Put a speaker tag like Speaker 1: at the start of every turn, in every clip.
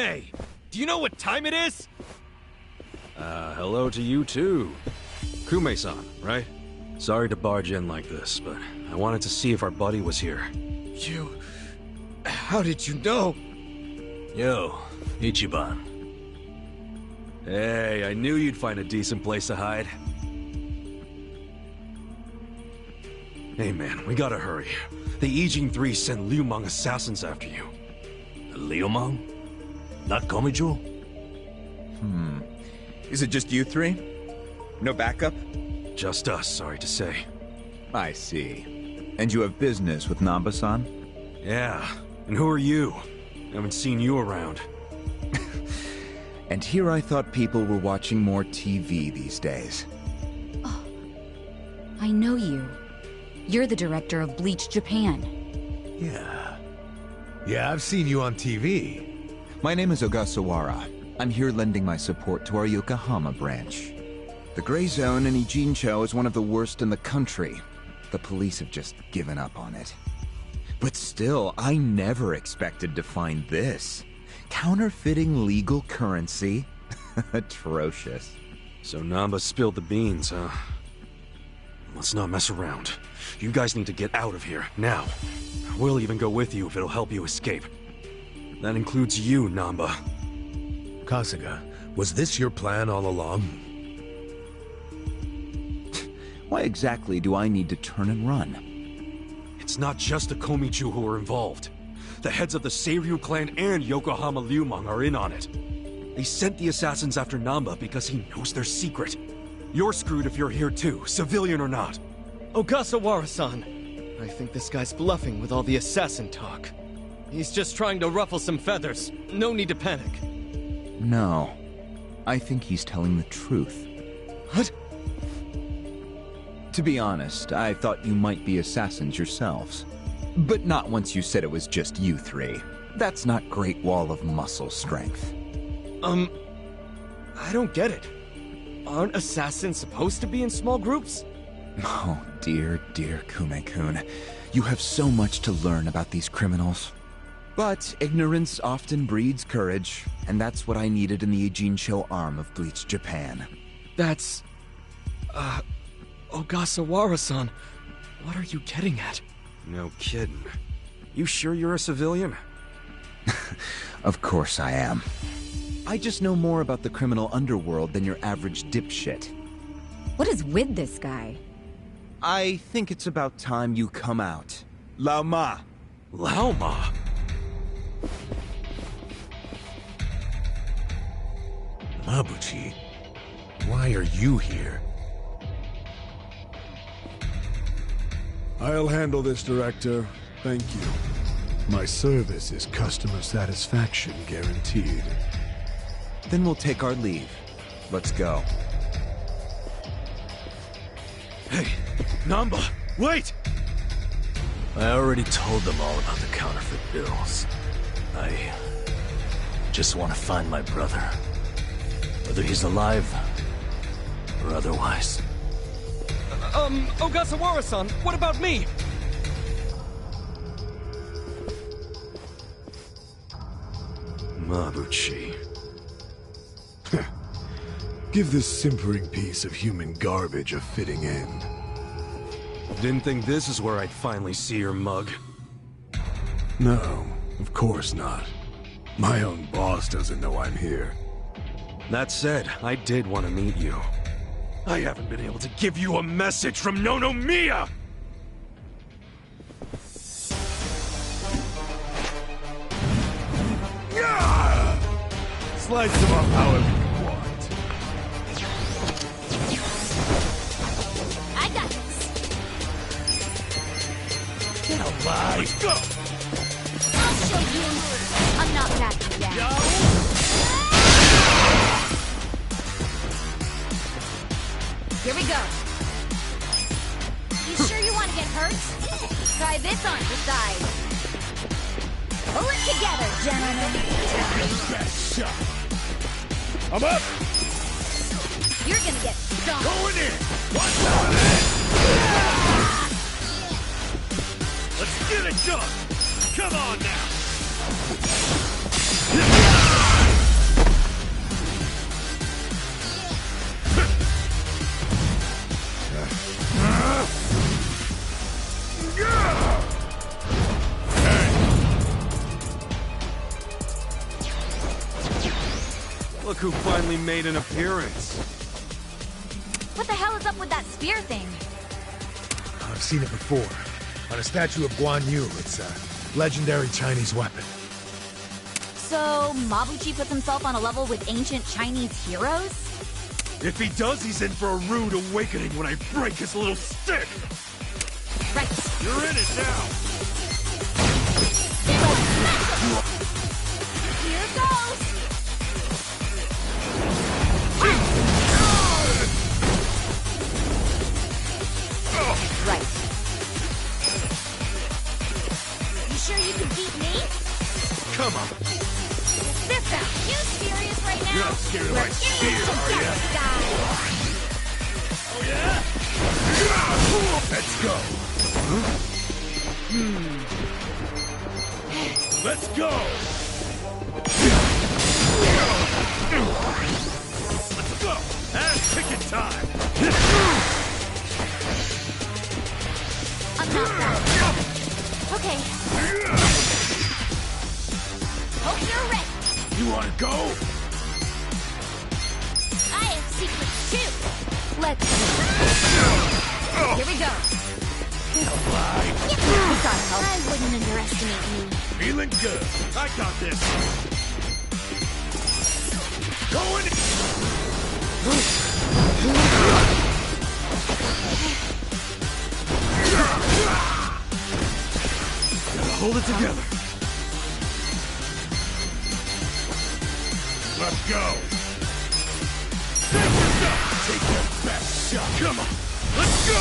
Speaker 1: Hey, do you know what time it is?
Speaker 2: Hello to you too. Kume-san, right? Sorry to barge in like this, but I wanted to see if our buddy was here.
Speaker 1: You... How did you know?
Speaker 3: Yo, Ichiban.
Speaker 2: Hey, I knew you'd find a decent place to hide. Hey man, we gotta hurry. The Ijin 3 sent Liu Mang assassins after you.
Speaker 3: Liu Mang? Not Komijo?
Speaker 4: Is it just you three? No backup?
Speaker 2: Just us, sorry to say.
Speaker 4: I see. And you have business with Namba-san?
Speaker 2: Yeah, and who are you? Haven't seen you around.
Speaker 4: And here I thought people were watching more TV these days.
Speaker 5: Oh, I know you. You're the director of Bleach Japan.
Speaker 6: Yeah, I've seen you on TV.
Speaker 4: My name is Ogasawara. I'm here lending my support to our Yokohama branch. The Gray Zone in Ijincho is one of the worst in the country. The police have just given up on it. But still, I never expected to find this. Counterfeiting legal currency? Atrocious.
Speaker 2: So Namba spilled the beans, huh? Let's not mess around. You guys need to get out of here, now. We'll even go with you if it'll help you escape. That includes you, Namba.
Speaker 6: Kasuga, was this your plan all along?
Speaker 4: Why exactly do I need to turn and run?
Speaker 2: It's not just the Komichu who are involved. The heads of the Seiryu clan and Yokohama Liumang are in on it. They sent the assassins after Namba because he knows their secret. You're screwed if you're here too, civilian or not.
Speaker 1: Ogasawara-san. I think this guy's bluffing with all the assassin talk. He's just trying to ruffle some feathers. No need to panic.
Speaker 4: No. I think he's telling the truth.
Speaker 1: What?
Speaker 4: To be honest, I thought you might be assassins yourselves. But not once you said it was just you three. That's not Great Wall of muscle strength.
Speaker 1: I don't get it. Aren't assassins supposed to be in small groups?
Speaker 4: Oh, dear Kume-kun. You have so much to learn about these criminals. But ignorance often breeds courage, and that's what I needed in the Ijincho arm of Bleach Japan.
Speaker 1: That's... Ogasawara-san, what are you getting at?
Speaker 2: No kidding. You sure you're a civilian?
Speaker 4: Of course I am. I just know more about the criminal underworld than your average dipshit.
Speaker 5: What is with this guy?
Speaker 4: I think it's about time you come out. Lao Ma!
Speaker 2: Lao Ma?
Speaker 6: Mabuchi, why are you here?
Speaker 7: I'll handle this, Director. Thank you. My service is customer satisfaction guaranteed.
Speaker 4: Then we'll take our leave. Let's go.
Speaker 2: Hey, Namba, wait!
Speaker 3: I already told them all about the counterfeit bills. I just want to find my brother. Whether he's alive or otherwise.
Speaker 1: Ogasawara-san, what about me?
Speaker 2: Mabuchi.
Speaker 7: Give this simpering piece of human garbage a fitting end.
Speaker 2: Didn't think this is where I'd finally see your mug.
Speaker 7: No, of course not. My own boss doesn't know I'm here.
Speaker 2: That said, I did want to meet you. I haven't been able to give you a message from Nonomiya!
Speaker 7: Slice them up however you want.
Speaker 5: I got this.
Speaker 3: Get alive!
Speaker 2: Let's go!
Speaker 5: I'll show you. I'm not backing down. Here we go. You sure you want to get hurt? Try this on the side. Pull it together, gentlemen.
Speaker 7: Best shot. I'm up!
Speaker 5: You're gonna get stung.
Speaker 7: Going in! Watch out!
Speaker 2: Let's get it done! Come on now! Deku finally made an appearance.
Speaker 5: What the hell is up with that spear thing?
Speaker 6: I've seen it before. On a statue of Guan Yu, it's a legendary Chinese weapon.
Speaker 5: So, Mabuchi puts himself on a level with ancient Chinese heroes?
Speaker 2: If he does, he's in for a rude awakening when I break his little stick!
Speaker 5: Right.
Speaker 2: You're in it now!
Speaker 5: Here goes! Right. You sure you can beat me?
Speaker 2: Come on!
Speaker 5: This out. You serious right now?
Speaker 2: You're not scared of
Speaker 5: We're
Speaker 2: my
Speaker 5: in
Speaker 2: spear,
Speaker 5: it
Speaker 2: are
Speaker 5: together,
Speaker 2: ya?
Speaker 5: guys.
Speaker 2: Oh yeah?
Speaker 6: Let's go.
Speaker 2: Let's go! Let's go! Ass kicking time!
Speaker 5: I'm not that. Okay. Hope you're ready.
Speaker 2: You wanna go?
Speaker 5: I have secrets too. Let's Here we go.
Speaker 2: Alright.
Speaker 5: We got help. I wouldn't underestimate me.
Speaker 2: Feeling good. I got this. Going in. Gotta hold it together. Let's go. Take your best shot. Come on. Let's go.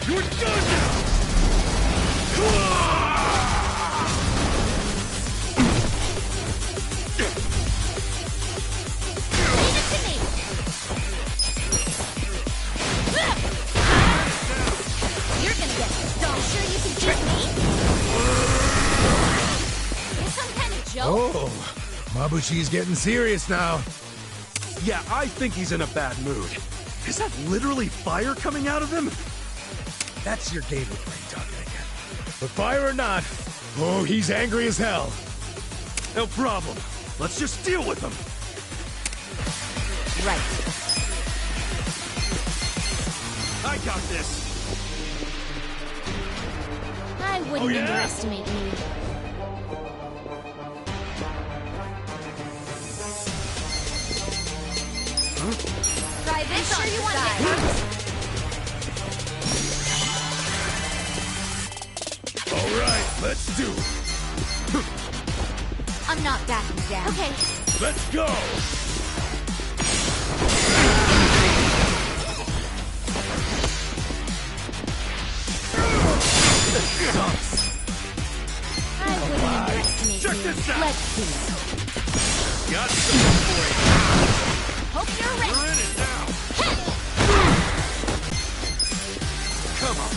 Speaker 2: You're done now!
Speaker 5: Leave it to me. You're gonna get dull. Sure you can beat me? Is some kind of joke?
Speaker 6: Oh, Mabuchi's getting serious now.
Speaker 2: Yeah, I think he's in a bad mood. Is that literally fire coming out of him?
Speaker 6: That's your gamer brain talking again. But fire or not, oh, he's angry as hell.
Speaker 2: No problem. Let's just deal with him.
Speaker 5: Right.
Speaker 2: I got this.
Speaker 5: I wouldn't
Speaker 2: Oh, yeah?
Speaker 5: underestimate me. Try this on. Sure you want to get hurt?
Speaker 2: All right, let's do it.
Speaker 5: I'm not backing down. Okay.
Speaker 2: Let's go.
Speaker 5: I wouldn't underestimate
Speaker 2: Check
Speaker 5: me.
Speaker 2: this out.
Speaker 5: Let's see.
Speaker 2: Got something for you.
Speaker 5: Hope you're
Speaker 2: We're
Speaker 5: ready.
Speaker 2: in it now. Come on.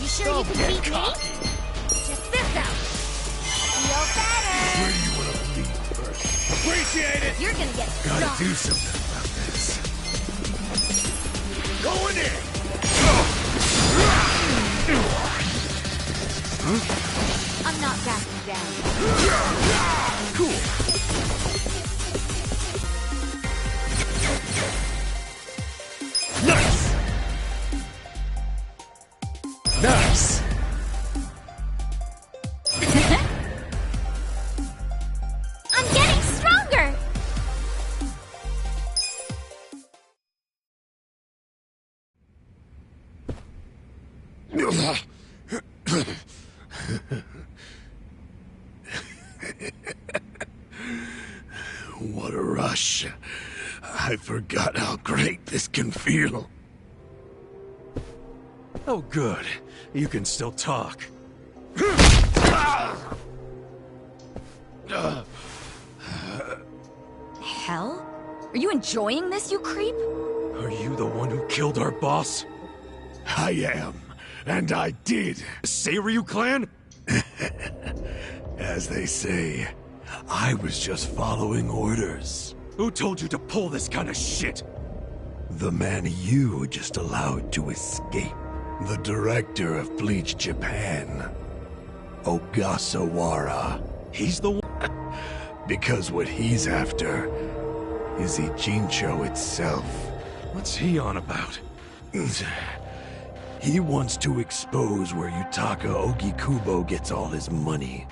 Speaker 5: You sure you can beat me? Check this out. Feel better.
Speaker 6: Where do you want to lead first?
Speaker 2: Appreciate it.
Speaker 5: You're gonna get
Speaker 6: Gotta
Speaker 5: dumped.
Speaker 6: do something about this.
Speaker 2: Going in.
Speaker 5: I'm not backing down.
Speaker 2: Cool. Nice.
Speaker 6: Nice.
Speaker 5: I'm getting stronger.
Speaker 7: What a rush. I forgot how great this can feel.
Speaker 2: Oh, good. You can still talk.
Speaker 5: Hell? Are you enjoying this, you creep?
Speaker 2: Are you the one who killed our boss?
Speaker 7: I am, and I did.
Speaker 2: The Seiryu clan?
Speaker 7: As they say, I was just following orders.
Speaker 2: Who told you to pull this kind of shit?
Speaker 7: The man you just allowed to escape. The director of Bleach Japan. Ogasawara.
Speaker 2: He's the one.
Speaker 7: Because what he's after is Ijincho itself.
Speaker 2: What's he on about?
Speaker 7: He wants to expose where Yutaka Ogikubo gets all his money.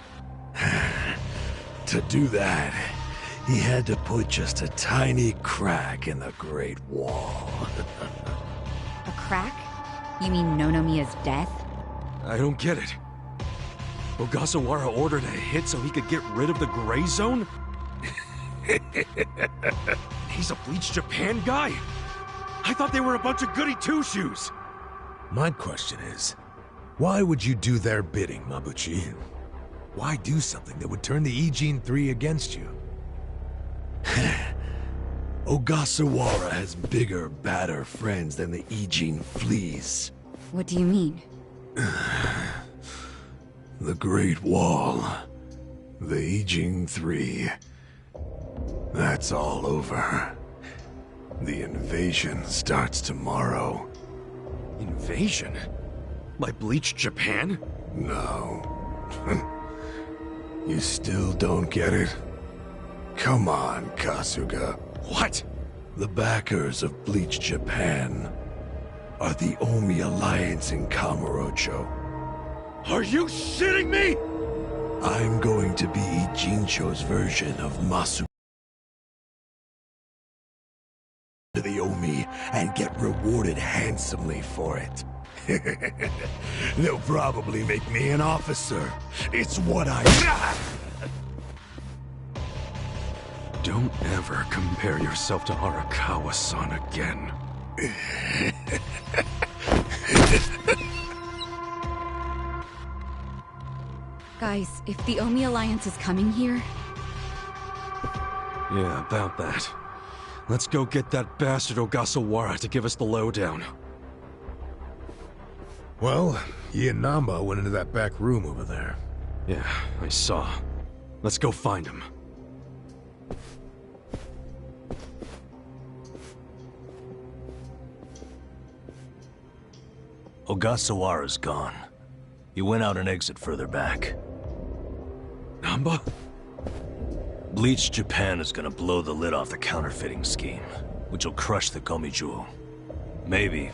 Speaker 7: To do that, he had to put just a tiny crack in the Great Wall.
Speaker 5: A crack? You mean Nonomiya's death?
Speaker 2: I don't get it. Ogasawara ordered a hit so he could get rid of the Gray Zone? He's a Bleach Japan guy? I thought they were a bunch of goody two-shoes.
Speaker 6: My question is, why would you do their bidding, Mabuchi? Why do something that would turn the Ijin 3 against you?
Speaker 7: Ogasawara has bigger, badder friends than the Ijin fleas.
Speaker 5: What do you mean?
Speaker 7: The Great Wall. The Ijin 3. That's all over. The invasion starts tomorrow.
Speaker 2: Invasion? By Bleach Japan?
Speaker 7: No. You still don't get it? Come on, Kasuga.
Speaker 2: What?
Speaker 7: The backers of Bleach Japan are the Omi Alliance in Kamurocho.
Speaker 2: Are you shitting me?
Speaker 7: I'm going to be Ijincho's version of Masu to the Omi and get rewarded handsomely for it. They'll probably make me an officer. It's what I...
Speaker 2: Don't ever compare yourself to Arakawa-san again.
Speaker 5: Guys, if the Omi Alliance is coming here...
Speaker 2: Yeah, about that. Let's go get that bastard Ogasawara to give us the lowdown.
Speaker 6: Well, he and Namba went into that back room over there.
Speaker 2: Yeah, I saw. Let's go find him.
Speaker 3: Ogasawara's gone. He went out an exit further back.
Speaker 2: Namba?
Speaker 3: Bleach Japan is gonna blow the lid off the counterfeiting scheme, which will crush the Komijuo. Maybe,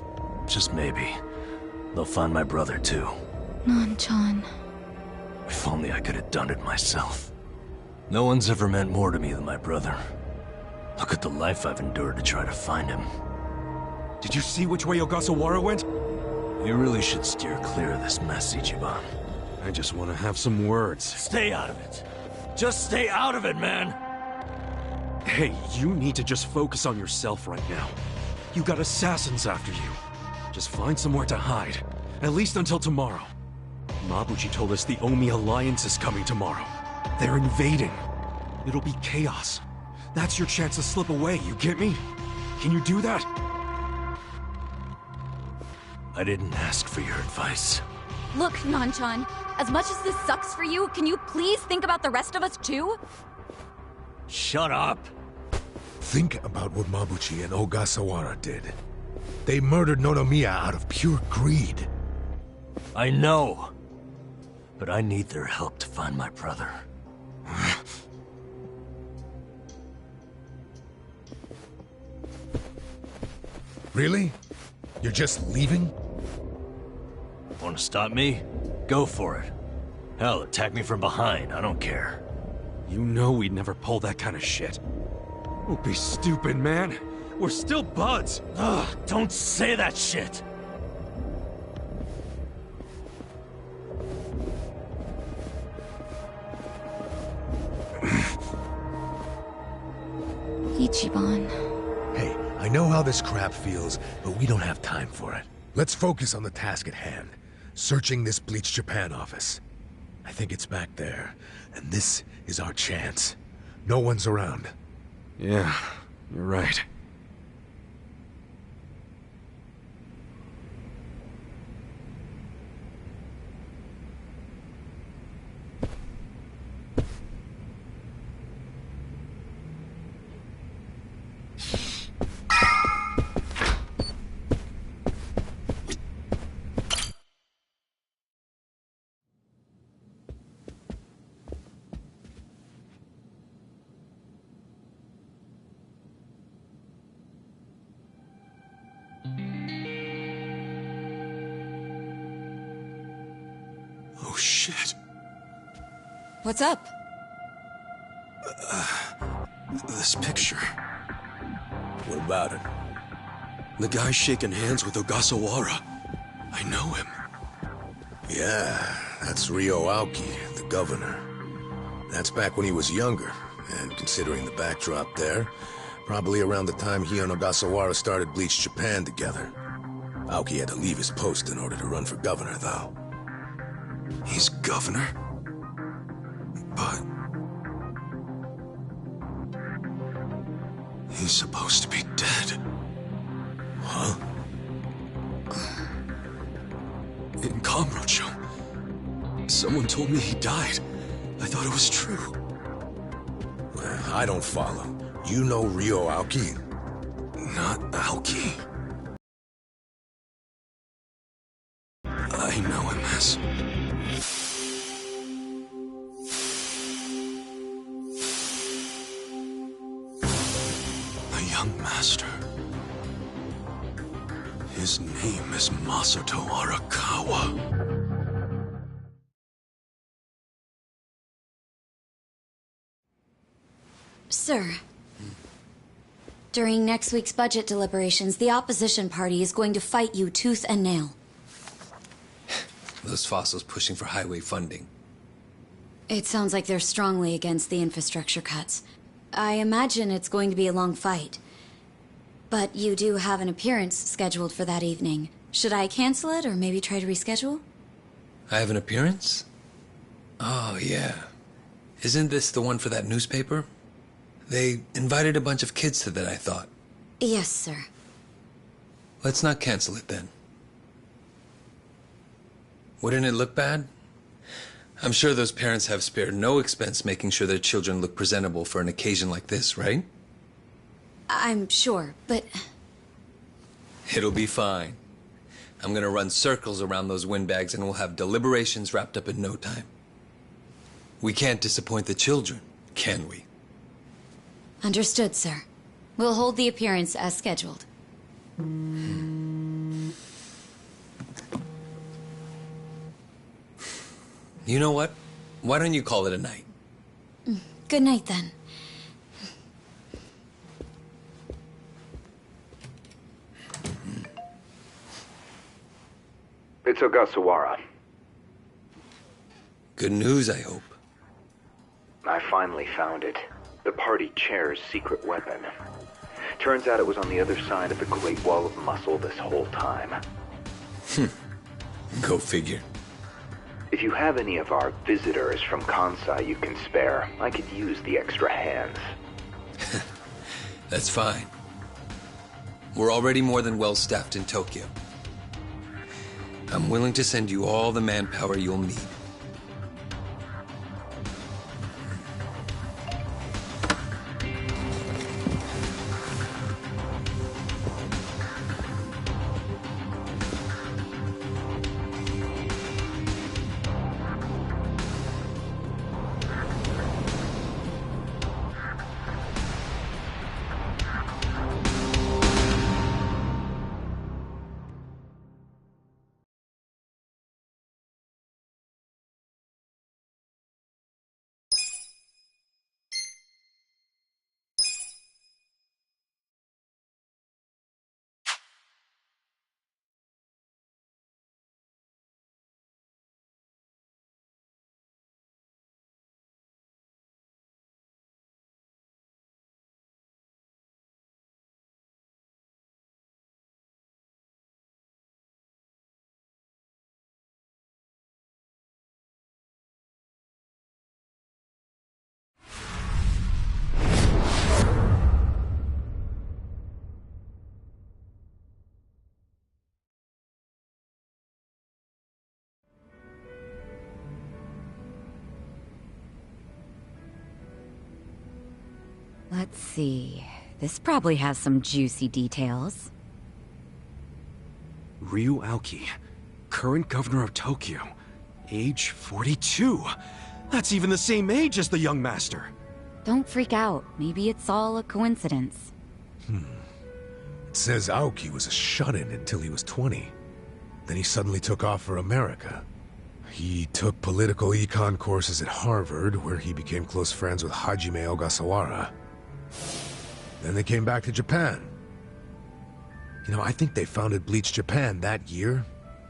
Speaker 3: just maybe, they'll find my brother too.
Speaker 5: Non-chan...
Speaker 3: If only I could have done it myself. No one's ever meant more to me than my brother. Look at the life I've endured to try to find him.
Speaker 2: Did you see which way Ogasawara went?
Speaker 3: You really should steer clear of this mess, Ichiban.
Speaker 2: I just want to have some words.
Speaker 3: Stay out of it. Just stay out of it, man!
Speaker 2: Hey, you need to just focus on yourself right now. You got assassins after you. Just find somewhere to hide. At least until tomorrow. Mabuchi told us the Omi Alliance is coming tomorrow. They're invading. It'll be chaos. That's your chance to slip away, you get me? Can you do that?
Speaker 3: I didn't ask for your advice.
Speaker 5: Look, Non-chan, as much as this sucks for you, can you please think about the rest of us too?
Speaker 3: Shut up!
Speaker 6: Think about what Mabuchi and Ogasawara did. They murdered Nonomiya out of pure greed.
Speaker 3: I know. But I need their help to find my brother.
Speaker 6: Really? You're just leaving?
Speaker 3: Want to stop me? Go for it. Hell, attack me from behind, I don't care.
Speaker 2: You know we'd never pull that kind of shit. Don't be stupid, man. We're still buds.
Speaker 3: Ugh, don't say that shit!
Speaker 5: Ichiban...
Speaker 6: Hey, I know how this crap feels, but we don't have time for it. Let's focus on the task at hand. Searching this Bleach Japan office. I think it's back there, and this is our chance. No one's around.
Speaker 2: Yeah, you're right. Oh shit.
Speaker 5: What's up?
Speaker 2: This picture.
Speaker 7: What about it?
Speaker 2: The guy shaking hands with Ogasawara. I know him.
Speaker 7: Yeah, that's Ryo Aoki, the governor. That's back when he was younger, and considering the backdrop there, probably around the time he and Ogasawara started Bleach Japan together. Aoki had to leave his post in order to run for governor, though.
Speaker 2: He's governor? But... he's supposed to be dead.
Speaker 7: Huh?
Speaker 2: In Kamurocho, someone told me he died. I thought it was true.
Speaker 7: I don't follow. You know Ryo Aoki?
Speaker 2: Not Aoki. I know him as... the young master. His name is Masato Arakawa.
Speaker 5: Sir. During next week's budget deliberations, the opposition party is going to fight you tooth and nail.
Speaker 8: Those fossils pushing for highway funding.
Speaker 5: It sounds like they're strongly against the infrastructure cuts. I imagine it's going to be a long fight. But you do have an appearance scheduled for that evening. Should I cancel it or maybe try to reschedule?
Speaker 8: I have an appearance? Oh, yeah. Isn't this the one for that newspaper? They invited a bunch of kids to that, I thought.
Speaker 5: Yes, sir.
Speaker 8: Let's not cancel it then. Wouldn't it look bad? I'm sure those parents have spared no expense making sure their children look presentable for an occasion like this, right?
Speaker 5: I'm sure, but...
Speaker 8: It'll be fine. I'm gonna run circles around those windbags and we'll have deliberations wrapped up in no time. We can't disappoint the children, can we?
Speaker 5: Understood, sir. We'll hold the appearance as scheduled.
Speaker 8: You know what? Why don't you call it a night?
Speaker 5: Good night, then.
Speaker 9: It's Ogasawara.
Speaker 8: Good news, I hope.
Speaker 9: I finally found it. The party chair's secret weapon. Turns out it was on the other side of the Great Wall of Muscle this whole time.
Speaker 8: Go figure.
Speaker 9: If you have any of our visitors from Kansai you can spare, I could use the extra hands.
Speaker 8: That's fine. We're already more than well staffed in Tokyo. I'm willing to send you all the manpower you'll need.
Speaker 10: Let's see. This probably has some juicy details.
Speaker 2: Ryu Aoki, current governor of Tokyo, age 42. That's even the same age as the young master.
Speaker 10: Don't freak out. Maybe it's all a coincidence.
Speaker 6: It says Aoki was a shut-in until he was 20. Then he suddenly took off for America. He took political econ courses at Harvard, where he became close friends with Hajime Ogasawara. Then they came back to Japan. You know, I think they founded Bleach Japan that year.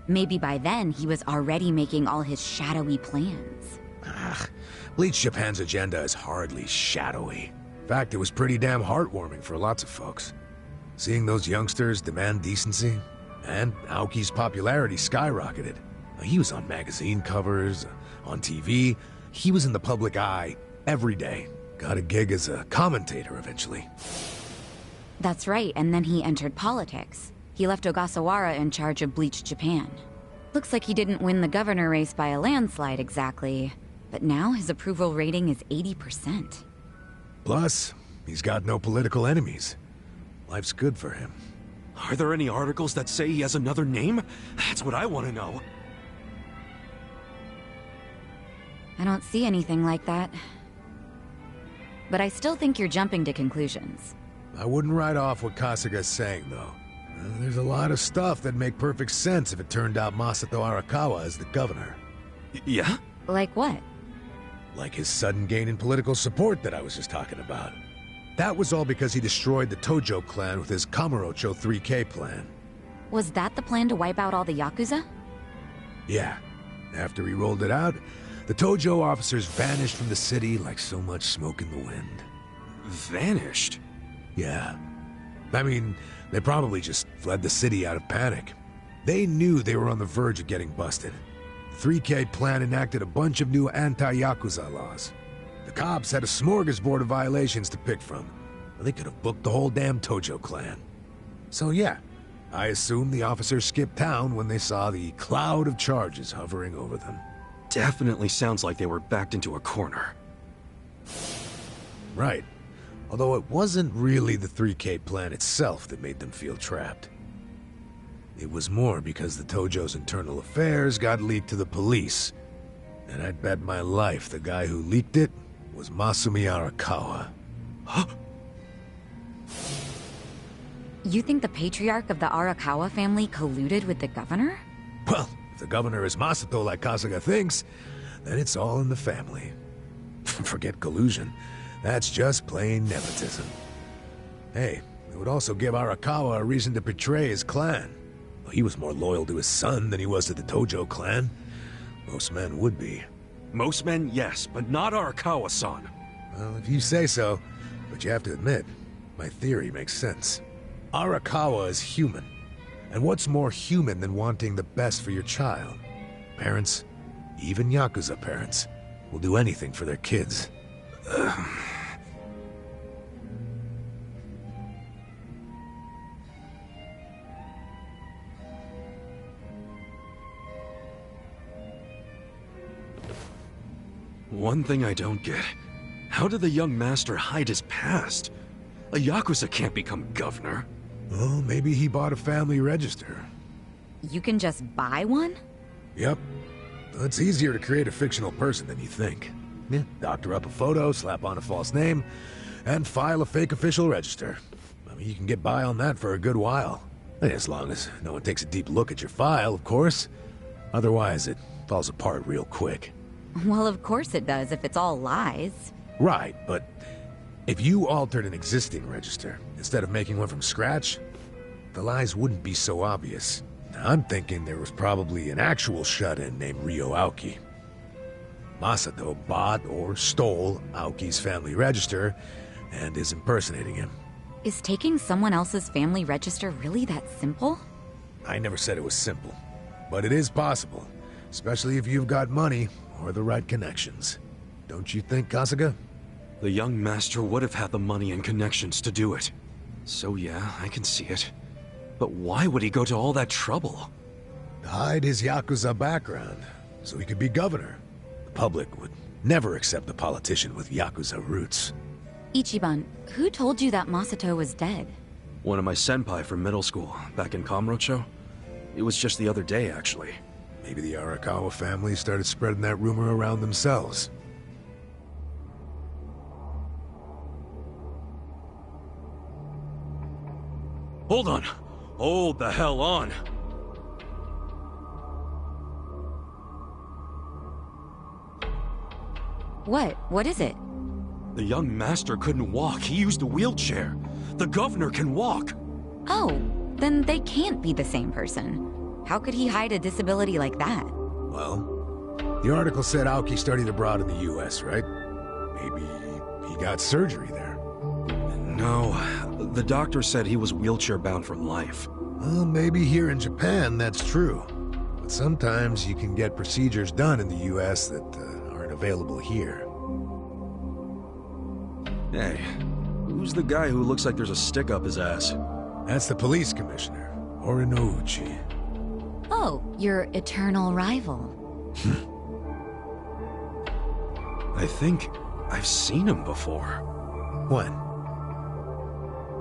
Speaker 10: Maybe by then he was already making all his shadowy plans.
Speaker 6: Bleach Japan's agenda is hardly shadowy. In fact, it was pretty damn heartwarming for lots of folks. Seeing those youngsters demand decency, and Aoki's popularity skyrocketed. He was on magazine covers, on TV. He was in the public eye every day. Got a gig as a commentator eventually.
Speaker 10: That's right, and then he entered politics. He left Ogasawara in charge of Bleach Japan. Looks like he didn't win the governor race by a landslide exactly, but now his approval rating is 80%.
Speaker 6: Plus, he's got no political enemies. Life's good for him.
Speaker 2: Are there any articles that say he has another name? That's what I want to know.
Speaker 10: I don't see anything like that. But I still think you're jumping to conclusions.
Speaker 6: I wouldn't write off what Kasuga's saying, though. There's a lot of stuff that make perfect sense if it turned out Masato Arakawa is the governor.
Speaker 2: Yeah?
Speaker 10: Like what?
Speaker 6: Like his sudden gain in political support that I was just talking about. That was all because he destroyed the Tojo clan with his Kamurocho 3K plan.
Speaker 10: Was that the plan to wipe out all the Yakuza?
Speaker 6: Yeah. After he rolled it out, the Tojo officers vanished from the city like so much smoke in the wind.
Speaker 2: Vanished?
Speaker 6: Yeah. I mean, they probably just fled the city out of panic. They knew they were on the verge of getting busted. The 3K plan enacted a bunch of new anti-Yakuza laws. The cops had a smorgasbord of violations to pick from. They could have booked the whole damn Tojo clan. So yeah, I assume the officers skipped town when they saw the cloud of charges hovering over them.
Speaker 2: Definitely sounds like they were backed into a corner.
Speaker 6: Right. Although it wasn't really the 3K plan itself that made them feel trapped. It was more because the Tojo's internal affairs got leaked to the police. And I'd bet my life the guy who leaked it was Masumi Arakawa.
Speaker 2: Huh?
Speaker 10: You think the patriarch of the Arakawa family colluded with the governor?
Speaker 6: Well, if the governor is Masato like Kasuga thinks, then it's all in the family. Forget collusion. That's just plain nepotism. Hey, it would also give Arakawa a reason to betray his clan. Well, he was more loyal to his son than he was to the Tojo clan. Most men would be.
Speaker 2: Most men, yes, but not Arakawa-san.
Speaker 6: Well, if you say so, but you have to admit, my theory makes sense. Arakawa is human. And what's more human than wanting the best for your child? Parents, even Yakuza parents, will do anything for their kids.
Speaker 2: One thing I don't get. How did the young master hide his past? A Yakuza can't become governor.
Speaker 6: Well, maybe he bought a family register.
Speaker 10: You can just buy one?
Speaker 6: Yep. It's easier to create a fictional person than you think. Yeah, doctor up a photo, slap on a false name, and file a fake official register. I mean, you can get by on that for a good while. As long as no one takes a deep look at your file, of course. Otherwise, it falls apart real quick.
Speaker 10: Well, of course it does if it's all lies.
Speaker 6: Right, but if you altered an existing register, instead of making one from scratch, the lies wouldn't be so obvious. Now, I'm thinking there was probably an actual shut-in named Ryo Aoki. Masato bought or stole Aoki's family register and is impersonating him.
Speaker 10: Is taking someone else's family register really that simple?
Speaker 6: I never said it was simple, but it is possible, especially if you've got money or the right connections. Don't you think, Kasuga?
Speaker 2: The young master would have had the money and connections to do it. So yeah, I can see it. But why would he go to all that trouble?
Speaker 6: To hide his Yakuza background, so he could be governor. The public would never accept a politician with Yakuza roots.
Speaker 10: Ichiban, who told you that Masato was dead?
Speaker 2: One of my senpai from middle school, back in Kamurocho. It was just the other day, actually.
Speaker 6: Maybe the Arakawa family started spreading that rumor around themselves.
Speaker 2: Hold on. Hold the hell on.
Speaker 10: What? What is it?
Speaker 2: The young master couldn't walk. He used a wheelchair. The governor can walk.
Speaker 10: Oh, then they can't be the same person. How could he hide a disability like that?
Speaker 6: Well, the article said Aoki studied abroad in the US, right? Maybe he got surgery there.
Speaker 2: No, the doctor said he was wheelchair-bound for life.
Speaker 6: Well, maybe here in Japan that's true. But sometimes you can get procedures done in the US that aren't available here.
Speaker 2: Hey, who's the guy who looks like there's a stick up his ass?
Speaker 6: That's the police commissioner, Orinouchi.
Speaker 10: Oh, your eternal rival.
Speaker 2: I think I've seen him before.
Speaker 6: When?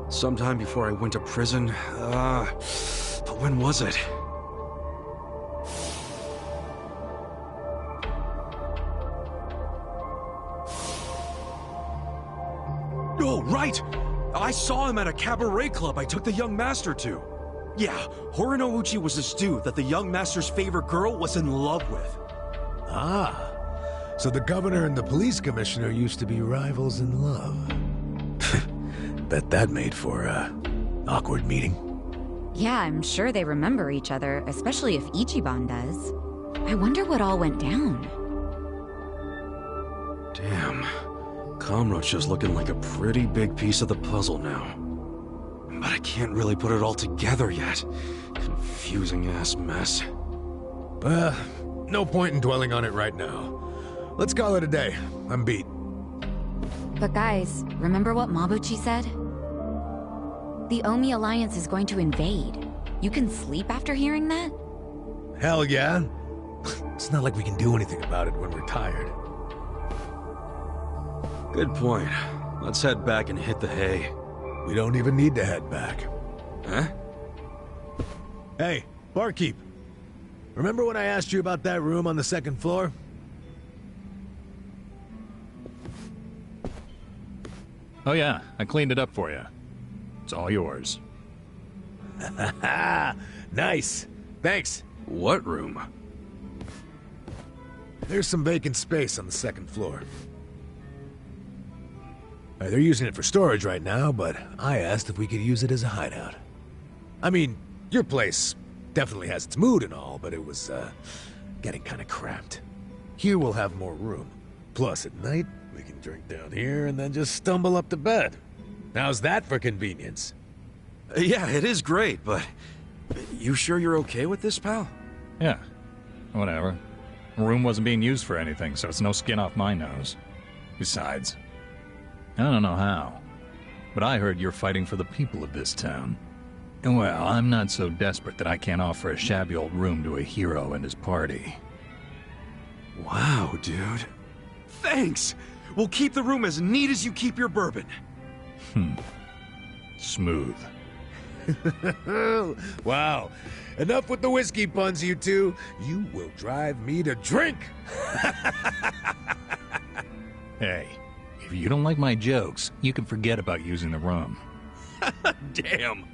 Speaker 2: Sometime before I went to prison. But when was it? Oh, right! I saw him at a cabaret club I took the young master to. Yeah, Horinouchi was this dude that the young master's favorite girl was in love with.
Speaker 6: Ah, so the governor and the police commissioner used to be rivals in love. Bet that made for a awkward meeting.
Speaker 10: Yeah, I'm sure they remember each other, especially if Ichiban does. I wonder what all went down.
Speaker 2: Damn. Kamurocho's looking like a pretty big piece of the puzzle now. But I can't really put it all together yet. Confusing-ass mess.
Speaker 6: No point in dwelling on it right now. Let's call it a day. I'm beat.
Speaker 10: But guys, remember what Mabuchi said? The Omi Alliance is going to invade. You can sleep after hearing that?
Speaker 6: Hell yeah. It's not like we can do anything about it when we're tired.
Speaker 2: Good point. Let's head back and hit the hay.
Speaker 6: We don't even need to head back.
Speaker 2: Huh?
Speaker 6: Hey, barkeep. Remember when I asked you about that room on the second floor?
Speaker 11: Oh yeah, I cleaned it up for you. It's all yours.
Speaker 6: Nice. Thanks.
Speaker 2: What room?
Speaker 6: There's some vacant space on the second floor. They're using it for storage right now, but I asked if we could use it as a hideout. I mean, your place definitely has its mood and all, but it was, getting kinda cramped. Here we'll have more room. Plus, at night, we can drink down here and then just stumble up to bed. How's that for convenience?
Speaker 2: Yeah, it is great, but... You sure you're okay with this, pal?
Speaker 11: Yeah, whatever. The room wasn't being used for anything, so it's no skin off my nose. Besides, I don't know how, but I heard you're fighting for the people of this town. And well, I'm not so desperate that I can't offer a shabby old room to a hero and his party.
Speaker 2: Wow, dude. Thanks! We'll keep the room as neat as you keep your bourbon.
Speaker 11: Smooth.
Speaker 6: Wow. Enough with the whiskey puns, you two. You will drive me to drink!
Speaker 11: Hey, if you don't like my jokes, you can forget about using the room.
Speaker 2: Damn.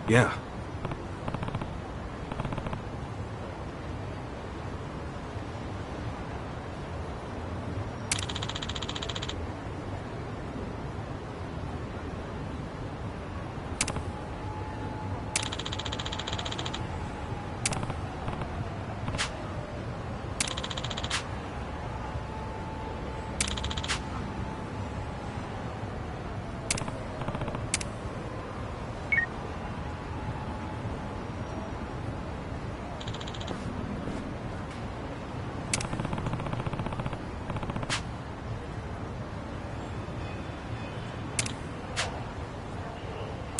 Speaker 2: Yeah.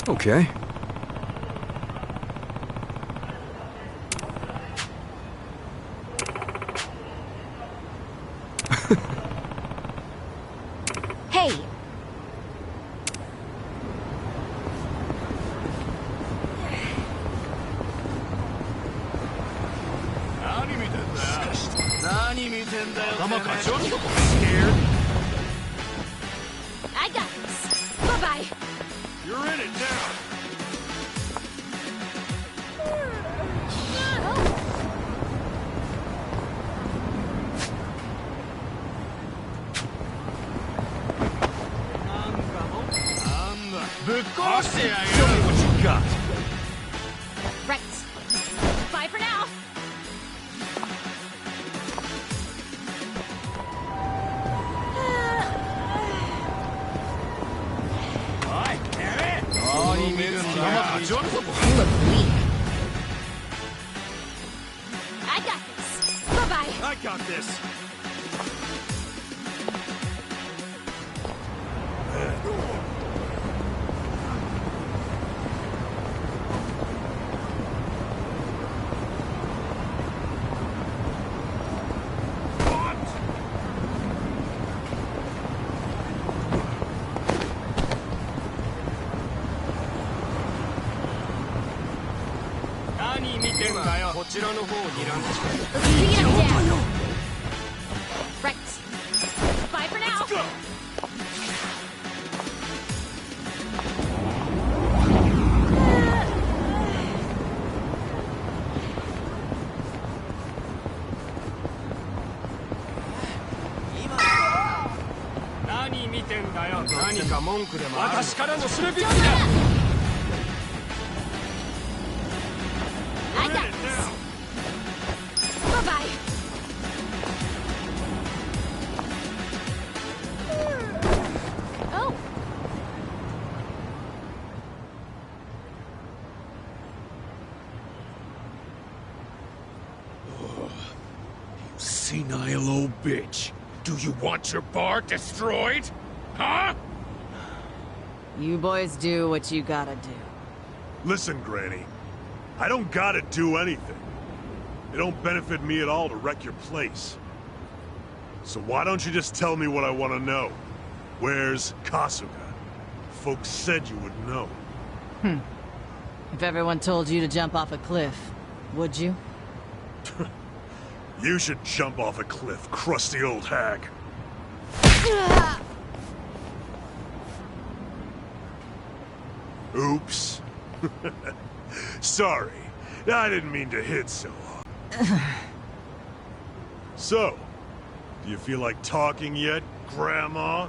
Speaker 2: Okay.
Speaker 10: Hey! I got this. Bye-bye.
Speaker 2: You're in it now. Show me what you got.
Speaker 10: Right. Bye for now. You look weak. I got this. Bye-bye.
Speaker 2: I got this.
Speaker 10: Beat him down. Right. Bye for now.
Speaker 2: Let's go.
Speaker 10: I got this. Bye-bye. Oh.
Speaker 6: Senile old bitch. Do you want your bar destroyed? Huh?
Speaker 12: You boys do what you gotta do.
Speaker 13: Listen, Granny. I don't gotta do anything. It don't benefit me at all to wreck your place. So why don't you just tell me what I want to know? Where's Kasuga? Folks said you would know.
Speaker 12: If everyone told you to jump off a cliff, would you?
Speaker 13: You should jump off a cliff, crusty old hag. Oops. Sorry. I didn't mean to hit so hard. So, do you feel like talking yet, Grandma?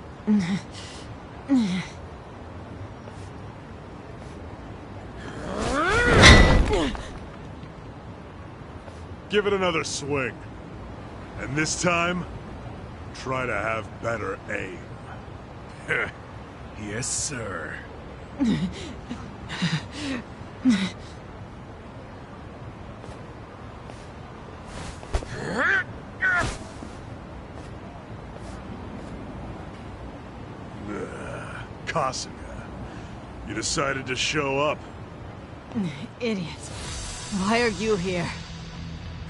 Speaker 13: Give it another swing. And this time, try to have better aim.
Speaker 6: Yes, sir.
Speaker 13: Kasuga, you decided to show up.
Speaker 12: Idiot. Why are you here?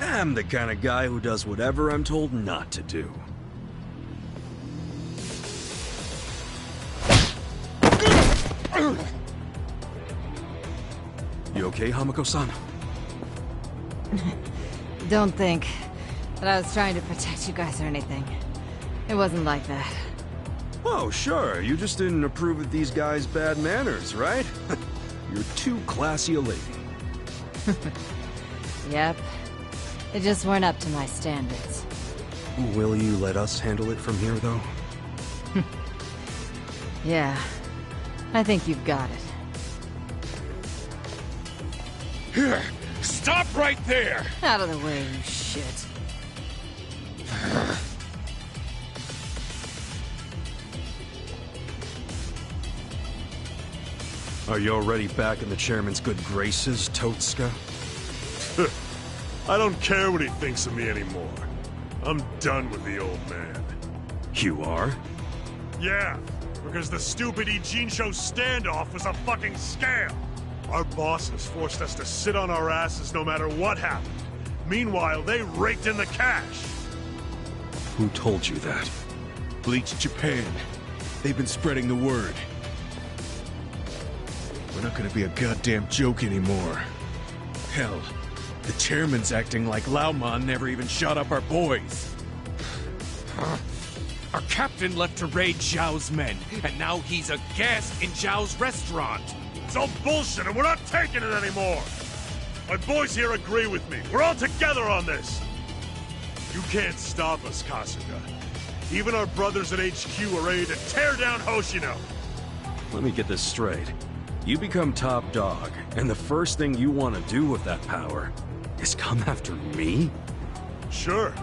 Speaker 2: I'm the kind of guy who does whatever I'm told not to do. You okay, Hamako-san?
Speaker 12: Don't think that I was trying to protect you guys or anything. It wasn't like that.
Speaker 2: Oh, sure. You just didn't approve of these guys' bad manners, right? You're too classy a lady.
Speaker 12: Yep. They just weren't up to my standards.
Speaker 2: Will you let us handle it from here, though?
Speaker 12: Yeah. I think you've got it.
Speaker 6: Here, stop right there!
Speaker 12: Out of the way, you shit.
Speaker 2: Are you already back in the chairman's good graces, Totsuka?
Speaker 13: I don't care what he thinks of me anymore. I'm done with the old man.
Speaker 2: You are?
Speaker 13: Yeah, Because the stupid Ijincho standoff was a fucking scam! Our bosses forced us to sit on our asses no matter what happened. Meanwhile, they raked in the cash!
Speaker 2: Who told you that?
Speaker 6: Bleach Japan. They've been spreading the word. We're not gonna be a goddamn joke anymore. Hell, the chairman's acting like Laoman never even shot up our boys.
Speaker 14: Our captain left to raid Zhao's men, and now he's a guest in Zhao's restaurant.
Speaker 13: It's all bullshit and we're not taking it anymore! My boys here agree with me. We're all together on this! You can't stop us, Kasuga. Even our brothers at HQ are ready to tear down Hoshino.
Speaker 2: Let me get this straight. You become top dog, and the first thing you want to do with that power is come after me?
Speaker 13: Sure.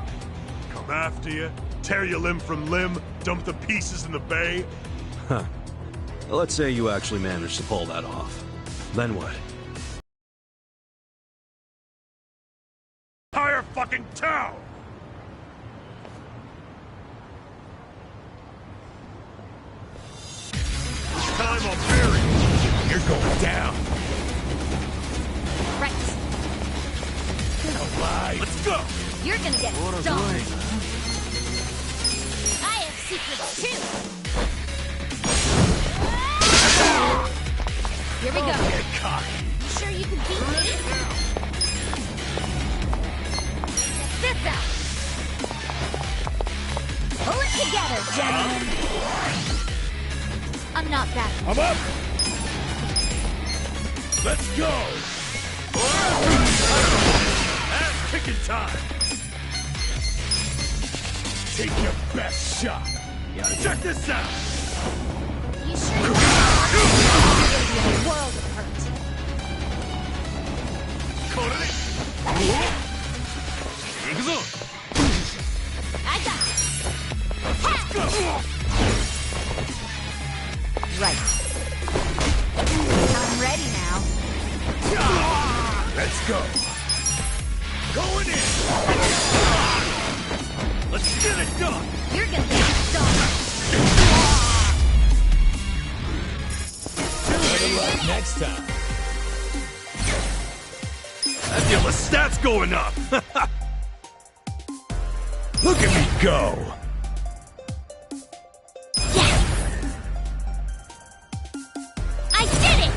Speaker 13: Come after you, tear you limb from limb, dump the pieces in the bay.
Speaker 2: Huh. Let's say you actually managed to pull that off. Then what?
Speaker 13: Entire fucking town! This time I'll bury you.
Speaker 14: You're going down.
Speaker 15: Right.
Speaker 14: Get alive. Let's go.
Speaker 15: You're gonna get stoned. I have secrets too. Here we go.
Speaker 14: Get cocky.
Speaker 15: You sure you can beat me? Check this out. Pull it together, gentlemen. I'm not that.
Speaker 13: I'm up! Let's go! Ass kicking time!
Speaker 14: Take your best shot.
Speaker 13: Check this out!
Speaker 15: You sure you want to be a world of hurt? I got it. Let's go! Right. I'm ready now.
Speaker 14: Let's go. Going in. Let's get it done.
Speaker 15: You're gonna get stoned.
Speaker 14: Better luck next time.
Speaker 13: I feel the stats going up!
Speaker 14: Look at me go.
Speaker 15: I did it!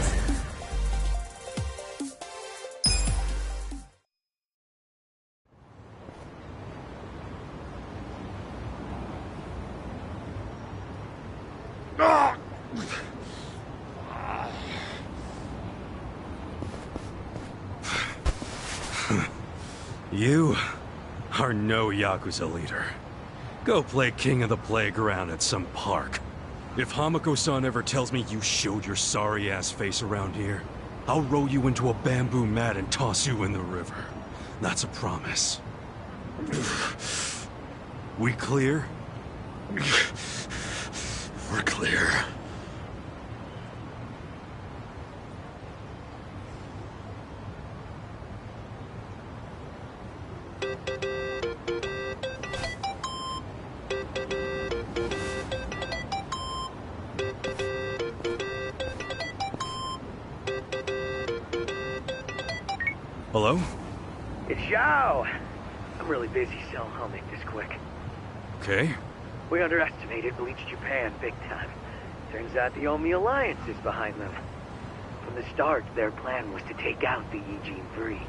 Speaker 2: You are no Yakuza leader. Go play king of the playground at some park. If Hamako-san ever tells me you showed your sorry-ass face around here, I'll roll you into a bamboo mat and toss you in the river. That's a promise. We clear? We're clear. Hello?
Speaker 9: It's Zhao. I'm really busy, so I'll make this quick.
Speaker 2: Okay.
Speaker 9: We underestimated Bleach Japan big time. Turns out the Omi Alliance is behind them. From the start, their plan was to take out the Yijin 3.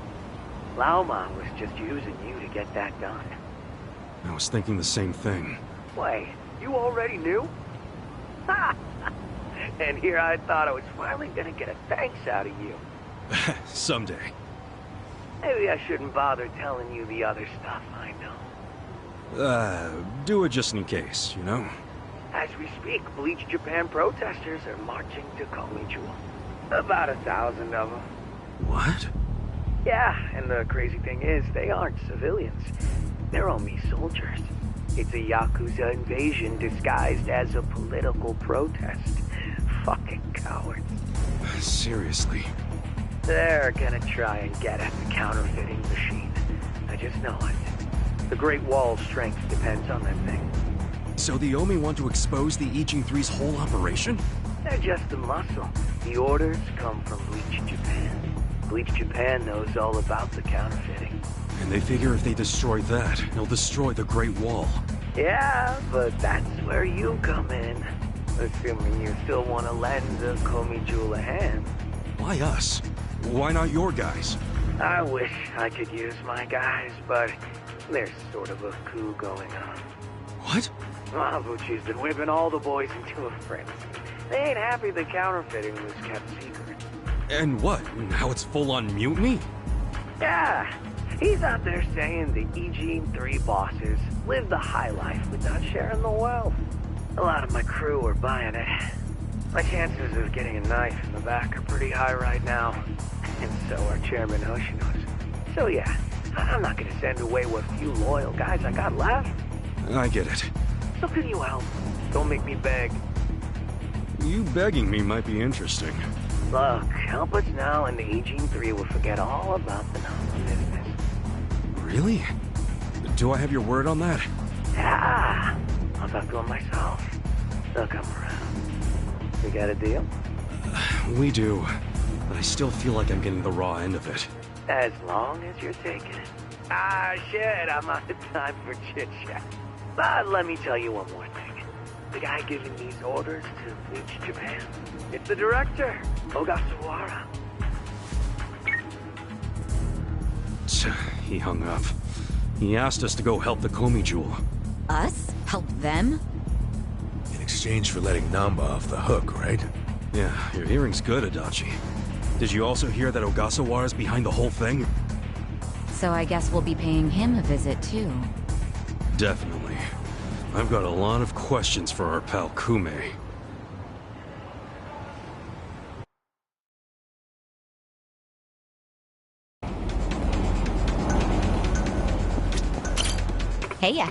Speaker 9: Laoman was just using you to get that done.
Speaker 2: I was thinking the same thing.
Speaker 9: Wait, you already knew? Ha! And here I thought I was finally gonna get a thanks out of you.
Speaker 2: Someday.
Speaker 9: Maybe I shouldn't bother telling you the other stuff I know.
Speaker 2: Do it just in case, you know?
Speaker 9: As we speak, Bleach Japan protesters are marching to Komichuo. About 1,000 of them.
Speaker 2: What?
Speaker 9: Yeah, and the crazy thing is, they aren't civilians. They're Omi soldiers. It's a Yakuza invasion disguised as a political protest. Fucking cowards.
Speaker 2: Seriously?
Speaker 9: They're gonna try and get at the counterfeiting machine. I just know it. The Great Wall's strength depends on that thing.
Speaker 2: So the Omi want to expose the Ijin 3's whole operation?
Speaker 9: They're just the muscle. The orders come from Bleach Japan. Bleach Japan knows all about the counterfeiting.
Speaker 2: And they figure if they destroy that, they'll destroy the Great Wall.
Speaker 9: Yeah, but that's where you come in. Assuming you still want to lend the Komi Jewel a hand.
Speaker 2: Why us? Why not your guys?
Speaker 9: I wish I could use my guys, but there's sort of a coup going on.
Speaker 2: What?
Speaker 9: Mabuchi's been whipping all the boys into a frenzy. They ain't happy the counterfeiting was kept secret.
Speaker 2: And what? Now it's full-on mutiny?
Speaker 9: Yeah, he's out there saying the Ijin 3 bosses live the high life without sharing the wealth. A lot of my crew are buying it. My chances of getting a knife in the back are pretty high right now. And so are Chairman Hoshino's. So yeah, I'm not gonna send away what few loyal guys I got left.
Speaker 2: I get it.
Speaker 9: So can you help? Don't make me beg.
Speaker 2: You begging me might be interesting.
Speaker 9: Look, help us now and the Ijin 3 will forget all about the Namba business.
Speaker 2: Really? Do I have your word on that?
Speaker 9: Yeah, I'll talk to him myself. They'll come around. We got a deal?
Speaker 2: We do. But I still feel like I'm getting the raw end of it.
Speaker 9: As long as you're taking it. Ah, shit, I'm out of time for chit-chat. But let me tell you one more thing. The guy giving these orders to Bleach Japan, it's the director, Ogasawara.
Speaker 2: He hung up. He asked us to go help the Komi Jewel.
Speaker 10: Us? Help them?
Speaker 6: In exchange for letting Namba off the hook, right?
Speaker 2: Yeah, your hearing's good, Adachi. Did you also hear that Ogasawara's behind the whole thing?
Speaker 10: So I guess we'll be paying him a visit too.
Speaker 2: Definitely. I've got a lot of questions for our pal Kume.
Speaker 10: Hey ya.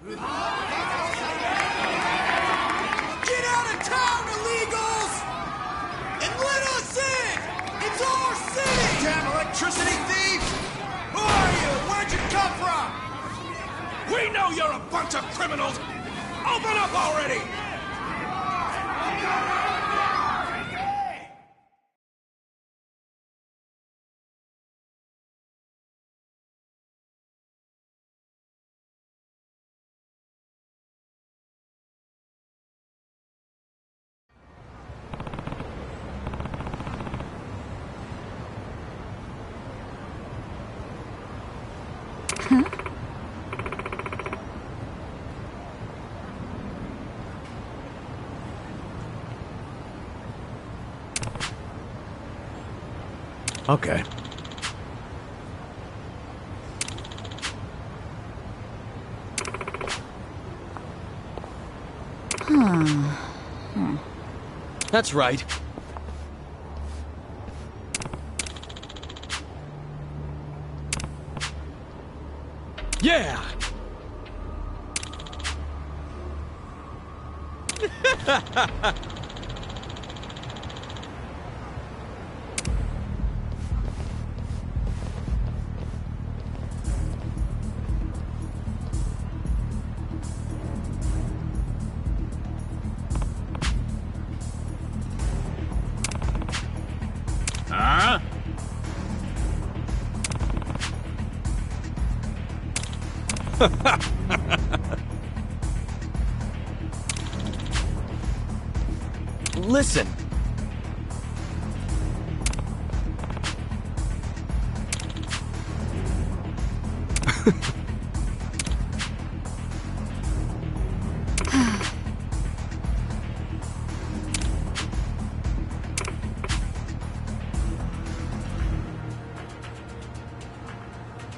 Speaker 16: Get out of town, illegals! And let us in! It's our city! Damn electricity thieves! Who are you? Where'd you come from?
Speaker 14: We know you're a bunch of criminals! Open up already!
Speaker 6: Okay.
Speaker 1: That's right. Yeah! Listen.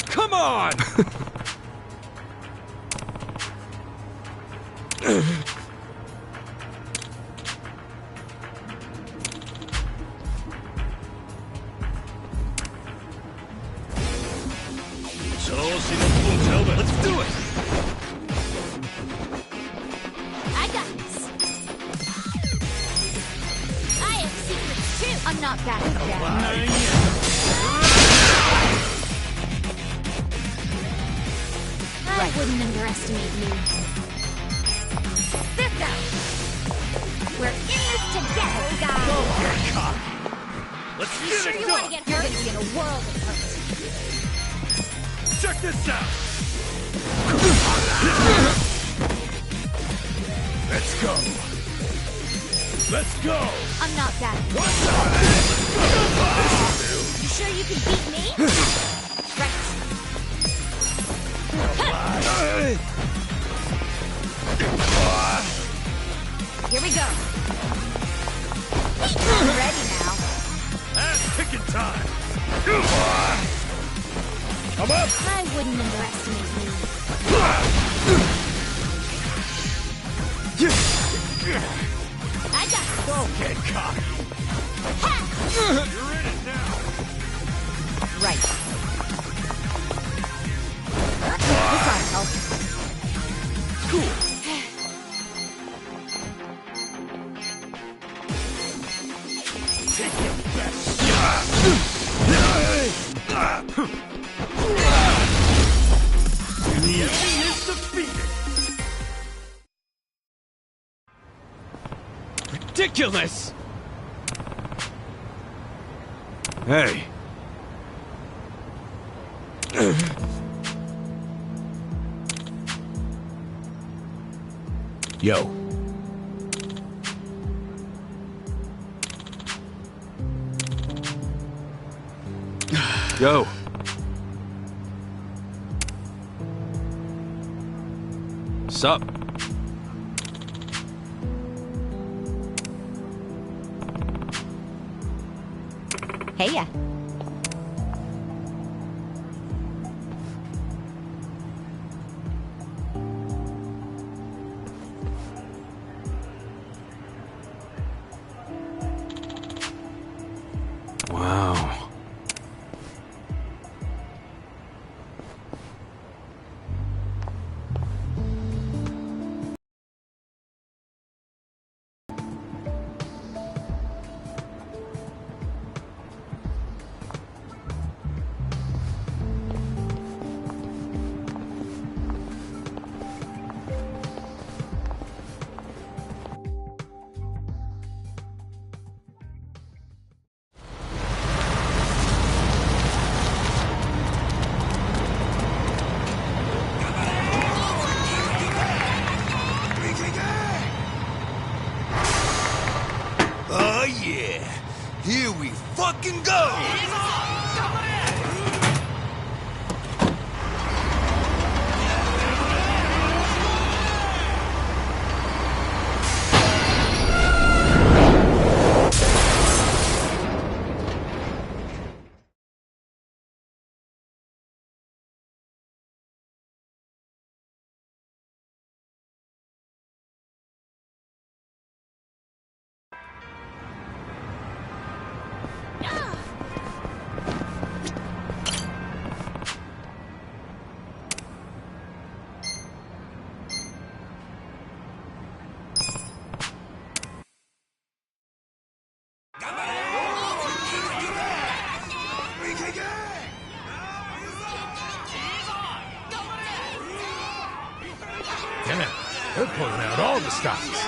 Speaker 14: Come on!
Speaker 1: Let's do it!
Speaker 15: I got this. I have secrets too. I'm not backing down. I wouldn't underestimate me. This out. We're in this together, guys.
Speaker 14: Don't get cocky. Let's
Speaker 15: You
Speaker 14: get
Speaker 15: sure
Speaker 14: it
Speaker 15: you
Speaker 14: done.
Speaker 15: want to get hurt? You're gonna be in a world of hurt.
Speaker 14: Check this out. Let's go. Let's go.
Speaker 15: I'm not backing down. You sure you can beat me? Right. Here we go. I'm ready now.
Speaker 14: Ass kicking time. Come up.
Speaker 15: I wouldn't underestimate me. I got it.
Speaker 14: Don't get cocky. You're in it now.
Speaker 12: Right. This ought to help.
Speaker 14: Cool. Take your best shot. The enemy is defeated.
Speaker 1: Ridiculous!
Speaker 2: Hey. Yo. Yo. Sup?
Speaker 10: Hey ya.
Speaker 2: Wow.
Speaker 16: Oh yeah, here we fucking go!
Speaker 6: Damn, they're pulling out all the stops.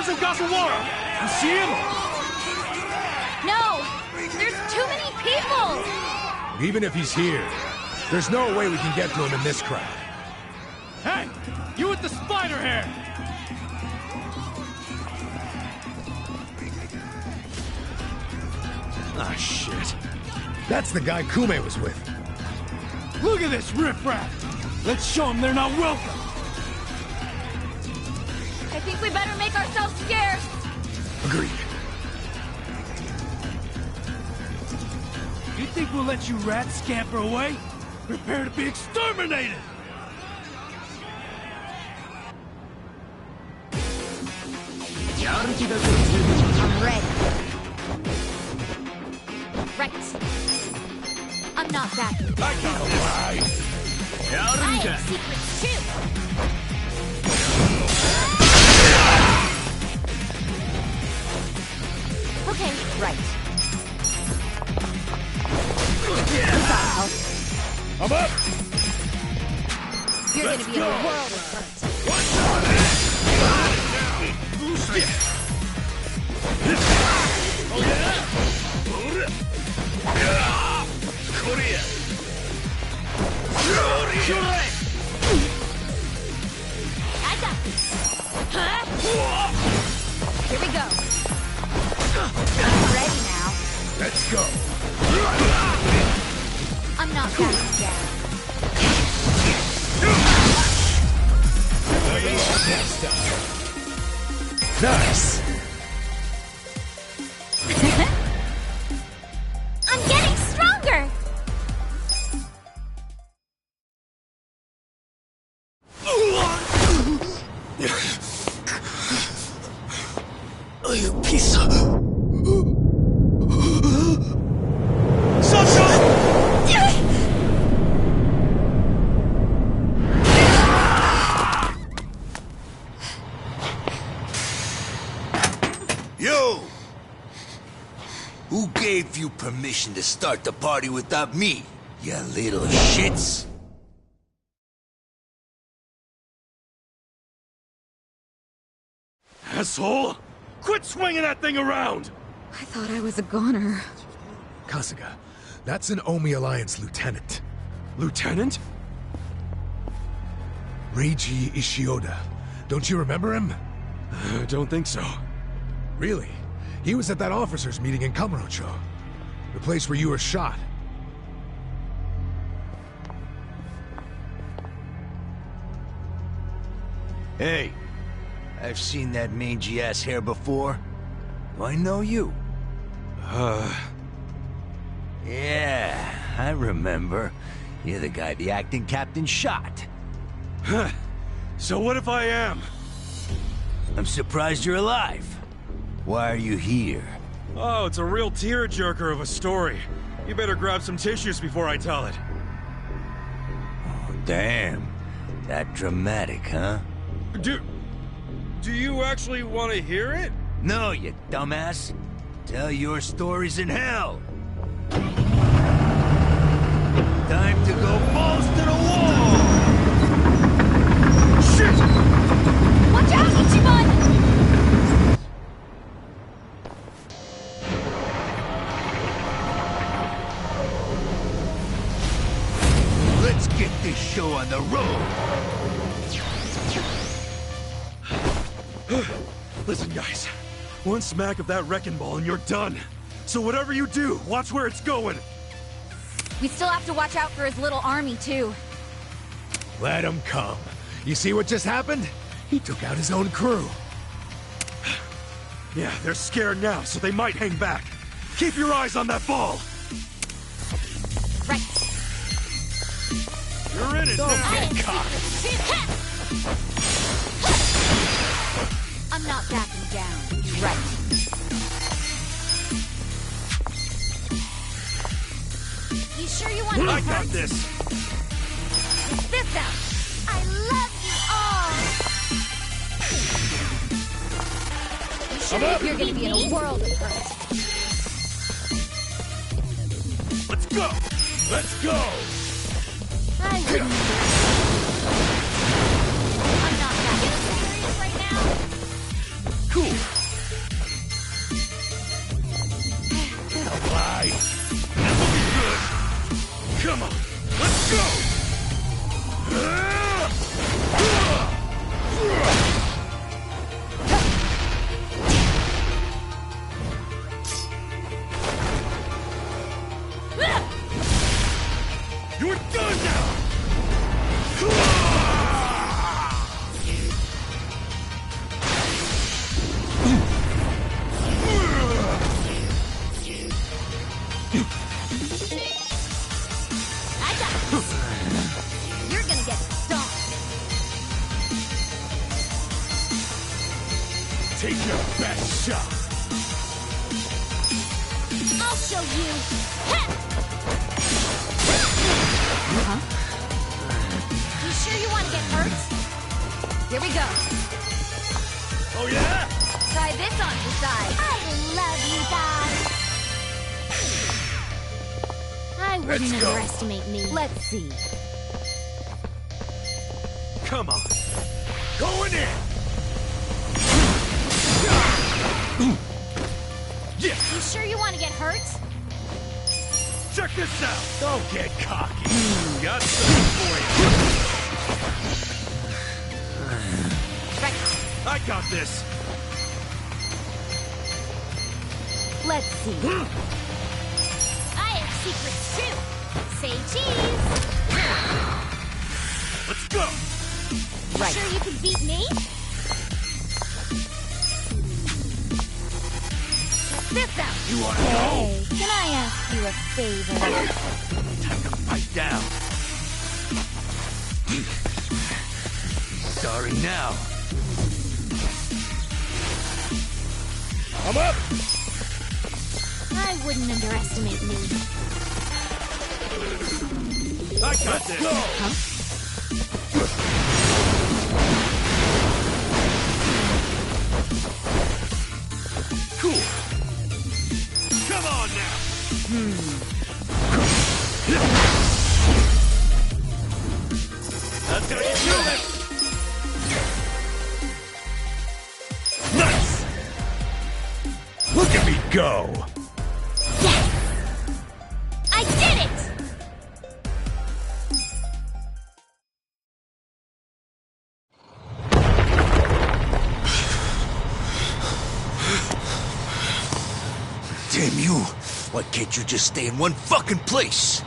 Speaker 14: Where's Ogasawara? You see him?
Speaker 15: No! There's too many people!
Speaker 6: Even if he's here, there's no way we can get to him in this crowd.
Speaker 14: Hey! You with the spider hair!
Speaker 6: Ah, shit. That's the guy Kume was with.
Speaker 14: Look at this riffraff! Let's show them they're not welcome!
Speaker 15: I think we better make ourselves scarce!
Speaker 6: Agreed.
Speaker 14: You think we'll let you rats scamper away? Prepare to be exterminated!
Speaker 15: I'm ready. Right. I'm not backing down. I have secrets too! Okay, right.
Speaker 6: I'm up!
Speaker 15: You're gonna be in a world of hurt. I got this. Here we go. I'm ready now.
Speaker 6: Let's go.
Speaker 15: I'm not backing down.
Speaker 6: Nice.
Speaker 15: I'm getting stronger!
Speaker 3: You piece of...
Speaker 16: Yo! Who gave you permission to start the party without me, you little shits?
Speaker 14: Asshole! Quit swinging that thing around!
Speaker 10: I thought I was a goner.
Speaker 6: Kasuga, that's an Omi Alliance lieutenant.
Speaker 2: Lieutenant?
Speaker 6: Reiji Ishioda. Don't you remember him?
Speaker 2: I don't think so.
Speaker 6: Really? He was at that officers' meeting in Kamurocho. The place where you were shot.
Speaker 16: Hey, I've seen that mangy-ass hair before. Do I know you? Yeah, I remember. You're the guy the acting captain shot.
Speaker 2: So what if I am?
Speaker 16: I'm surprised you're alive. Why are you here?
Speaker 2: Oh, it's a real tearjerker of a story. You better grab some tissues before I tell it.
Speaker 16: Oh, damn. That dramatic, huh?
Speaker 2: Do you actually want to hear it?
Speaker 16: No, you dumbass. Tell your stories in hell. Time to go balls to the wall!
Speaker 2: Shit!
Speaker 15: Watch out, Ichiban!
Speaker 16: Let's get this show on the road!
Speaker 2: Listen, guys. One smack of that wrecking ball and you're done. So whatever you do, watch where it's going.
Speaker 10: We still have to watch out for his little army, too.
Speaker 6: Let him come. You see what just happened? He took out his own crew.
Speaker 2: Yeah, they're scared now, so they might hang back. Keep your eyes on that ball.
Speaker 15: Right.
Speaker 2: You're in it now.
Speaker 15: I'm not backing down. Right. You sure you want to
Speaker 2: I got this.
Speaker 15: Check this out. I love you all. You sure you're gonna be in a world of hurt?
Speaker 2: Let's go. Let's go.
Speaker 15: I wouldn't. I'm not that serious right now.
Speaker 2: Cool.
Speaker 14: Take your best shot.
Speaker 15: I'll show you.
Speaker 12: Huh?
Speaker 15: You sure you want to get hurt?
Speaker 12: Here we go.
Speaker 14: Oh yeah?
Speaker 12: Try this on the side.
Speaker 15: I love you, Dad. I wouldn't
Speaker 14: Let's go.
Speaker 15: underestimate me.
Speaker 12: Let's see.
Speaker 14: Come on. Going in. Yeah.
Speaker 15: You sure you want to get hurt?
Speaker 14: Check this out. Don't get cocky. Got something for
Speaker 12: Right.
Speaker 14: you. I got this.
Speaker 12: Let's see.
Speaker 15: I have secrets too. Say cheese.
Speaker 14: Let's go.
Speaker 12: Right.
Speaker 15: Sure you can beat me?
Speaker 12: This out.
Speaker 14: You want to go?
Speaker 15: Hey, can I ask you a favor?
Speaker 14: Time to fight down. Sorry now. I'm up.
Speaker 15: I wouldn't underestimate me.
Speaker 14: I got this. Go.
Speaker 12: Huh?
Speaker 14: Cool. Come on now. That's how you do it. Nice. Look at me go.
Speaker 15: Yes! I did it!
Speaker 3: Damn you! Why can't you just stay in one fucking place?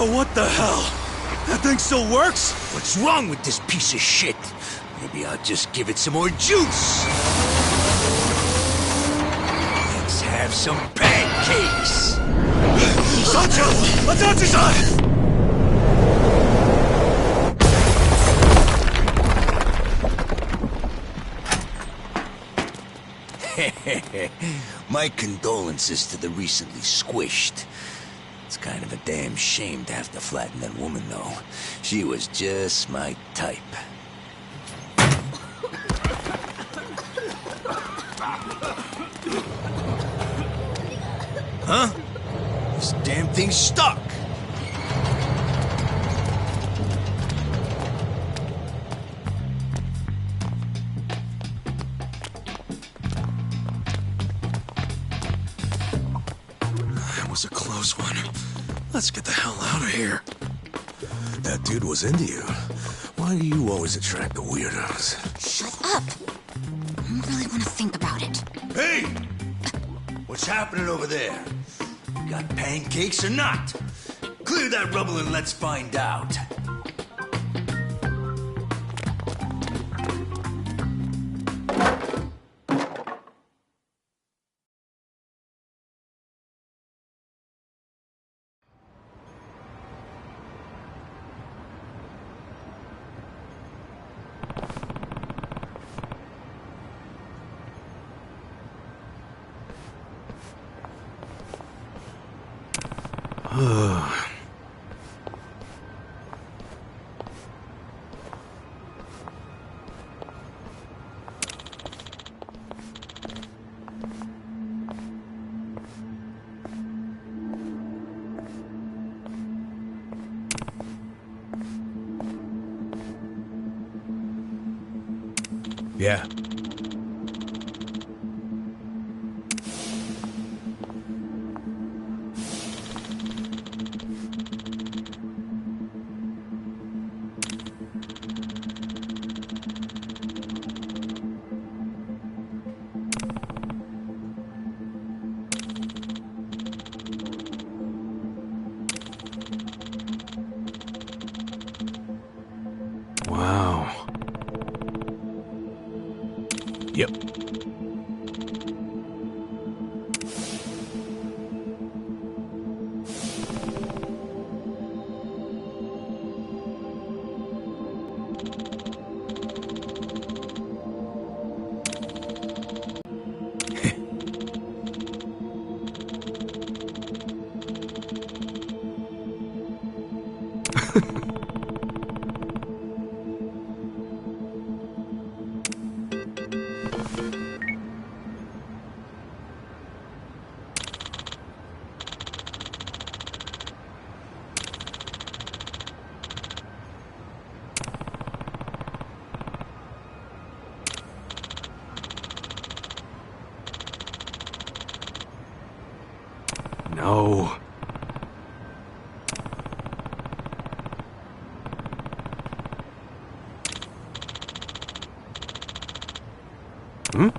Speaker 3: Oh, what the hell? That thing still works? What's wrong with this piece of shit? Maybe I'll just give it some more juice. Let's have some pancakes. Sancho! Attention! My condolences to the recently squished. It's kind of a damn shame to have to flatten that woman, though. She was just my type. Huh? This damn thing's stuck.
Speaker 2: That was a close one. Let's get the hell out of here.
Speaker 7: That dude was into you. Why do you always attract the weirdos?
Speaker 5: Shut up. I don't really want to think about it.
Speaker 3: Hey! What's happening over there? Got pancakes or not? Clear that rubble and let's find out.
Speaker 6: Yeah.
Speaker 2: Wow. Yep. no. Hmm?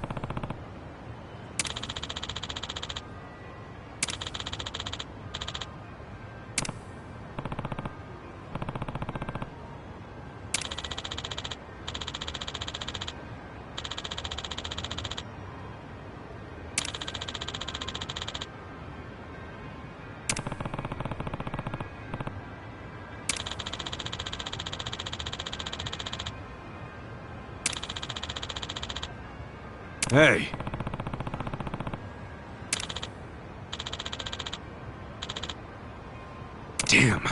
Speaker 2: Hey. Damn.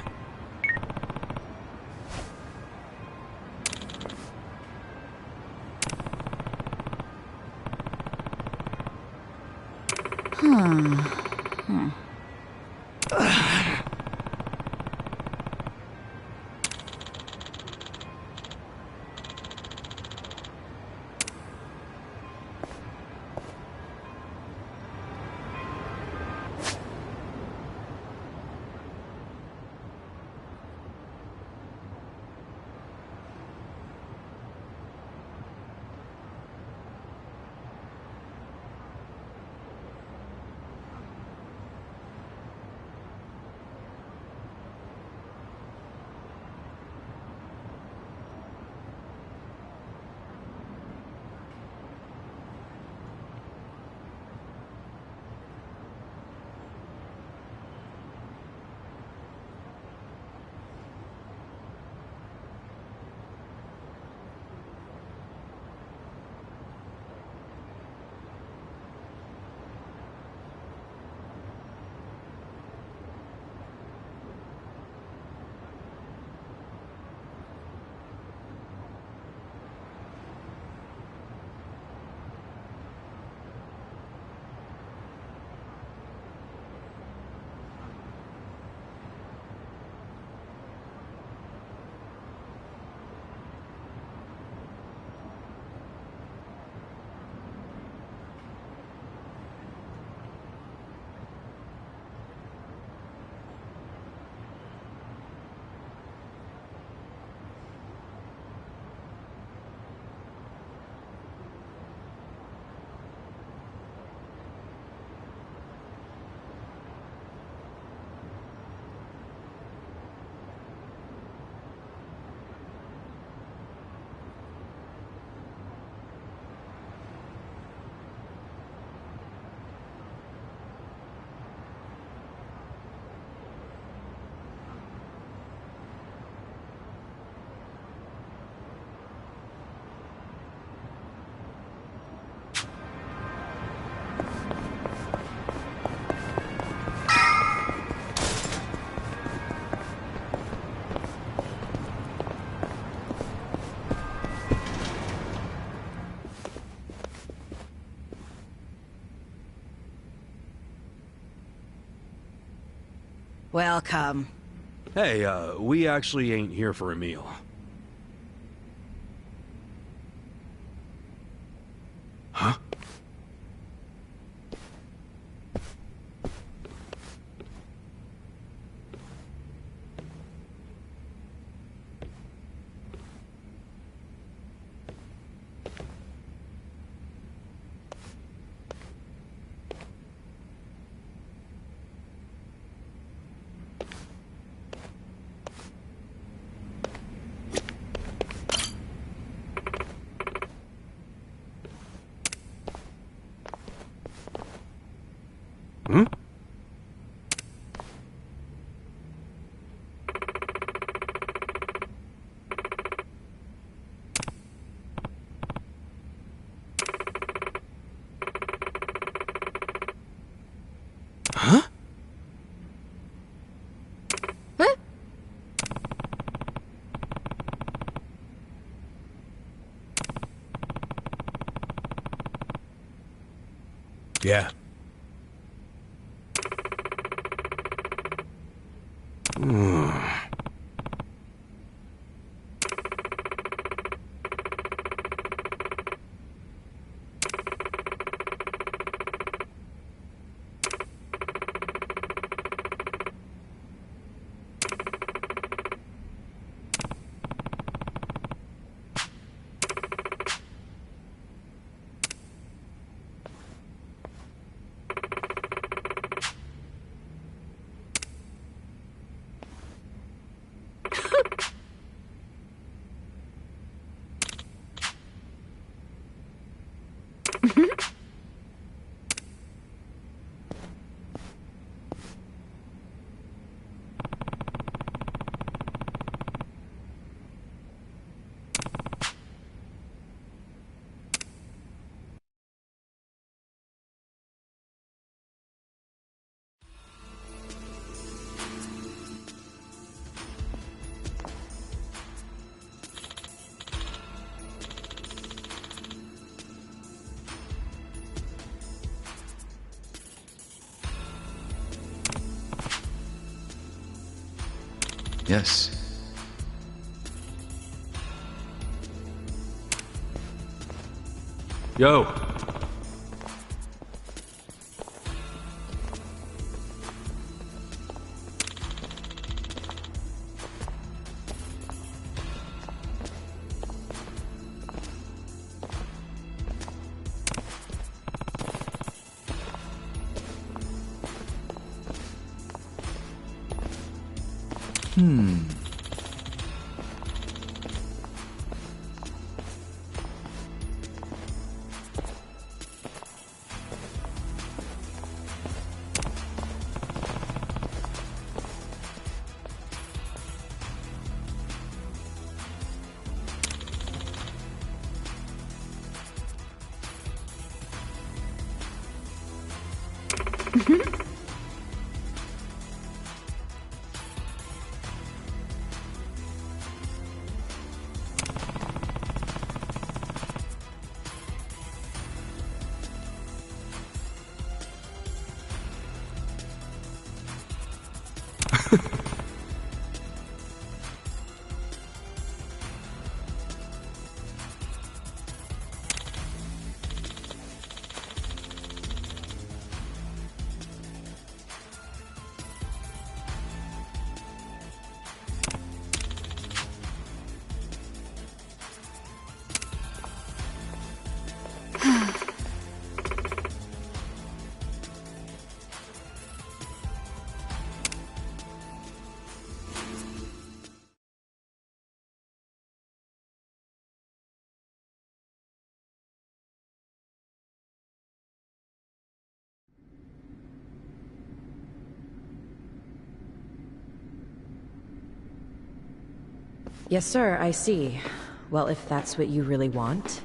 Speaker 17: Welcome.
Speaker 2: Hey, we actually ain't here for a meal. Huh? Hmm? Huh?
Speaker 17: Huh?
Speaker 6: Yeah.
Speaker 8: Yes.
Speaker 2: Yo.
Speaker 17: Yes, sir, I see. Well, if that's what you really want,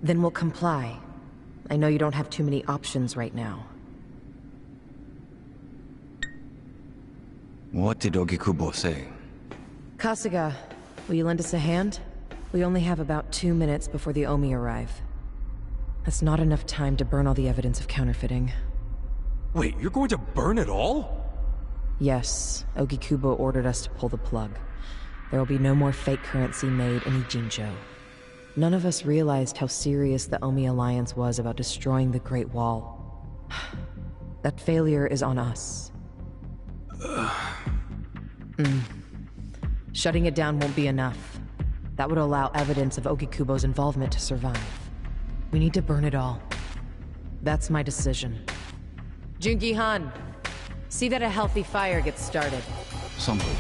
Speaker 17: then we'll comply. I know you don't have too many options right now.
Speaker 3: What did Ogikubo say?
Speaker 17: Kasuga, will you lend us a hand? We only have about 2 minutes before the Omi arrive. That's not enough time to burn all the evidence of counterfeiting.
Speaker 2: Wait, you're going to burn it all?
Speaker 17: Yes, Ogikubo ordered us to pull the plug. There will be no more fake currency made in Ijincho. None of us realized how serious the Omi Alliance was about destroying the Great Wall. That failure is on us. Shutting it down won't be enough. That would allow evidence of Ogikubo's involvement to survive. We need to burn it all. That's my decision. Jungi-han, see that a healthy fire gets started.
Speaker 3: Songboo,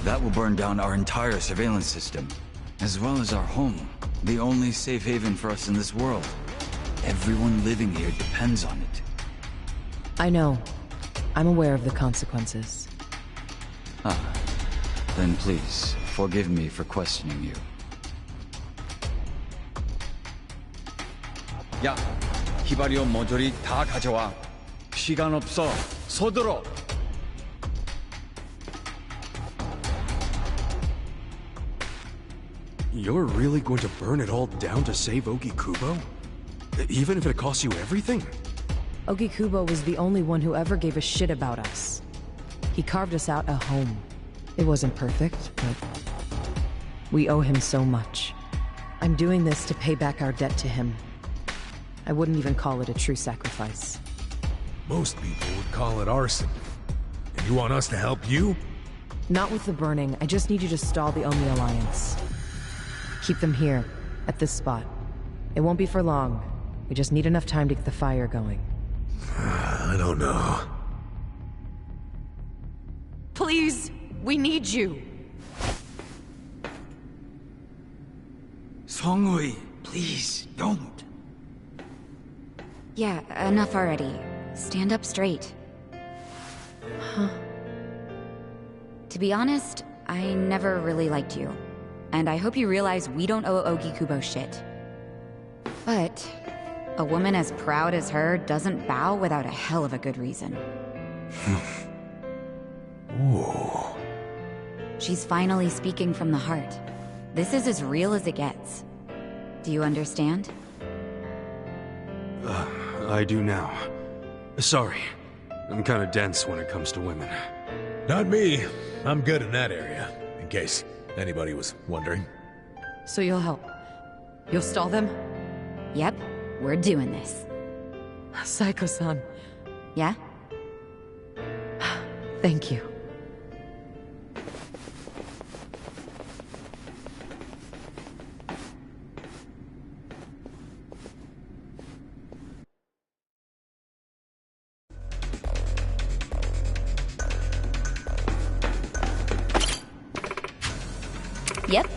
Speaker 3: that will burn down our entire surveillance system, as well as our home, the only safe haven for us in this world. Everyone living here depends on it.
Speaker 17: I know. I'm aware of the consequences.
Speaker 3: Ah, then please, forgive me for questioning you. 야, 히바리온 모조리 다 가져와. 시간 없어. 서둘러.
Speaker 2: You're really going to burn it all down to save Ogikubo? Even if it costs you everything?
Speaker 17: Ogikubo was the only one who ever gave a shit about us. He carved us out a home. It wasn't perfect, but we owe him so much. I'm doing this to pay back our debt to him. I wouldn't even call it a true sacrifice.
Speaker 6: Most people would call it arson. And you want us to help you?
Speaker 17: Not with the burning. I just need you to stall the Omi Alliance. Keep them here, at this spot. It won't be for long. We just need enough time to get the fire going.
Speaker 6: I don't know.
Speaker 17: Please! We need you!
Speaker 3: Songui, please, don't.
Speaker 10: Yeah, enough already. Stand up straight.
Speaker 17: Huh?
Speaker 10: To be honest, I never really liked you. And I hope you realize we don't owe Ogikubo shit. But a woman as proud as her doesn't bow without a hell of a good reason.
Speaker 6: Ooh.
Speaker 10: She's finally speaking from the heart. This is as real as it gets. Do you understand?
Speaker 2: I do now. Sorry. I'm kind of dense when it comes to women.
Speaker 6: Not me. I'm good in that area, in case anybody was wondering.
Speaker 17: So you'll help? You'll stall them?
Speaker 10: Yep, we're doing this.
Speaker 17: Saiko-san.
Speaker 10: Yeah?
Speaker 17: Thank you.
Speaker 10: Yep.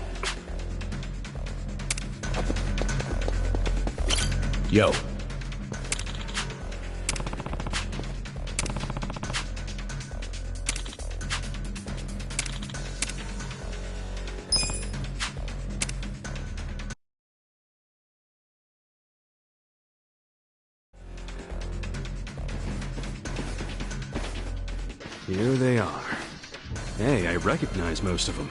Speaker 6: Yo.
Speaker 2: Here they are. Hey, I recognize most of them.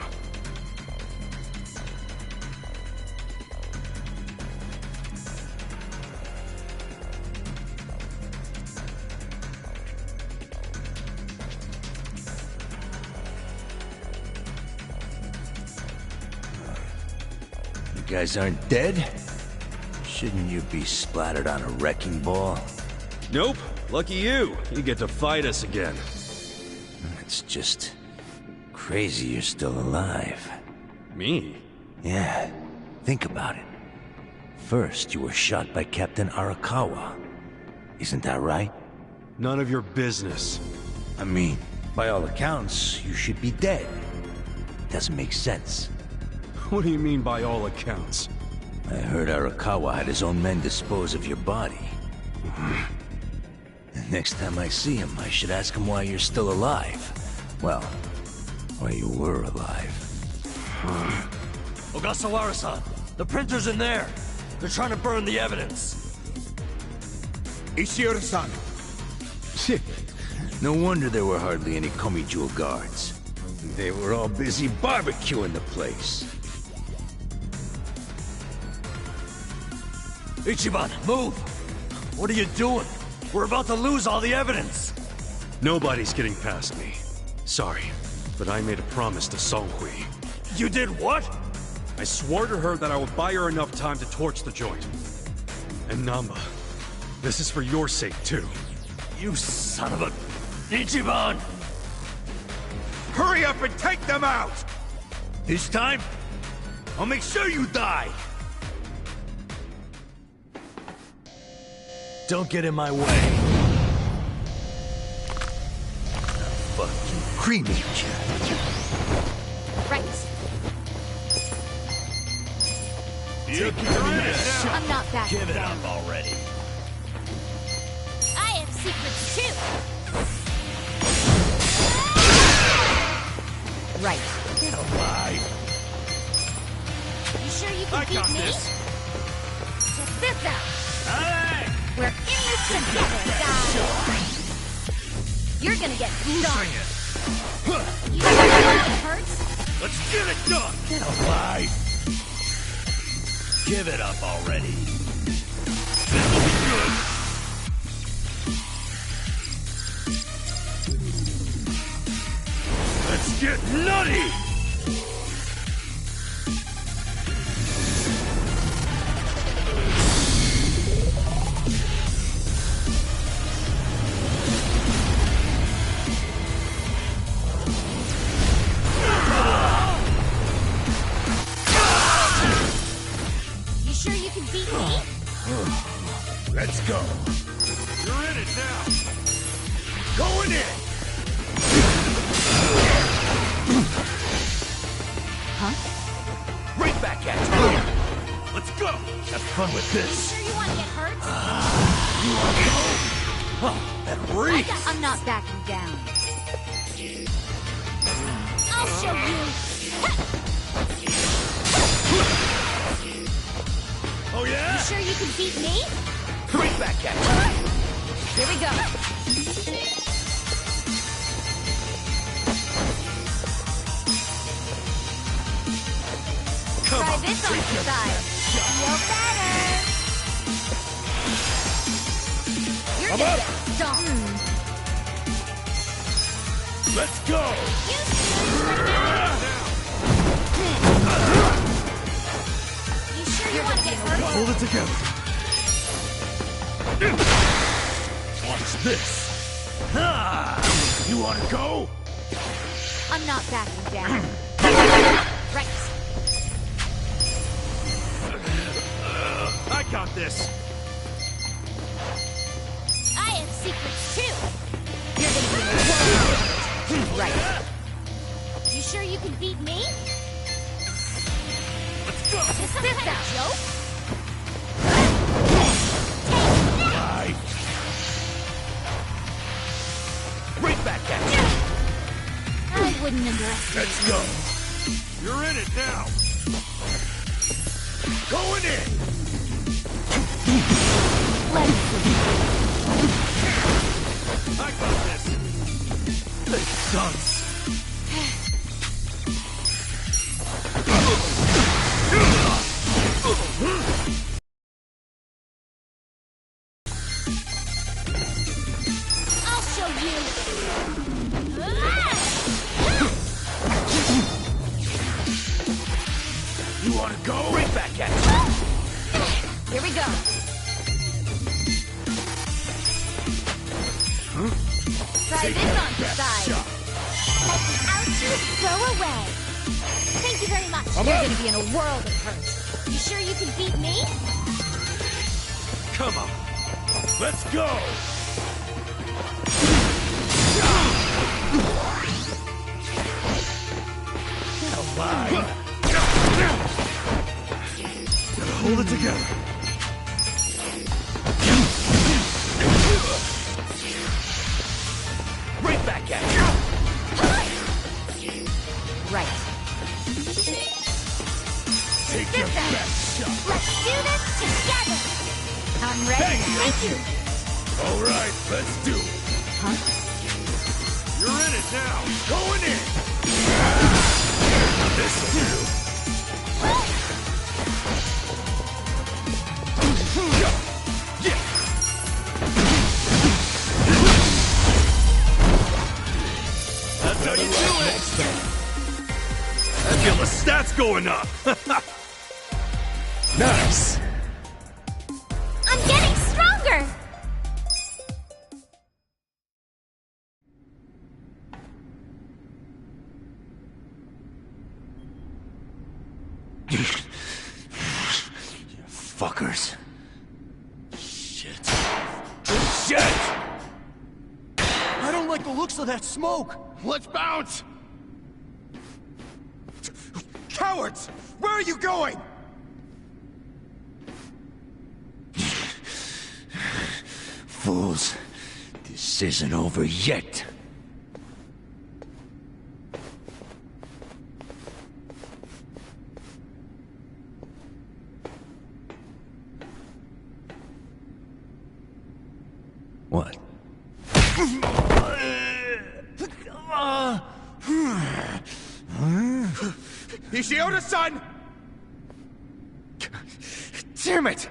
Speaker 3: You guys aren't dead? Shouldn't you be splattered on a wrecking ball?
Speaker 2: Nope. Lucky you. You get to fight us again.
Speaker 3: It's just crazy you're still alive.
Speaker 2: Me?
Speaker 3: Yeah. Think about it. First, you were shot by Captain Arakawa. Isn't that right?
Speaker 2: None of your business.
Speaker 3: I mean, by all accounts, you should be dead. Doesn't make sense.
Speaker 2: What do you mean by all accounts?
Speaker 3: I heard Arakawa had his own men dispose of your body. Next time I see him, I should ask him why you're still alive. Well, why you were alive.
Speaker 18: Ogasawara-san, the printer's in there. They're trying to burn the evidence.
Speaker 3: Ishiura-san. No wonder there were hardly any Komijou guards. They were all busy barbecuing the place.
Speaker 18: Ichiban, move! What are you doing? We're about to lose all the evidence!
Speaker 2: Nobody's getting past me. Sorry, but I made a promise to Songhui.
Speaker 18: You did what?
Speaker 2: I swore to her that I would buy her enough time to torch the joint. And Namba, this is for your sake too.
Speaker 18: You son of a... Ichiban!
Speaker 16: Hurry up and take them out!
Speaker 3: This time, I'll make sure you die!
Speaker 18: Don't get in my way.
Speaker 3: I'll fucking cremate you.
Speaker 15: Right. I'm not backing
Speaker 18: Give it
Speaker 15: down.
Speaker 18: up already.
Speaker 15: I have secrets too.
Speaker 10: Right.
Speaker 18: Get alive.
Speaker 15: You sure you can beat me?
Speaker 18: this.
Speaker 15: Check this out.
Speaker 18: Hey!
Speaker 15: We're in this together, guys. You're gonna get stung. You know what hurts?
Speaker 18: Let's get it done! Get alive! Give it up already. This'll be good. Let's get nutty!
Speaker 15: You sure you can beat me?
Speaker 16: Let's go.
Speaker 18: You're in it now. Going in!
Speaker 15: Huh?
Speaker 18: Right back at you! Let's go! Have fun with
Speaker 15: You
Speaker 18: this!
Speaker 15: sure you want to get hurt?
Speaker 18: You want to go? Oh, that reeks!
Speaker 15: I'm not backing down. I'll show you.
Speaker 18: Oh yeah?
Speaker 15: You sure you can beat me?
Speaker 18: Right back at you!
Speaker 15: Here we go. Try this on the side. Feel better. You're gonna get stung.
Speaker 13: Let's go!
Speaker 15: You sure you want to get hurt?
Speaker 2: Hold it together.
Speaker 13: Watch this. You want to go?
Speaker 15: I'm not backing down. Right.
Speaker 13: I got this.
Speaker 15: I have secrets too.
Speaker 10: You're gonna be in a world of hurt. Right.
Speaker 15: You sure you can beat me?
Speaker 13: Let's go.
Speaker 15: Is this some kind of joke?
Speaker 13: Right. Right back at you.
Speaker 15: I wouldn't underestimate.
Speaker 13: Let's go. You're in it now. Going in. I got this. This sucks.
Speaker 15: I'll show you.
Speaker 13: You want to go? Right back at you.
Speaker 10: Here we go.
Speaker 15: Try this on the side. Let the ouchies go away. Thank you very much.
Speaker 10: You're gonna be in a world of hurt.
Speaker 15: You sure you can beat me?
Speaker 13: Come on. Let's go. Alive.
Speaker 2: Gotta hold it together.
Speaker 13: Right back at you.
Speaker 10: Right.
Speaker 13: Take your best shot.
Speaker 15: Let's do this together.
Speaker 10: I'm ready.
Speaker 15: Thank you.
Speaker 13: All right, let's do it.
Speaker 10: Huh?
Speaker 13: You're in it now. Going in. This'll do. That's how you do it. I feel the stats going up.
Speaker 6: Nice.
Speaker 15: I'm getting stronger.
Speaker 3: Fuckers.
Speaker 13: Shit. Shit!
Speaker 18: I don't like the looks of that smoke.
Speaker 13: Let's bounce!
Speaker 16: Cowards! Where are you going?
Speaker 3: Fools. This isn't over yet. What?
Speaker 16: Ishioda-san! Damn it!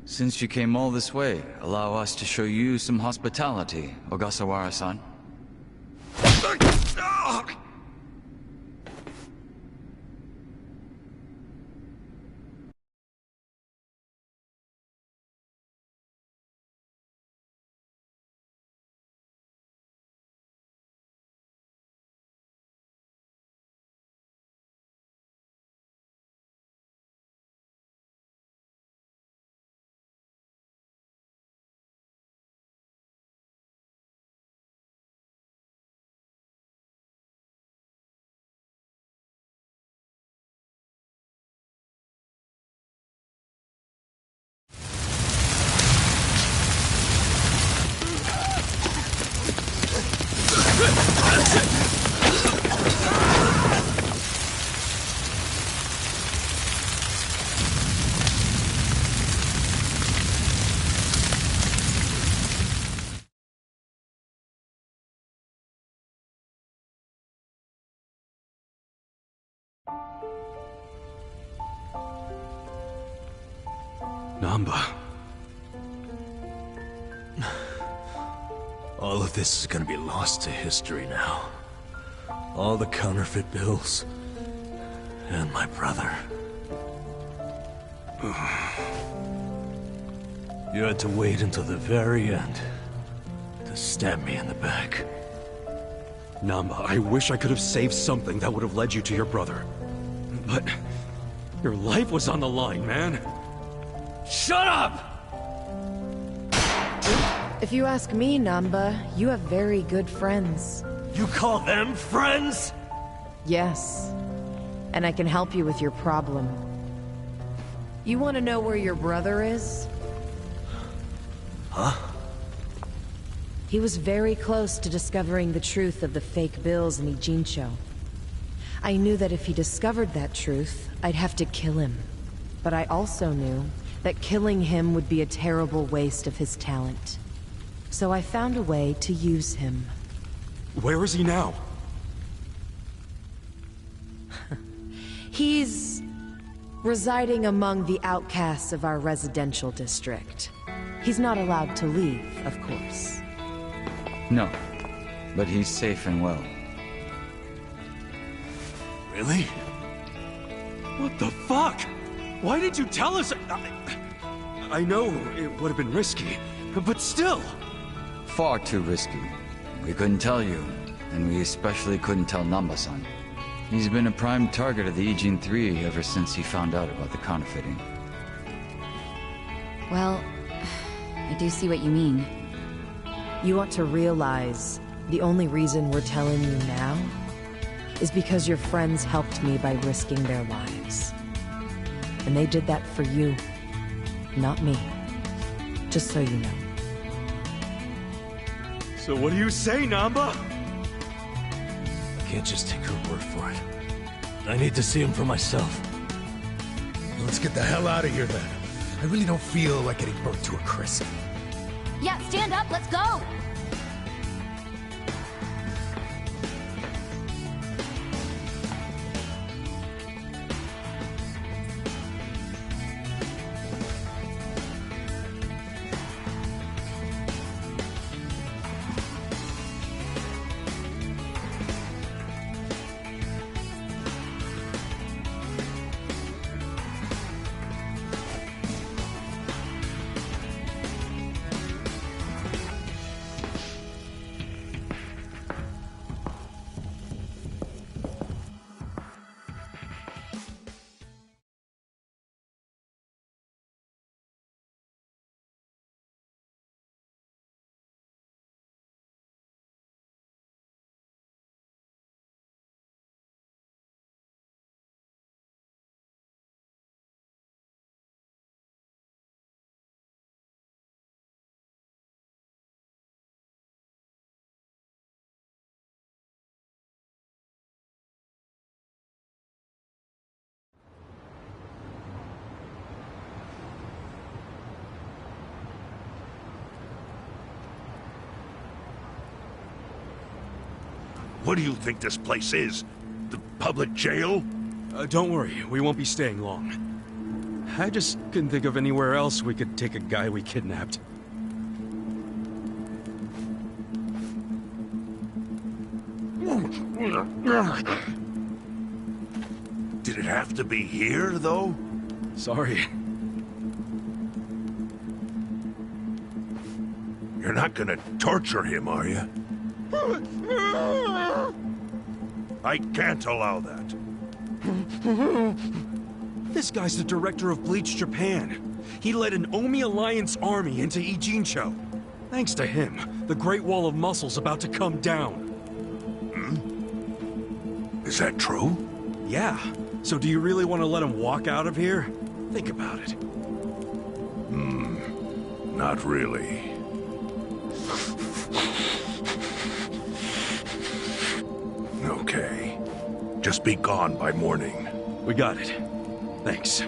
Speaker 19: Since you came all this way, allow us to show you some hospitality, Ogasawara-san.
Speaker 2: Namba.
Speaker 3: All of this is gonna be lost to history now. All the counterfeit bills. And my brother. You had to wait until the very end to stab me in the back.
Speaker 2: Namba, I wish I could have saved something that would have led you to your brother. But your life was on the line, man.
Speaker 14: Shut up!
Speaker 17: If you ask me, Namba, you have very good friends.
Speaker 3: You call them friends?
Speaker 17: Yes. And I can help you with your problem. You want to know where your brother is?
Speaker 3: Huh?
Speaker 17: He was very close to discovering the truth of the fake bills in Ijincho. I knew that if he discovered that truth, I'd have to kill him. But I also knew that killing him would be a terrible waste of his talent. So I found a way to use him.
Speaker 2: Where is he now?
Speaker 17: He's residing among the outcasts of our residential district. He's not allowed to leave, of course.
Speaker 19: No, but he's safe and well.
Speaker 2: Really? What the fuck? Why did you tell us? I know it would have been risky, but still.
Speaker 19: Far too risky. We couldn't tell you, and we especially couldn't tell Namba-san. He's been a prime target of the Ijin 3 ever since he found out about the counterfeiting.
Speaker 10: Well, I do see what you mean.
Speaker 17: You ought to realize the only reason we're telling you now is because your friends helped me by risking their lives. And they did that for you, not me. Just so you know.
Speaker 2: So what do you say, Namba?
Speaker 3: I can't just take her word for it. I need to see him for myself.
Speaker 6: Let's get the hell out of here then. I really don't feel like getting burnt to a crisp.
Speaker 15: Yeah, stand up, let's go!
Speaker 13: What do you think this place is? The public jail?
Speaker 2: Don't worry, we won't be staying long. I just couldn't think of anywhere else we could take a guy we kidnapped.
Speaker 13: Did it have to be here, though?
Speaker 2: Sorry.
Speaker 13: You're not gonna torture him, are you? I can't allow that.
Speaker 2: This guy's the director of Bleach Japan. He led an Omi Alliance army into Ijincho. Thanks to him, the Great Wall of Muscle's about to come down.
Speaker 13: Is that true?
Speaker 2: Yeah. So do you really want to let him walk out of here? Think about it.
Speaker 13: Not really. Okay. Just be gone by morning.
Speaker 2: We got it. Thanks.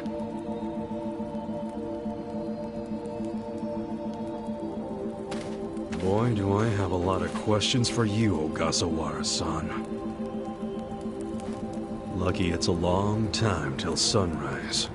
Speaker 2: Boy, do I have a lot of questions for you, Ogasawara-san. Lucky it's a long time till sunrise.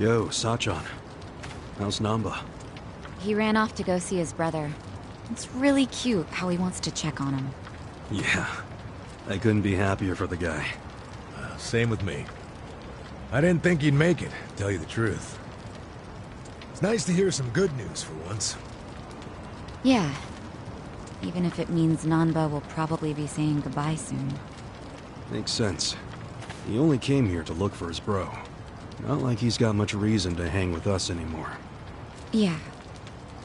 Speaker 2: Yo, Sachan. How's Namba?
Speaker 10: He ran off to go see his brother. It's really cute how he wants to check on him.
Speaker 2: Yeah. I couldn't be happier for the guy.
Speaker 6: Same with me. I didn't think he'd make it, to tell you the truth. It's nice to hear some good news for once.
Speaker 10: Yeah. Even if it means Nanba will probably be saying goodbye soon.
Speaker 2: Makes sense. He only came here to look for his bro. Not like he's got much reason to hang with us anymore.
Speaker 10: Yeah.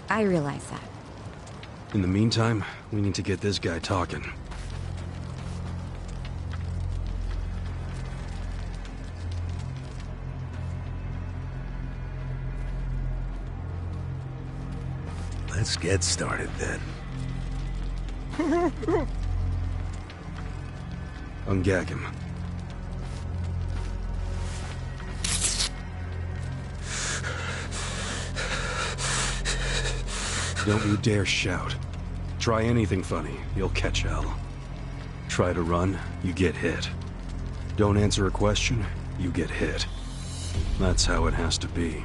Speaker 10: I realize that.
Speaker 2: In the meantime, we need to get this guy talking.
Speaker 6: Let's get started then.
Speaker 2: Ungag him. Don't you dare shout. Try anything funny, you'll catch hell. Try to run, you get hit. Don't answer a question, you get hit. That's how it has to be.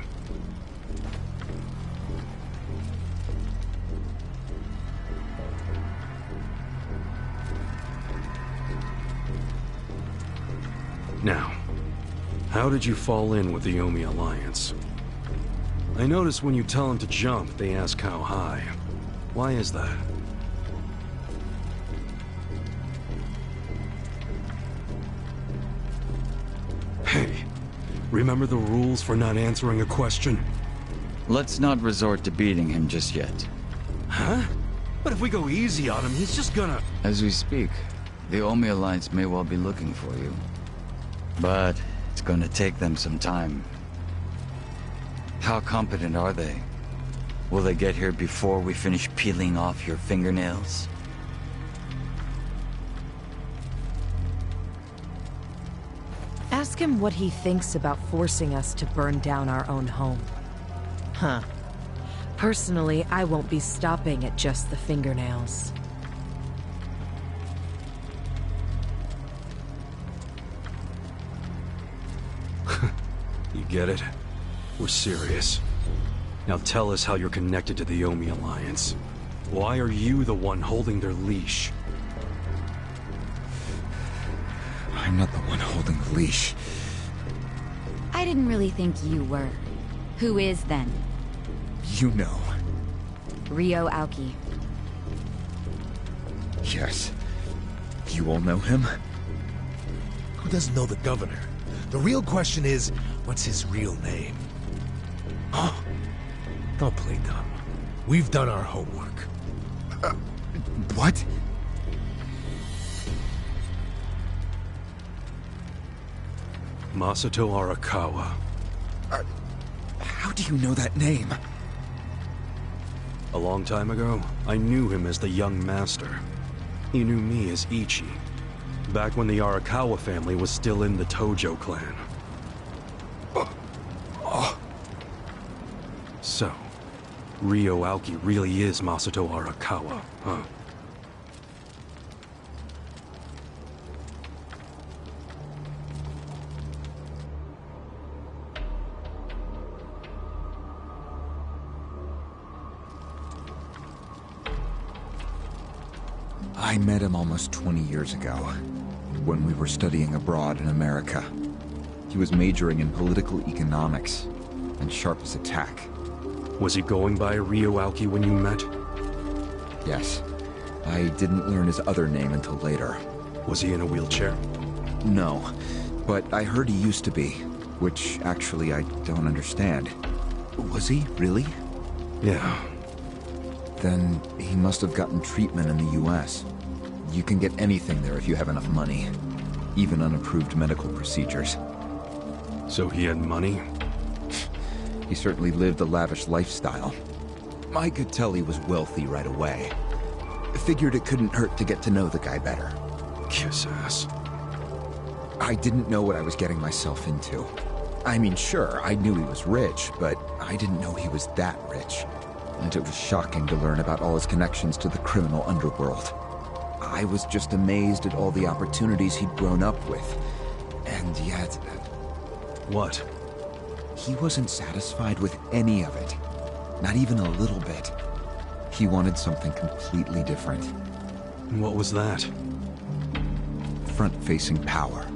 Speaker 2: Now, how did you fall in with the Yomi Alliance? I notice when you tell them to jump, they ask how high. Why is that? Hey, remember the rules for not answering a question?
Speaker 19: Let's not resort to beating him just yet.
Speaker 2: Huh? But if we go easy on him, he's just gonna...
Speaker 19: As we speak, the Yomi Alliance may well be looking for you. But it's gonna take them some time. How competent are they? Will they get here before we finish peeling off your fingernails?
Speaker 17: Ask him what he thinks about forcing us to burn down our own home. Huh. Personally, I won't be stopping at just the fingernails.
Speaker 2: You get it? We're serious. Now tell us how you're connected to the Yomi Alliance. Why are you the one holding their leash?
Speaker 4: I'm not the one holding the leash.
Speaker 10: I didn't really think you were. Who is then?
Speaker 4: You know.
Speaker 10: Ryo Aoki.
Speaker 4: Yes. You all know him?
Speaker 6: Who doesn't know the governor? The real question is, what's his real name? Oh, don't play dumb. We've done our homework.
Speaker 4: What?
Speaker 2: Masato Arakawa.
Speaker 4: How do you know that name?
Speaker 2: A long time ago, I knew him as the young master. He knew me as Ichi. Back when the Arakawa family was still in the Tojo clan. So, Ryo Aoki really is Masato Arakawa, huh?
Speaker 4: I met him almost 20 years ago, when we were studying abroad in America. He was majoring in political economics, and sharp as a tack.
Speaker 2: Was he going by Ryo Aoki when you met?
Speaker 4: Yes. I didn't learn his other name until later.
Speaker 2: Was he in a wheelchair?
Speaker 4: No, but I heard he used to be, which actually I don't understand. Was he, really?
Speaker 2: Yeah.
Speaker 4: Then he must have gotten treatment in the US. You can get anything there if you have enough money. Even unapproved medical procedures.
Speaker 2: So he had money?
Speaker 4: He certainly lived a lavish lifestyle. I could tell he was wealthy right away. Figured it couldn't hurt to get to know the guy better.
Speaker 2: Kiss ass.
Speaker 4: I didn't know what I was getting myself into. I mean, sure, I knew he was rich, but I didn't know he was that rich. And it was shocking to learn about all his connections to the criminal underworld. I was just amazed at all the opportunities he'd grown up with. And yet...
Speaker 2: What?
Speaker 4: he wasn't satisfied with any of it. Not even a little bit. He wanted something completely different.
Speaker 2: What was that?
Speaker 4: Front-facing power.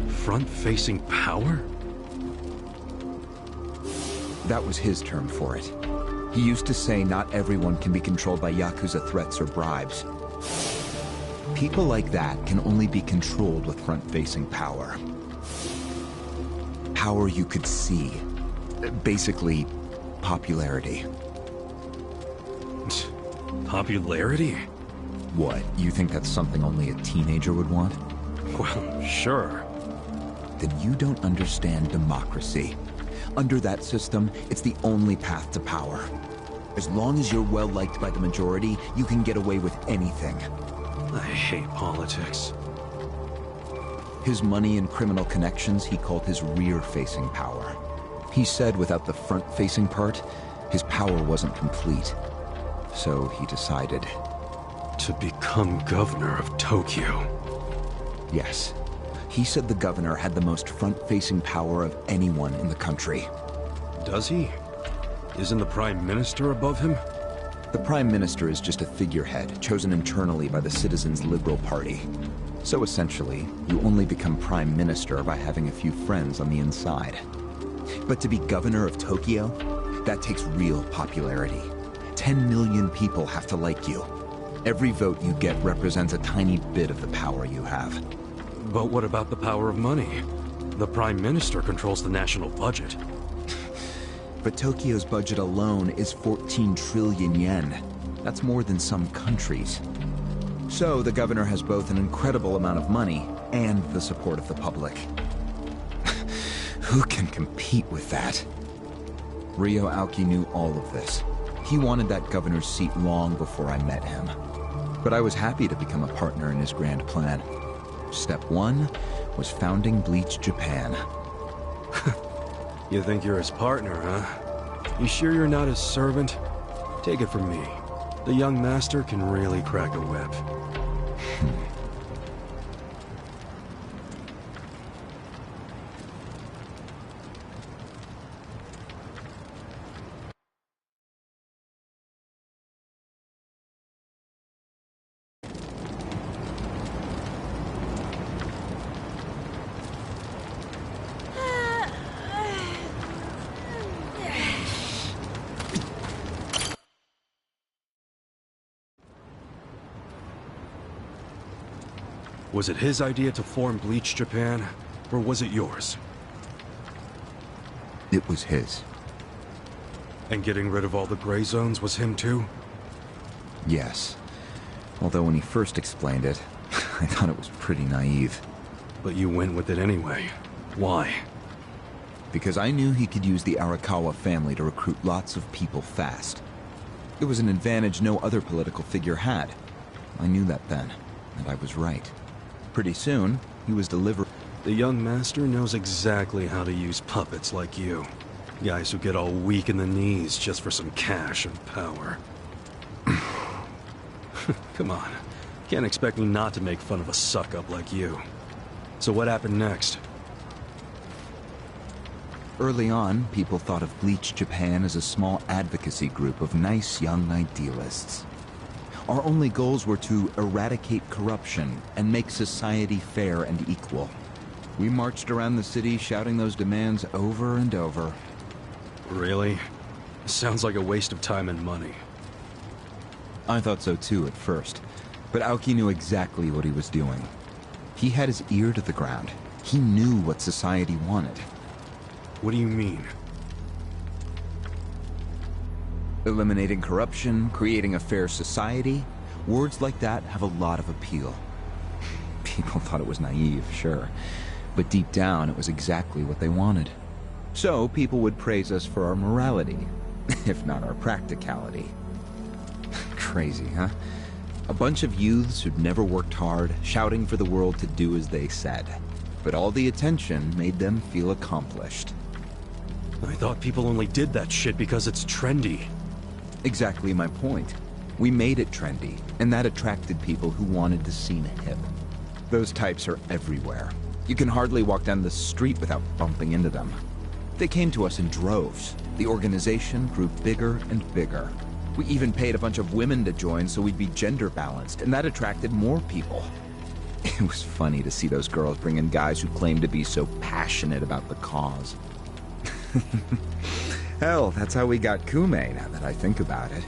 Speaker 2: Front-facing power?
Speaker 4: That was his term for it. He used to say not everyone can be controlled by Yakuza threats or bribes. People like that can only be controlled with front-facing power. Power you could see. Basically, popularity.
Speaker 2: Popularity?
Speaker 4: What, you think that's something only a teenager would want?
Speaker 2: Well, sure.
Speaker 4: Then you don't understand democracy. Under that system, it's the only path to power. As long as you're well-liked by the majority, you can get away with anything.
Speaker 2: I hate politics.
Speaker 4: His money and criminal connections he called his rear-facing power. He said without the front-facing part, his power wasn't complete. So he decided...
Speaker 2: to become governor of Tokyo.
Speaker 4: Yes. He said the governor had the most front-facing power of anyone in the country.
Speaker 2: Does he? Isn't the Prime Minister above him?
Speaker 4: The Prime Minister is just a figurehead, chosen internally by the Citizens' Liberal Party. So essentially, you only become Prime Minister by having a few friends on the inside. But to be governor of Tokyo, that takes real popularity. 10 million people have to like you. Every vote you get represents a tiny bit of the power you have.
Speaker 2: But what about the power of money? The Prime Minister controls the national budget.
Speaker 4: But Tokyo's budget alone is 14 trillion yen. That's more than some countries. So the governor has both an incredible amount of money and the support of the public. Who can compete with that? Ryo Aoki knew all of this. He wanted that governor's seat long before I met him. But I was happy to become a partner in his grand plan. Step one was founding Bleach Japan.
Speaker 2: You think you're his partner, huh? You sure you're not his servant? Take it from me. The young master can really crack a whip. Was it his idea to form Bleach Japan, or was it yours?
Speaker 4: It was his.
Speaker 2: And getting rid of all the gray zones was him too?
Speaker 4: Yes. Although when he first explained it, I thought it was pretty naive.
Speaker 2: But you went with it anyway. Why?
Speaker 4: Because I knew he could use the Arakawa family to recruit lots of people fast. It was an advantage no other political figure had. I knew that then, and I was right. Pretty soon, he was delivering.
Speaker 2: The young master knows exactly how to use puppets like you. Guys who get all weak in the knees just for some cash and power. Come on. Can't expect me not to make fun of a suck-up like you. So what happened next?
Speaker 4: Early on, people thought of Bleach Japan as a small advocacy group of nice young idealists. Our only goals were to eradicate corruption and make society fair and equal. We marched around the city shouting those demands over and over.
Speaker 2: Really? Sounds like a waste of time and money.
Speaker 4: I thought so too at first, but Aoki knew exactly what he was doing. He had his ear to the ground. He knew what society wanted.
Speaker 2: What do you mean?
Speaker 4: Eliminating corruption, creating a fair society, words like that have a lot of appeal. People thought it was naive, sure, but deep down it was exactly what they wanted. So people would praise us for our morality, if not our practicality. Crazy, huh? A bunch of youths who'd never worked hard, shouting for the world to do as they said. But all the attention made them feel accomplished.
Speaker 2: I thought people only did that shit because it's trendy.
Speaker 4: Exactly my point. We made it trendy, and that attracted people who wanted to seem hip. Those types are everywhere. You can hardly walk down the street without bumping into them. They came to us in droves. The organization grew bigger and bigger. We even paid a bunch of women to join so we'd be gender balanced, and that attracted more people. It was funny to see those girls bring in guys who claimed to be so passionate about the cause. Hell, that's how we got Kume, now that I think about it.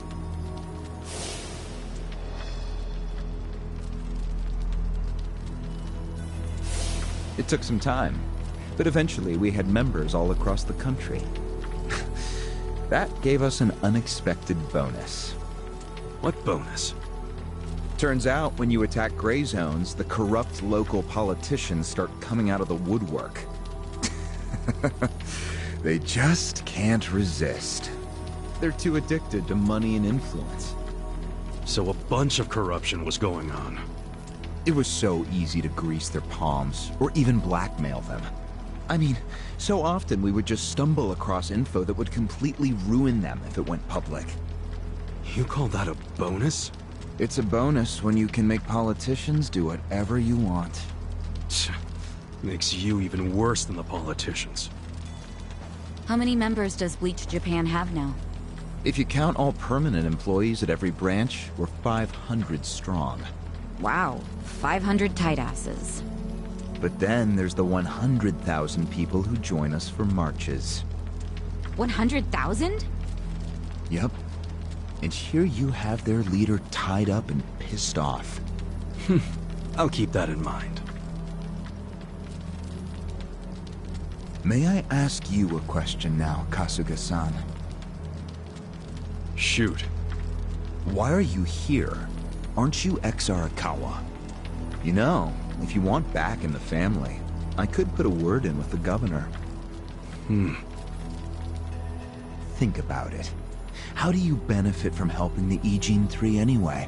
Speaker 4: It took some time, but eventually we had members all across the country. That gave us an unexpected bonus.
Speaker 2: What bonus?
Speaker 4: Turns out, when you attack gray zones, the corrupt local politicians start coming out of the woodwork. They just can't resist. They're too addicted to money and influence.
Speaker 2: So a bunch of corruption was going on.
Speaker 4: It was so easy to grease their palms, or even blackmail them. I mean, so often we would just stumble across info that would completely ruin them if it went public.
Speaker 2: You call that a bonus?
Speaker 4: It's a bonus when you can make politicians do whatever you want.
Speaker 2: Makes you even worse than the politicians.
Speaker 10: How many members does Bleach Japan have now?
Speaker 4: If you count all permanent employees at every branch, we're 500 strong.
Speaker 10: Wow, 500 tight asses.
Speaker 4: But then there's the 100,000 people who join us for marches.
Speaker 10: 100,000?
Speaker 4: Yep. And here you have their leader tied up and pissed off.
Speaker 2: I'll keep that in mind.
Speaker 4: May I ask you a question now, Kasuga-san?
Speaker 2: Shoot.
Speaker 4: Why are you here? Aren't you ex-Arakawa? You know, if you want back in the family, I could put a word in with the governor. Think about it. How do you benefit from helping the Ijin 3 anyway?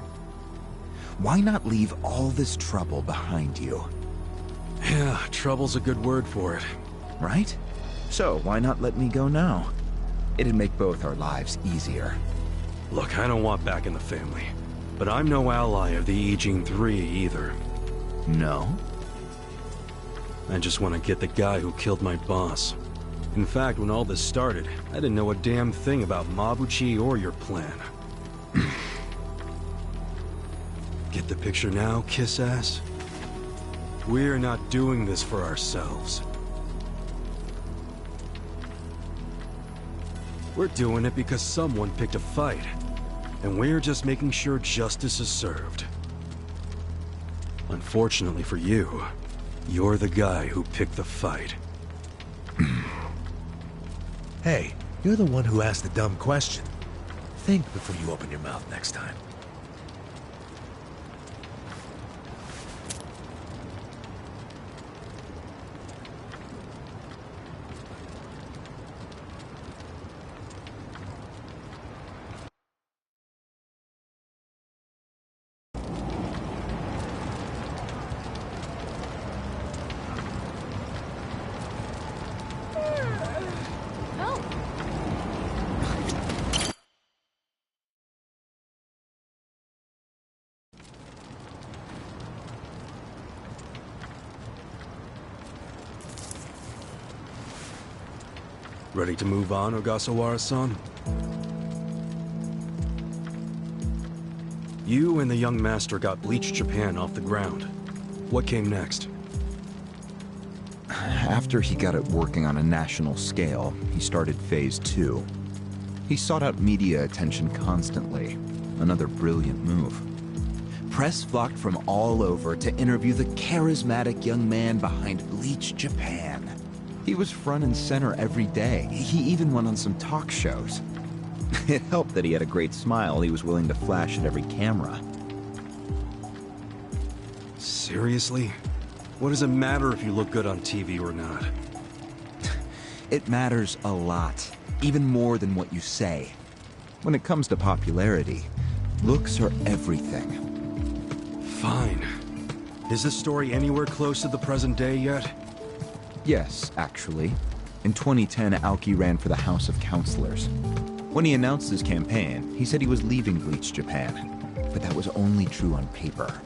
Speaker 4: Why not leave all this trouble behind you?
Speaker 2: Yeah, trouble's a good word for it.
Speaker 4: Right? So why not let me go now? It'd make both our lives easier.
Speaker 2: Look, I don't want back in the family. But I'm no ally of the Ijin 3 either.
Speaker 4: No?
Speaker 2: I just want to get the guy who killed my boss. In fact, when all this started, I didn't know a damn thing about Mabuchi or your plan. Get the picture now, kiss-ass? We're not doing this for ourselves. We're doing it because someone picked a fight. And we're just making sure justice is served. Unfortunately for you, you're the guy who picked the fight.
Speaker 6: Hey, you're the one who asked the dumb question. Think before you open your mouth next time.
Speaker 2: Ready to move on, Ogasawara-san? You and the young master got Bleach Japan off the ground. What came next?
Speaker 4: After he got it working on a national scale, he started Phase 2. He sought out media attention constantly. Another brilliant move. Press flocked from all over to interview the charismatic young man behind Bleach Japan. He was front and center every day. He even went on some talk shows. It helped that he had a great smile he was willing to flash at every camera.
Speaker 2: Seriously? What does it matter if you look good on TV or not?
Speaker 4: It matters a lot, even more than what you say. When it comes to popularity, looks are everything.
Speaker 2: Fine. Is this story anywhere close to the present day yet?
Speaker 4: Yes, actually. In 2010, Aoki ran for the House of Councilors. When he announced his campaign, he said he was leaving Bleach Japan. But that was only true on paper.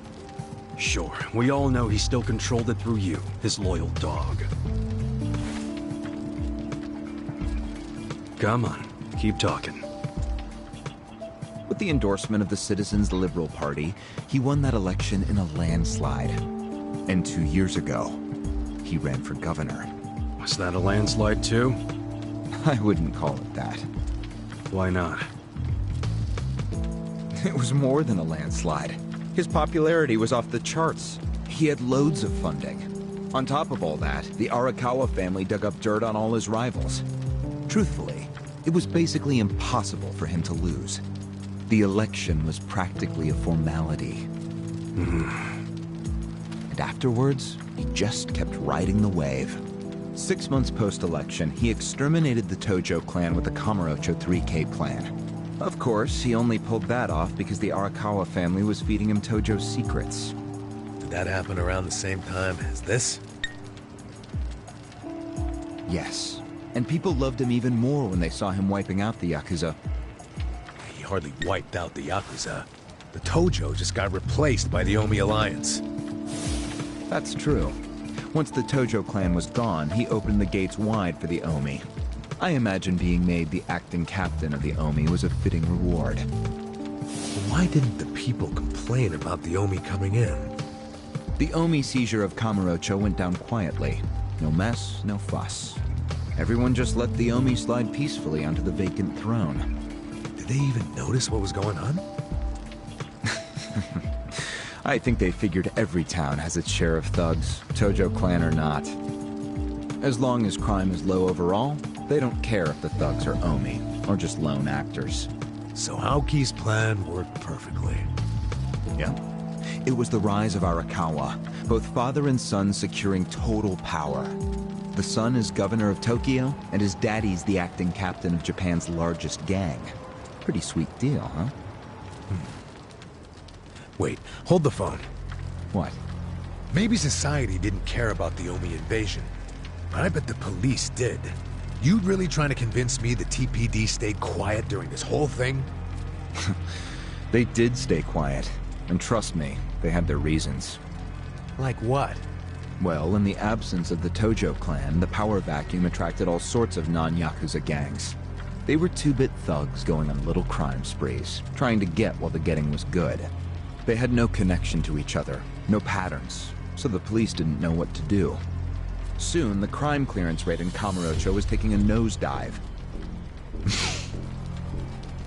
Speaker 2: Sure, we all know he still controlled it through you, his loyal dog. Come on, keep talking.
Speaker 4: With the endorsement of the Citizens Liberal Party, he won that election in a landslide. And 2 years ago, he ran for governor.
Speaker 2: Was that a landslide too?
Speaker 4: I wouldn't call it that.
Speaker 2: Why not?
Speaker 4: It was more than a landslide. His popularity was off the charts. He had loads of funding. On top of all that, the Arakawa family dug up dirt on all his rivals. Truthfully, it was basically impossible for him to lose. The election was practically a formality. And afterwards, he just kept riding the wave. 6 months post-election, he exterminated the Tojo clan with the Kamurocho 3K plan. Of course, he only pulled that off because the Arakawa family was feeding him Tojo's secrets.
Speaker 6: Did that happen around the same time as this?
Speaker 4: Yes. And people loved him even more when they saw him wiping out the Yakuza.
Speaker 6: He hardly wiped out the Yakuza. The Tojo just got replaced by the Omi Alliance.
Speaker 4: That's true. Once the Tojo clan was gone, he opened the gates wide for the Omi. I imagine being made the acting captain of the Omi was a fitting reward.
Speaker 6: Why didn't the people complain about the Omi coming in?
Speaker 4: The Omi seizure of Kamurocho went down quietly. No mess, no fuss. Everyone just let the Omi slide peacefully onto the vacant throne.
Speaker 6: Did they even notice what was going on?
Speaker 4: I think they figured every town has its share of thugs, Tojo clan or not. As long as crime is low overall, they don't care if the thugs are Omi, or just lone actors.
Speaker 6: So Aoki's plan worked perfectly.
Speaker 4: Yeah. It was the rise of Arakawa, both father and son securing total power. The son is governor of Tokyo, and his daddy's the acting captain of Japan's largest gang. Pretty sweet deal, huh?
Speaker 6: Wait, hold the phone.
Speaker 4: What?
Speaker 6: Maybe society didn't care about the Omi invasion, but I bet the police did. You really trying to convince me the TPD stayed quiet during this whole thing?
Speaker 4: They did stay quiet, and trust me, they had their reasons.
Speaker 6: Like what?
Speaker 4: Well, in the absence of the Tojo clan, the power vacuum attracted all sorts of non-Yakuza gangs. They were two-bit thugs going on little crime sprees, trying to get while the getting was good. They had no connection to each other, no patterns, so the police didn't know what to do. Soon, the crime clearance rate in Kamurocho was taking a nosedive.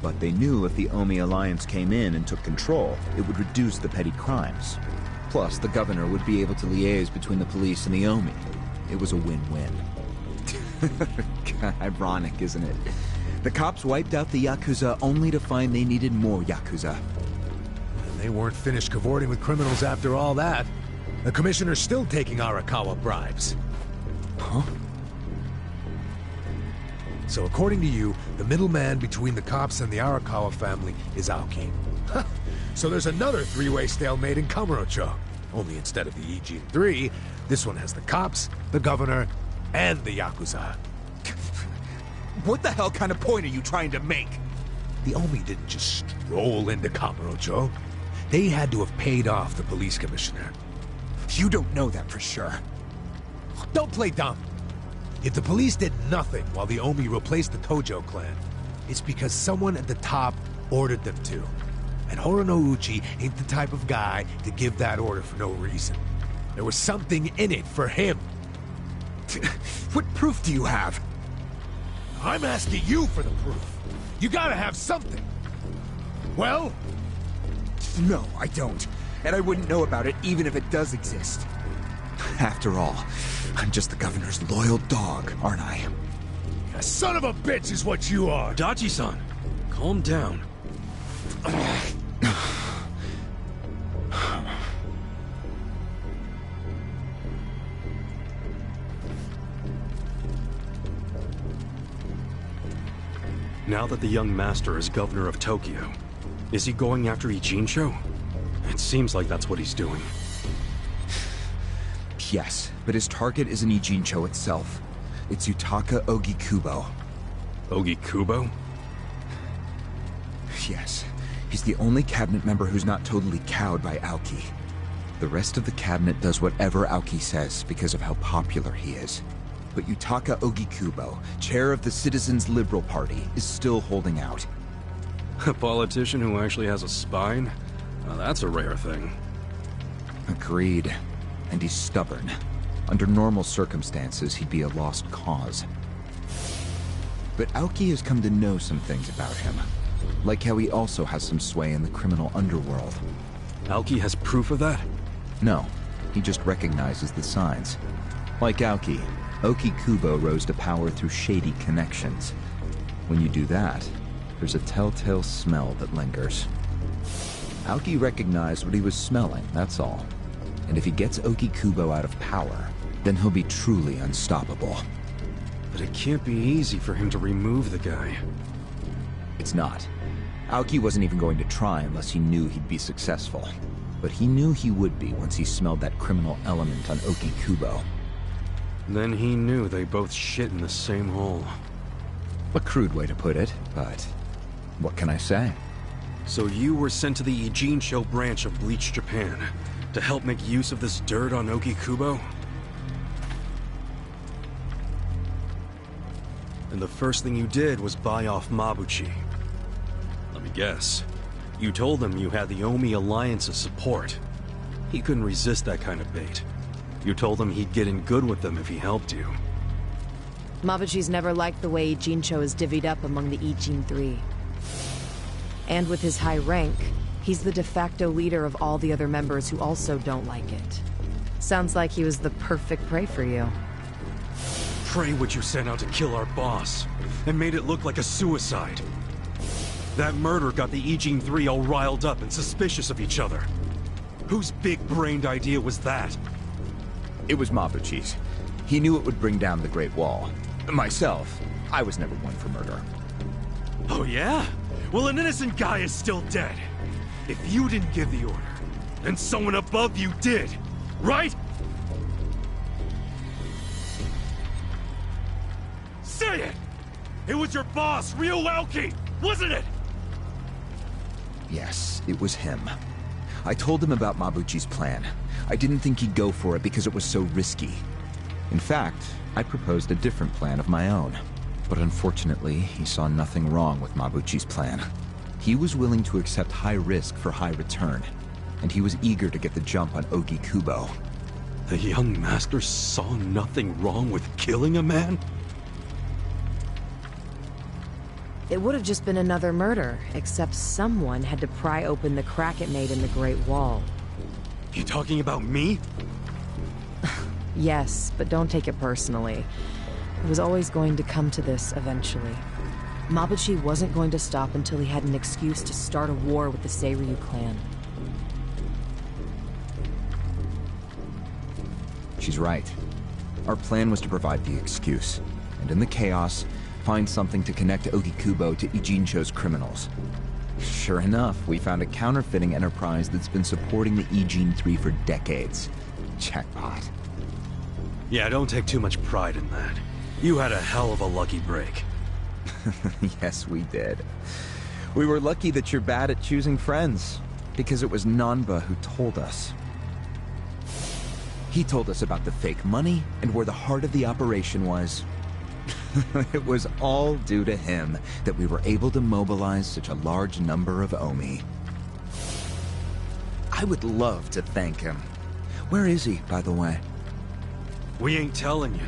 Speaker 4: But they knew if the Omi Alliance came in and took control, it would reduce the petty crimes. Plus, the governor would be able to liaise between the police and the Omi. It was a win-win. Ironic, isn't it? The cops wiped out the Yakuza only to find they needed more Yakuza.
Speaker 6: They weren't finished cavorting with criminals after all that. The commissioner's still taking Arakawa bribes.
Speaker 4: Huh?
Speaker 6: So according to you, the middleman between the cops and the Arakawa family is Aoki. So there's another three-way stalemate in Kamurocho. Only instead of the Ijin 3, this one has the cops, the governor, and the Yakuza.
Speaker 16: What the hell kind of point are you trying to make?
Speaker 6: The Omi didn't just stroll into Kamurocho. They had to have paid off the police commissioner.
Speaker 16: You don't know that for sure.
Speaker 6: Don't play dumb. If the police did nothing while the Omi replaced the Tojo clan, it's because someone at the top ordered them to. And Horonouchi ain't the type of guy to give that order for no reason. There was something in it for him.
Speaker 16: What proof do you have?
Speaker 6: I'm asking you for the proof. You gotta have something. Well?
Speaker 16: No, I don't. And I wouldn't know about it even if it does exist. After all, I'm just the governor's loyal dog, aren't I?
Speaker 6: A son of a bitch is what you are!
Speaker 2: Dachi-san, calm down. Now that the young master is governor of Tokyo, is he going after Ijincho? It seems like that's what he's doing.
Speaker 4: Yes, but his target isn't Ijincho itself. It's Yutaka Ogikubo.
Speaker 2: Ogikubo?
Speaker 4: Yes. He's the only cabinet member who's not totally cowed by Aoki. The rest of the cabinet does whatever Aoki says because of how popular he is. but Yutaka Ogikubo, chair of the Citizens Liberal Party, is still holding out.
Speaker 2: A politician who actually has a spine? Now that's a rare thing.
Speaker 4: Agreed. And he's stubborn. Under normal circumstances, he'd be a lost cause. But Aoki has come to know some things about him. Like how he also has some sway in the criminal underworld.
Speaker 2: Aoki has proof of that?
Speaker 4: No. He just recognizes the signs. Like Aoki, Ogikubo rose to power through shady connections. When you do that, there's a telltale smell that lingers. Aoki recognized what he was smelling, that's all. And if he gets Ogikubo out of power, then he'll be truly unstoppable.
Speaker 2: But it can't be easy for him to remove the guy.
Speaker 4: It's not. Aoki wasn't even going to try unless he knew he'd be successful. But he knew he would be once he smelled that criminal element on Ogikubo.
Speaker 2: Then he knew they both shit in the same hole.
Speaker 4: A crude way to put it, but what can I say?
Speaker 2: So you were sent to the Ijincho branch of Bleach Japan to help make use of this dirt on Ogikubo? And the first thing you did was buy off Mabuchi. Let me guess. You told him you had the Omi Alliance's support. He couldn't resist that kind of bait. You told him he'd get in good with them if he helped you.
Speaker 17: Mabuchi's never liked the way Ijincho is divvied up among the Ijin Three. And with his high rank, he's the de facto leader of all the other members who also don't like it. Sounds like he was the perfect prey for you.
Speaker 2: Prey what you sent out to kill our boss, and made it look like a suicide. That murder got the Ijin Three all riled up and suspicious of each other. Whose big-brained idea was that?
Speaker 4: It was Mabuchi's. He knew it would bring down the Great Wall. Myself, I was never one for murder.
Speaker 2: Oh yeah? Well, an innocent guy is still dead. If you didn't give the order, then someone above you did, right? Say it! It was your boss, Ryo Aoki, wasn't it?
Speaker 4: Yes, it was him. I told him about Mabuchi's plan. I didn't think he'd go for it because it was so risky. In fact, I proposed a different plan of my own. But unfortunately, he saw nothing wrong with Mabuchi's plan. He was willing to accept high risk for high return, and he was eager to get the jump on Ogikubo.
Speaker 2: The young master saw nothing wrong with killing a man?
Speaker 17: It would have just been another murder, except someone had to pry open the crack it made in the Great Wall.
Speaker 2: You talking about me?
Speaker 17: Yes, but don't take it personally. It was always going to come to this eventually. Mabuchi wasn't going to stop until he had an excuse to start a war with the Seiryu clan.
Speaker 4: She's right. Our plan was to provide the excuse, and in the chaos, find something to connect Ogikubo to Ijincho's criminals. Sure enough, we found a counterfeiting enterprise that's been supporting the Ijin 3 for decades. Jackpot.
Speaker 2: Yeah, don't take too much pride in that. You had a hell of a lucky break.
Speaker 4: Yes, we did. We were lucky that you're bad at choosing friends, because it was Nanba who told us. He told us about the fake money and where the heart of the operation was. It was all due to him that we were able to mobilize such a large number of Omi. I would love to thank him. Where is he, by the way?
Speaker 2: We ain't telling you.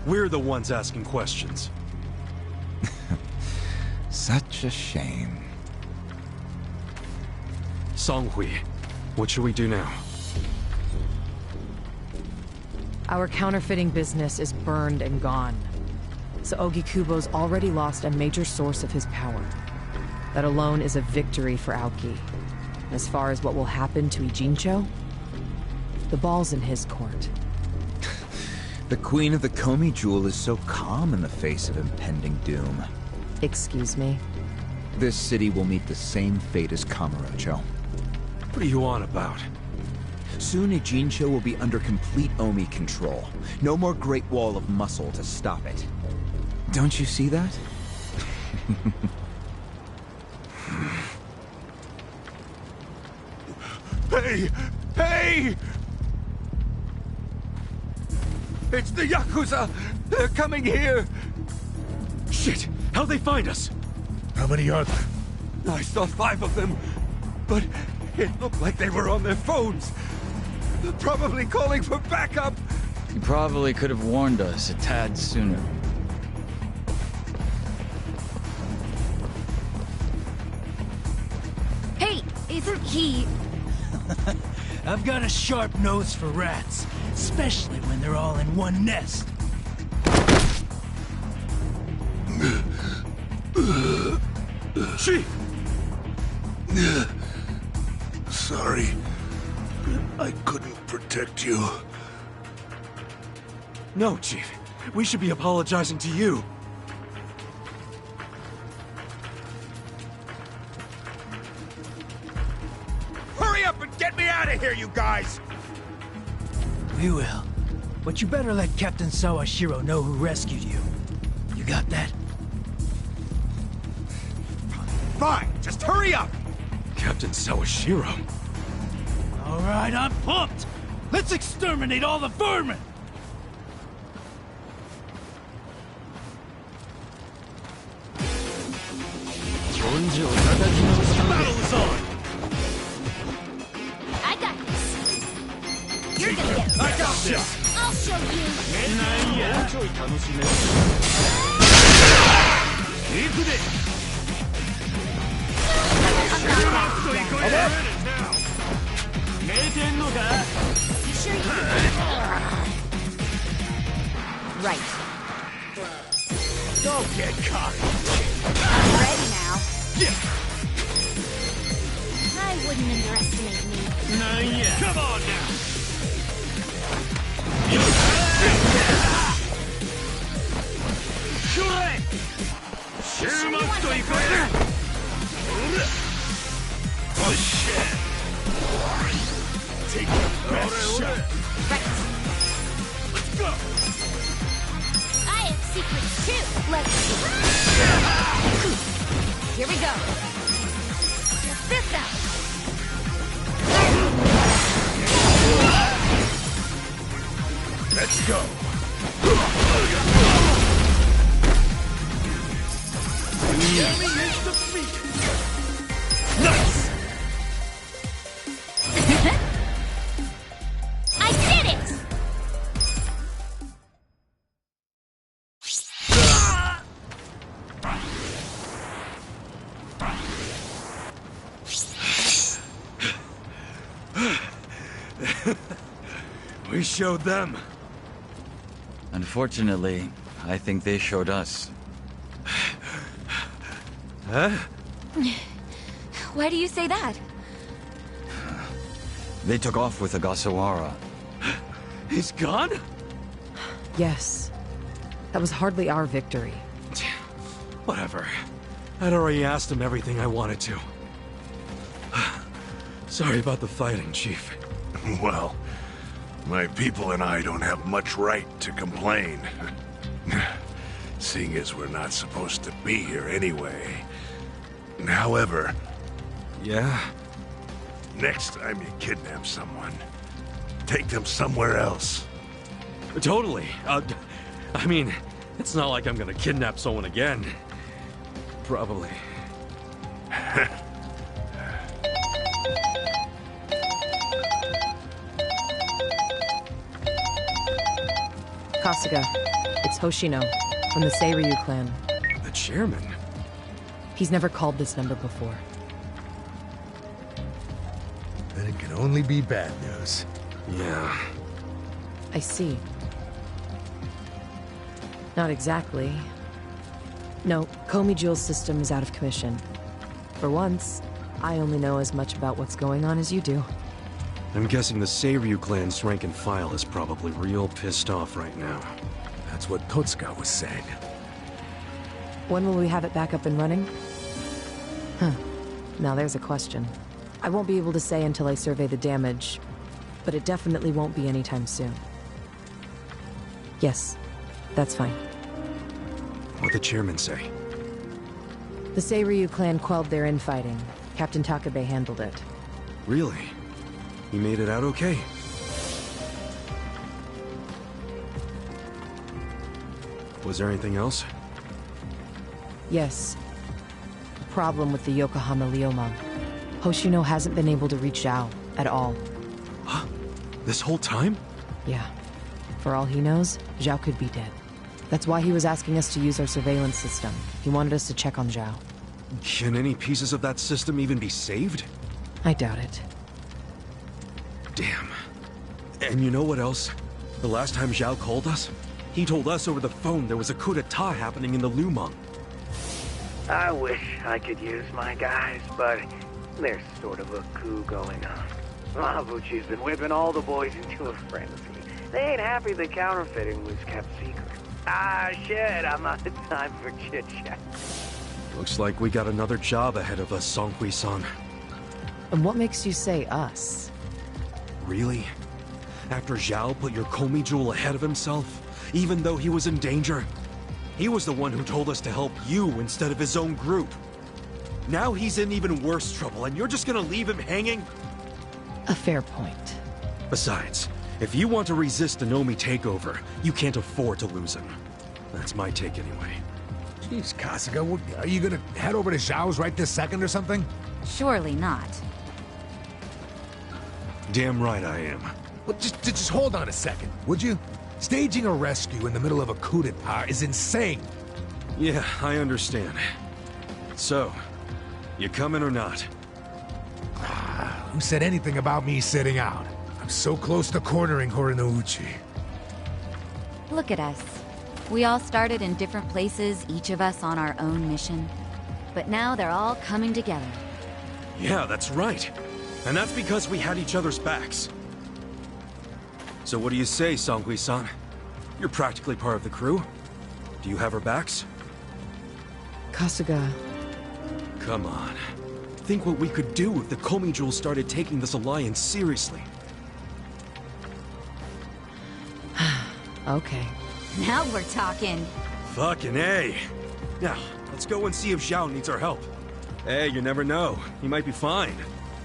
Speaker 2: We're the ones asking questions.
Speaker 4: Such a shame.
Speaker 2: Songhui, what should we do now?
Speaker 17: Our counterfeiting business is burned and gone. So Ogikubo's already lost a major source of his power. That alone is a victory for Aoki. As far as what will happen to Ijincho, the ball's in his court.
Speaker 4: The Queen of the Komi Jewel is so calm in the face of impending doom.
Speaker 17: Excuse me?
Speaker 4: This city will meet the same fate as Kamurocho.
Speaker 2: What are you on about?
Speaker 4: Soon Ijincho will be under complete Omi control. No more Great Wall of muscle to stop it. Don't you see that?
Speaker 13: Hey! Hey!
Speaker 2: It's the Yakuza! They're coming here! Shit! How'd they find us?
Speaker 6: How many are there?
Speaker 2: I saw 5 of them, but it looked like they were on their phones. They're probably calling for backup!
Speaker 19: You probably could have warned us a tad sooner.
Speaker 10: Hey, isn't he...
Speaker 20: I've got a sharp nose for rats, especially when they're all in one nest.
Speaker 2: Chief!
Speaker 6: Sorry. I couldn't protect you.
Speaker 2: No, Chief. We should be apologizing to you.
Speaker 16: Hurry up and get me out of here, you guys!
Speaker 20: We will. But you better let Captain Sawashiro know who rescued you. You got that?
Speaker 16: Fine, just hurry up!
Speaker 2: Captain Sawashiro.
Speaker 20: All right, I'm pumped! Let's exterminate all the vermin!
Speaker 16: The battle is on!
Speaker 15: I got this. You're gonna get
Speaker 16: I got this!
Speaker 15: I'll show you. You sure you
Speaker 10: Right.
Speaker 16: Don't get cocky.
Speaker 15: I'm ready now.
Speaker 16: Yeah.
Speaker 15: I wouldn't underestimate me.
Speaker 16: Come on now! Oh shit! Take the best shot.
Speaker 15: Right.
Speaker 16: Let's go!
Speaker 15: I have secrets too. Let's Here we go. Check this out.
Speaker 16: Let's go! Enemy is defeated! Nice!
Speaker 15: I did it!
Speaker 2: We showed them.
Speaker 19: Unfortunately, I think they showed us.
Speaker 2: Huh?
Speaker 10: Why do you say that?
Speaker 19: They took off with Ogasawara.
Speaker 2: He's gone?
Speaker 17: Yes. That was hardly our victory.
Speaker 2: Whatever. I'd already asked him everything I wanted to. Sorry about the fighting, Chief.
Speaker 6: Well, my people and I don't have much right to complain. Seeing as we're not supposed to be here anyway. However...
Speaker 2: Yeah?
Speaker 6: Next time you kidnap someone, take them somewhere else.
Speaker 2: Totally. I mean, it's not like I'm gonna kidnap someone again. Probably.
Speaker 17: Kasuga, it's Hoshino, from the Seiryu clan.
Speaker 2: The chairman?
Speaker 17: He's never called this number before.
Speaker 6: Then it can only be bad news.
Speaker 2: Yeah.
Speaker 17: I see. Not exactly. No, Komi Jewel's system is out of commission. For once, I only know as much about what's going on as you do.
Speaker 2: I'm guessing the Seiryu clan's rank and file is probably real pissed off right now.
Speaker 6: That's what Totsuka was saying.
Speaker 17: When will we have it back up and running? Huh. Now there's a question. I won't be able to say until I survey the damage, but it definitely won't be anytime soon. Yes, that's fine.
Speaker 2: What'd the chairman say?
Speaker 17: The Seiryu clan quelled their infighting. Captain Takabe handled it.
Speaker 2: Really? He made it out okay? Was there anything else?
Speaker 17: Yes. A problem with the Yokohama Liumang. Hoshino hasn't been able to reach Zhao at all.
Speaker 2: Huh? This whole time?
Speaker 17: Yeah. For all he knows, Zhao could be dead. That's why he was asking us to use our surveillance system. He wanted us to check on Zhao.
Speaker 2: Can any pieces of that system even be saved?
Speaker 17: I doubt it.
Speaker 2: Damn. And you know what else? The last time Zhao called us, he told us over the phone there was a coup d'etat happening in the Liumang.
Speaker 9: I wish I could use my guys, but there's sort of a coup going on. Mabuchi's been whipping all the boys into a frenzy. They ain't happy the counterfeiting was kept secret. Ah, shit, I'm out of time for chit-chat.
Speaker 2: Looks like we got another job ahead of us, Songhui-san.
Speaker 17: And what makes you say us?
Speaker 2: Really? After Zhao put your Komi jewel ahead of himself, even though he was in danger? He was the one who told us to help you instead of his own group. Now he's in even worse trouble, and you're just gonna leave him hanging?
Speaker 17: A fair point.
Speaker 2: Besides, if you want to resist the Nomi takeover, you can't afford to lose him. That's my take anyway.
Speaker 6: Jeez, Kasuga, are you gonna head over to Zhao's right this second or something?
Speaker 10: Surely not.
Speaker 2: Damn right I am.
Speaker 6: Well, just hold on a second, would you? Staging a rescue in the middle of a coup d'etat is insane.
Speaker 2: Yeah, I understand. So, you coming or not?
Speaker 6: Who said anything about me sitting out? I'm so close to cornering Horinouchi.
Speaker 10: Look at us. We all started in different places, each of us on our own mission. But now they're all coming together.
Speaker 2: Yeah, that's right. And that's because we had each other's backs. So what do you say, Songhui-san? You're practically part of the crew. Do you have our backs?
Speaker 17: Kasuga...
Speaker 2: Come on. Think what we could do if the Komi Jewel started taking this alliance seriously.
Speaker 17: Okay.
Speaker 10: Now we're talking.
Speaker 2: Fucking A. Now, let's go and see if Zhao needs our help. Hey, you never know. He might be fine.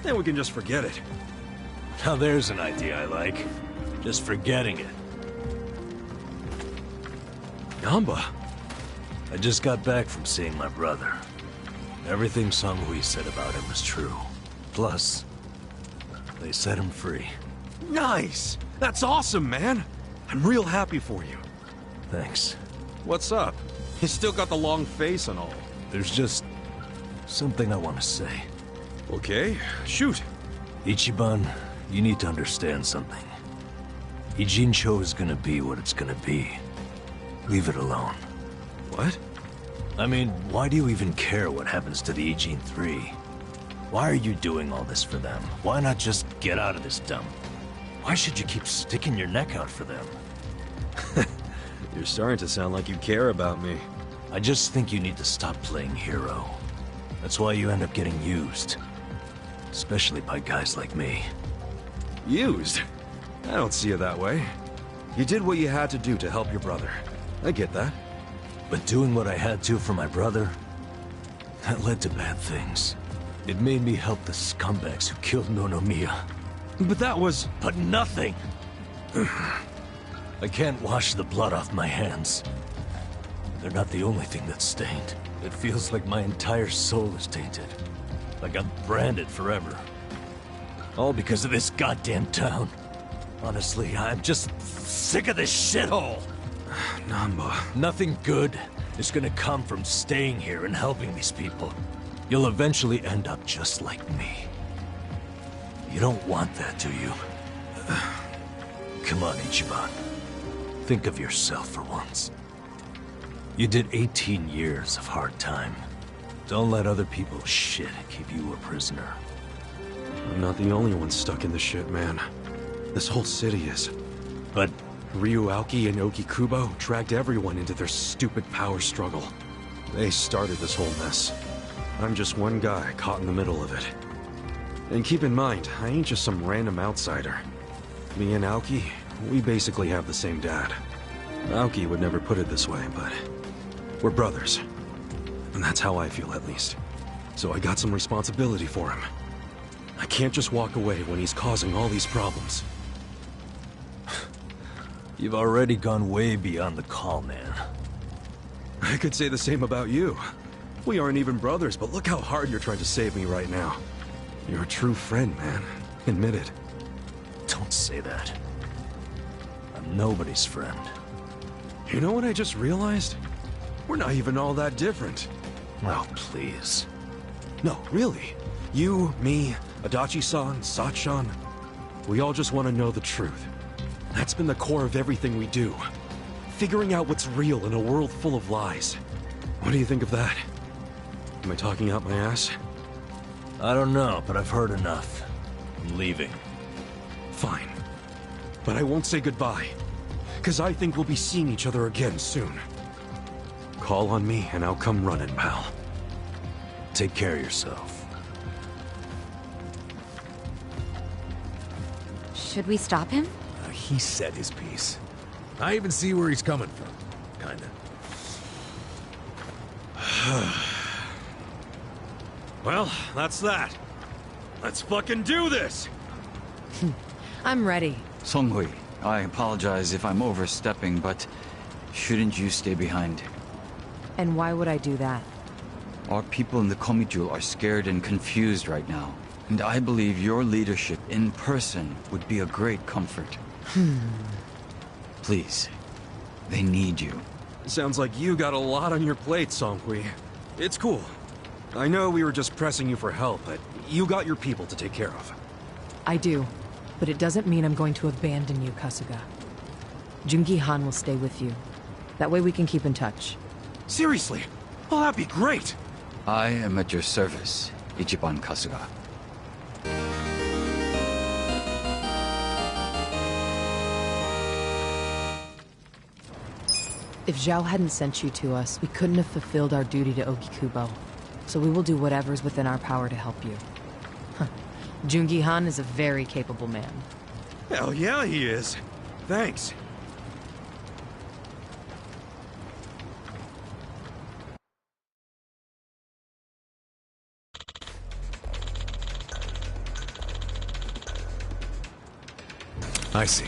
Speaker 2: Then we can just forget it.
Speaker 3: Now there's an idea I like. Just forgetting it.
Speaker 2: Namba.
Speaker 3: I just got back from seeing my brother. Everything Songhui said about him was true. Plus, they set him free.
Speaker 2: Nice! That's awesome, man! I'm real happy for you.
Speaker 3: Thanks.
Speaker 2: What's up? You still got the long face and all.
Speaker 3: There's just something I want to say.
Speaker 2: Okay, shoot.
Speaker 3: Ichiban, you need to understand something. Ijincho is gonna be what it's gonna be. Leave it alone.
Speaker 2: What?
Speaker 3: I mean, why do you even care what happens to the Ijin 3? Why are you doing all this for them? Why not just get out of this dump? Why should you keep sticking your neck out for them?
Speaker 2: You're starting to sound like you care about me.
Speaker 3: I just think you need to stop playing hero. That's why you end up getting used. Especially by guys like me.
Speaker 2: Used? I don't see it that way. You did what you had to do to help your brother. I get that.
Speaker 3: But doing what I had to for my brother, that led to bad things. It made me help the scumbags who killed Nonomiya.
Speaker 2: But that was...
Speaker 3: But nothing! I can't wash the blood off my hands. They're not the only thing that's stained. It feels like my entire soul is tainted. Like I'm branded forever. All because of this goddamn town. Honestly, I'm just sick of this shithole!
Speaker 2: Namba...
Speaker 3: Nothing good is gonna come from staying here and helping these people. You'll eventually end up just like me. You don't want that, do you? Come on, Ichiban. Think of yourself for once. You did 18 years of hard time. Don't let other people's shit keep you a prisoner.
Speaker 2: I'm not the only one stuck in the shit, man. This whole city is.
Speaker 3: But
Speaker 2: Ryu Aoki and Okikubo dragged everyone into their stupid power struggle. They started this whole mess. I'm just one guy caught in the middle of it. And keep in mind, I ain't just some random outsider. Me and Aoki, we basically have the same dad. Aoki would never put it this way, but we're brothers. And that's how I feel, at least. So I got some responsibility for him. I can't just walk away when he's causing all these problems.
Speaker 3: You've already gone way beyond the call, man.
Speaker 2: I could say the same about you. We aren't even brothers, but look how hard you're trying to save me right now. You're a true friend, man. Admit it.
Speaker 3: Don't say that. I'm nobody's friend.
Speaker 2: You know what I just realized? We're not even all that different.
Speaker 3: Oh, please.
Speaker 2: No, really. You, me, Adachi-san, Sachan. We all just want to know the truth. That's been the core of everything we do. Figuring out what's real in a world full of lies. What do you think of that? Am I talking out my ass?
Speaker 3: I don't know, but I've heard enough. I'm leaving.
Speaker 2: Fine. But I won't say goodbye. Because I think we'll be seeing each other again soon. Call on me and I'll come running, pal.
Speaker 3: Take care of yourself.
Speaker 10: Should we stop him?
Speaker 6: He said his piece. I even see where he's coming from. Kinda.
Speaker 2: Well, that's that. Let's fucking do this!
Speaker 17: I'm ready.
Speaker 19: Songhui, I apologize if I'm overstepping, but shouldn't you stay behind?
Speaker 17: And why would I do that?
Speaker 19: Our people in the Komijul are scared and confused right now, and I believe your leadership in person would be a great comfort. Please, they need you.
Speaker 2: Sounds like you got a lot on your plate, Songhui. It's cool. I know we were just pressing you for help, but you got your people to take care of.
Speaker 17: I do, but it doesn't mean I'm going to abandon you, Kasuga. Jungi Han will stay with you. That way we can keep in touch.
Speaker 2: Seriously? Oh, that'd be great!
Speaker 19: I am at your service, Ichiban Kasuga.
Speaker 17: If Zhao hadn't sent you to us, we couldn't have fulfilled our duty to Ogikubo. So we will do whatever's within our power to help you. Jungi Han is a very capable man.
Speaker 2: Hell yeah, he is. Thanks.
Speaker 6: I see.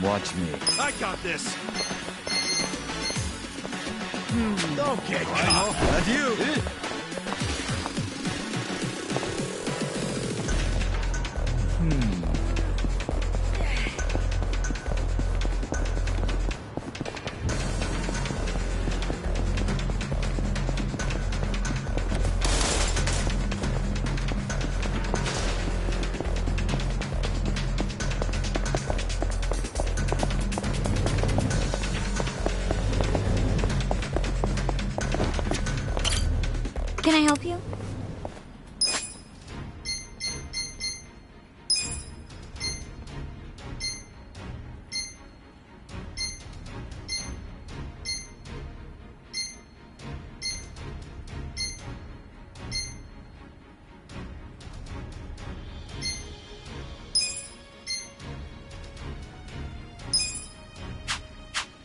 Speaker 19: Watch me.
Speaker 14: I got this. Don't get caught.
Speaker 18: That's you.
Speaker 5: Can I help you?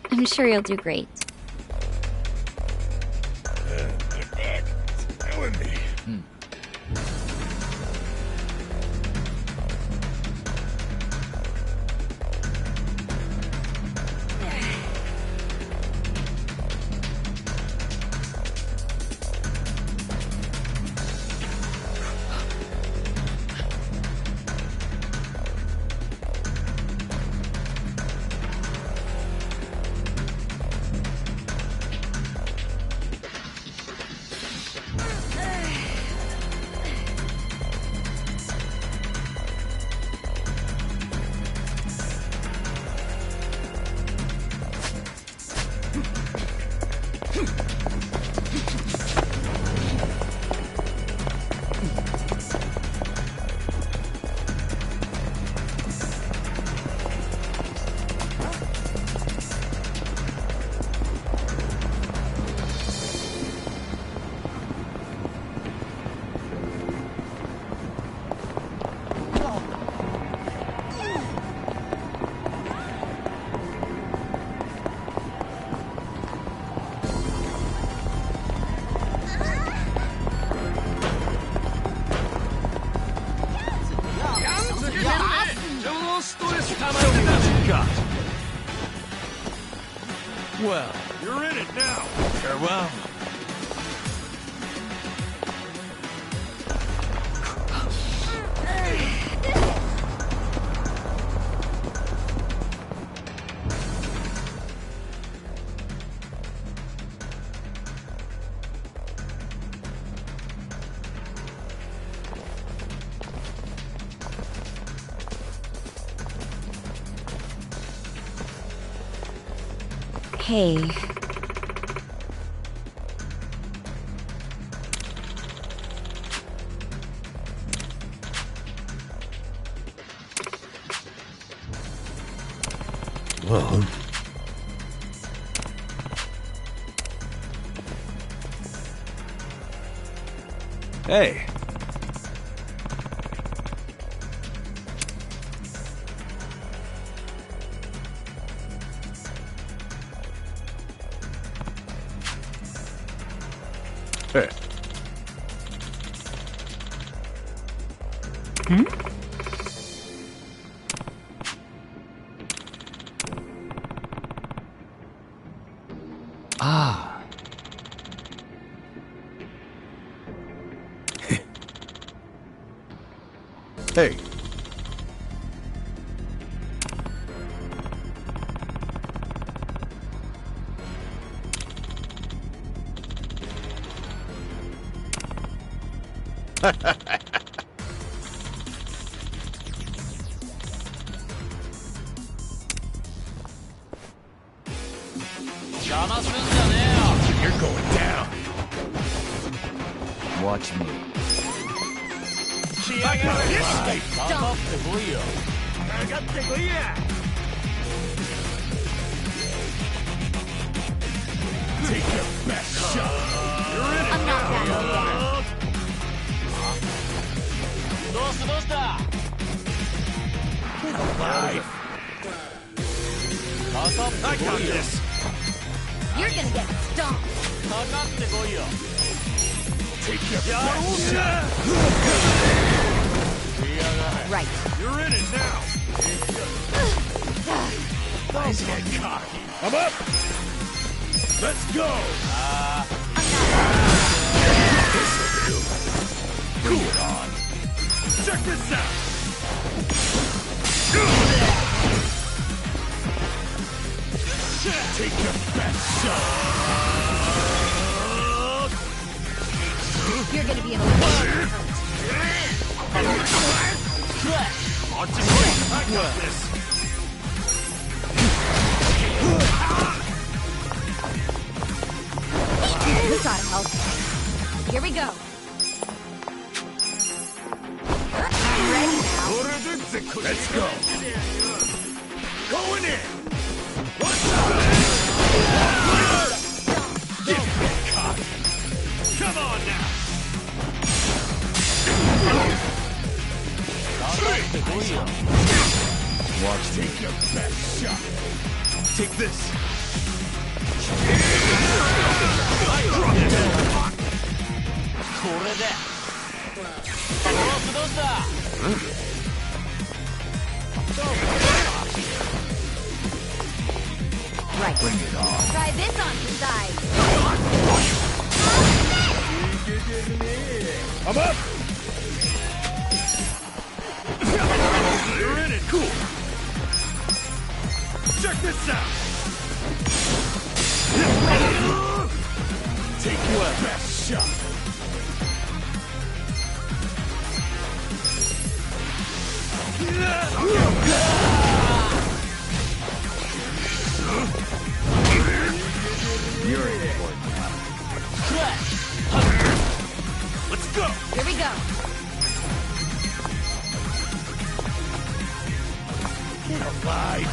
Speaker 5: I'm sure you'll do great.
Speaker 6: Killing me.
Speaker 14: Well, you're in it now.
Speaker 18: Farewell.
Speaker 10: Hey.
Speaker 6: Well...
Speaker 2: Hey. Hey.
Speaker 10: Hmm?
Speaker 2: Ah. Hey.
Speaker 6: You're going down.
Speaker 19: Watch me.
Speaker 15: I'm not backing down.
Speaker 16: Get alive! I got this!
Speaker 15: You're gonna get stomped.
Speaker 16: Take your best shot!
Speaker 15: Right.
Speaker 16: You're in it now! Don't get cocky. I'm up! Let's go! This'll do. Bring it on. Check this out! Take your best shot!
Speaker 15: You're gonna be in a world of hurt.
Speaker 16: On to me! I got this!
Speaker 15: This ought to help. Here we go. I'm ready now.
Speaker 16: Let's go! Going in! Get cocky! Come on now! Watch me. Take your best shot. Take this.
Speaker 15: Right.
Speaker 16: Bring it on.
Speaker 15: Try this on the side.
Speaker 16: I'm up! You're in it! Cool! Check this out! Take your best shot!
Speaker 19: You're important.
Speaker 16: Let's go!
Speaker 15: Here we go.
Speaker 16: Get alive!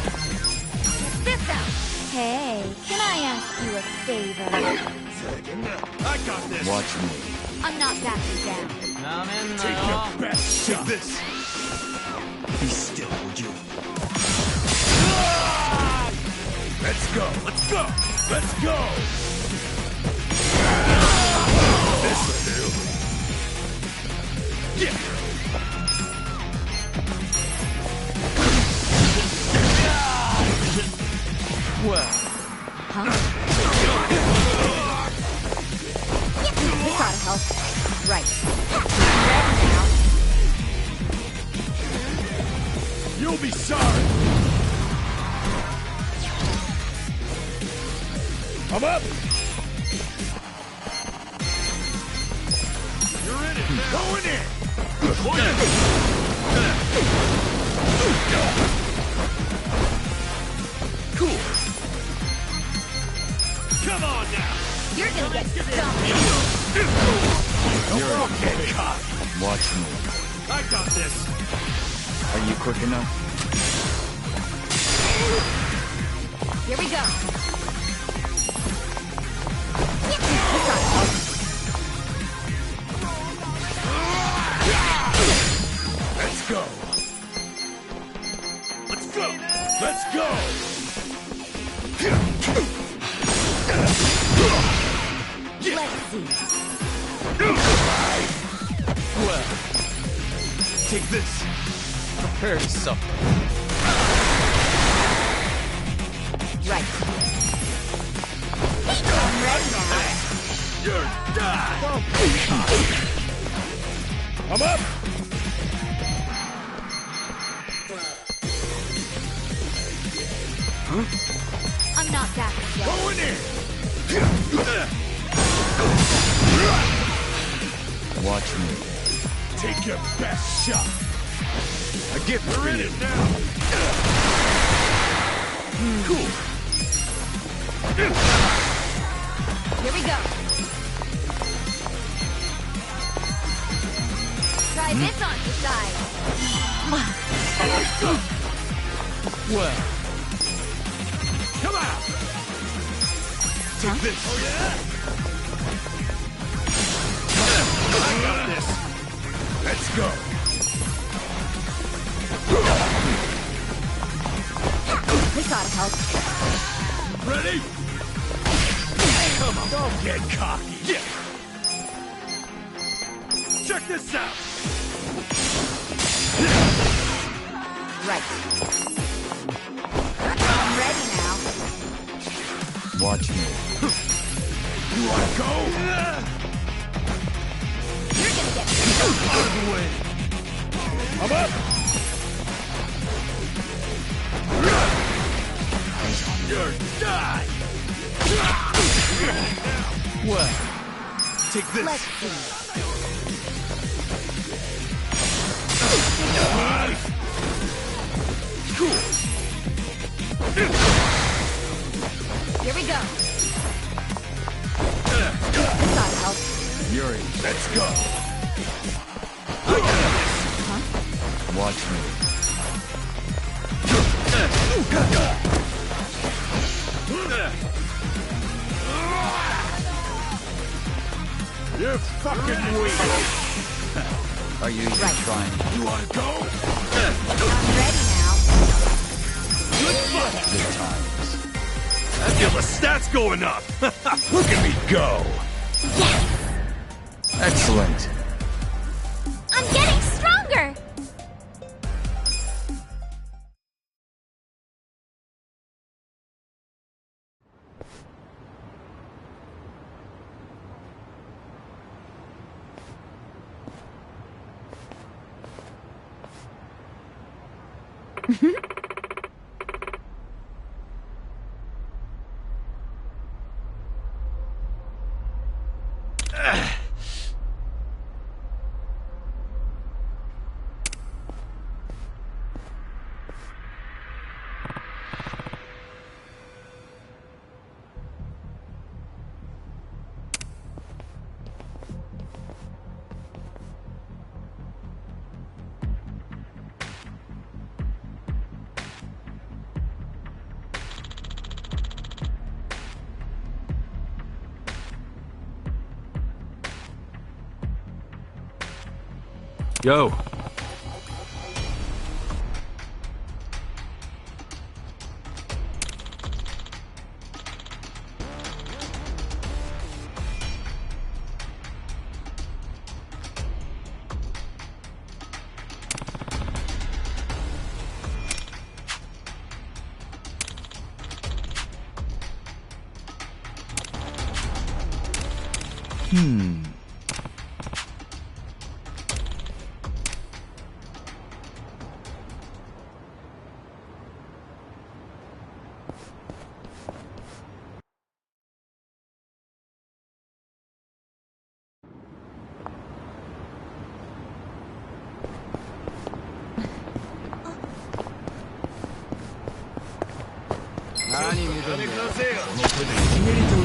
Speaker 15: Check this out. Hey, can I ask you a favor?
Speaker 16: I got this!
Speaker 19: Watch me.
Speaker 15: I'm not backing down.
Speaker 16: Take your best shot! Take this! Be still, would you? Let's go! Let's go! Let's go! This'll do. Yeah!
Speaker 1: Well.
Speaker 15: Huh? This ought to help. Right. Ready now.
Speaker 16: You'll be sorry! I'm up! You're in it now! Going in! Cool! Come on now!
Speaker 15: You're gonna get stumped.
Speaker 16: You're okay.
Speaker 19: Watch me.
Speaker 16: I got this!
Speaker 19: Are you quick enough?
Speaker 15: Here we go.
Speaker 16: Let's go! Let's go! Let's go!
Speaker 15: Let's see.
Speaker 1: Well,
Speaker 16: take this.
Speaker 1: Prepare to suffer.
Speaker 15: Right. I'm ready now.
Speaker 16: You're done! I'm up!
Speaker 15: Huh? I'm not backing down.
Speaker 16: Going in!
Speaker 19: Watch me.
Speaker 16: Take your best shot.
Speaker 1: I give
Speaker 16: You're in it now. Cool.
Speaker 15: Here we go. Try this on the side.
Speaker 1: Well.
Speaker 16: Come out. Take this. Oh yeah.
Speaker 13: I got this. Let's go.
Speaker 15: This ought to help.
Speaker 13: Ready? Come on, don't get cocky. Yeah. Check this out.
Speaker 15: Right. I'm ready now.
Speaker 19: Watch me.
Speaker 13: You wanna go?
Speaker 15: You're gonna get
Speaker 13: Out of the way. I'm up. You're die. Well, take this.
Speaker 15: Let's see.
Speaker 13: Cool.
Speaker 15: Here we go. This ought to help.
Speaker 19: Yuri,
Speaker 13: let's go.
Speaker 19: watch me.
Speaker 13: You're fucking weak.
Speaker 19: Are you even trying?
Speaker 13: You wanna go?
Speaker 15: I'm ready now.
Speaker 19: Good times.
Speaker 13: I feel the stats going up. Look at me go.
Speaker 19: Excellent.
Speaker 15: I'm getting stronger.
Speaker 2: Yo.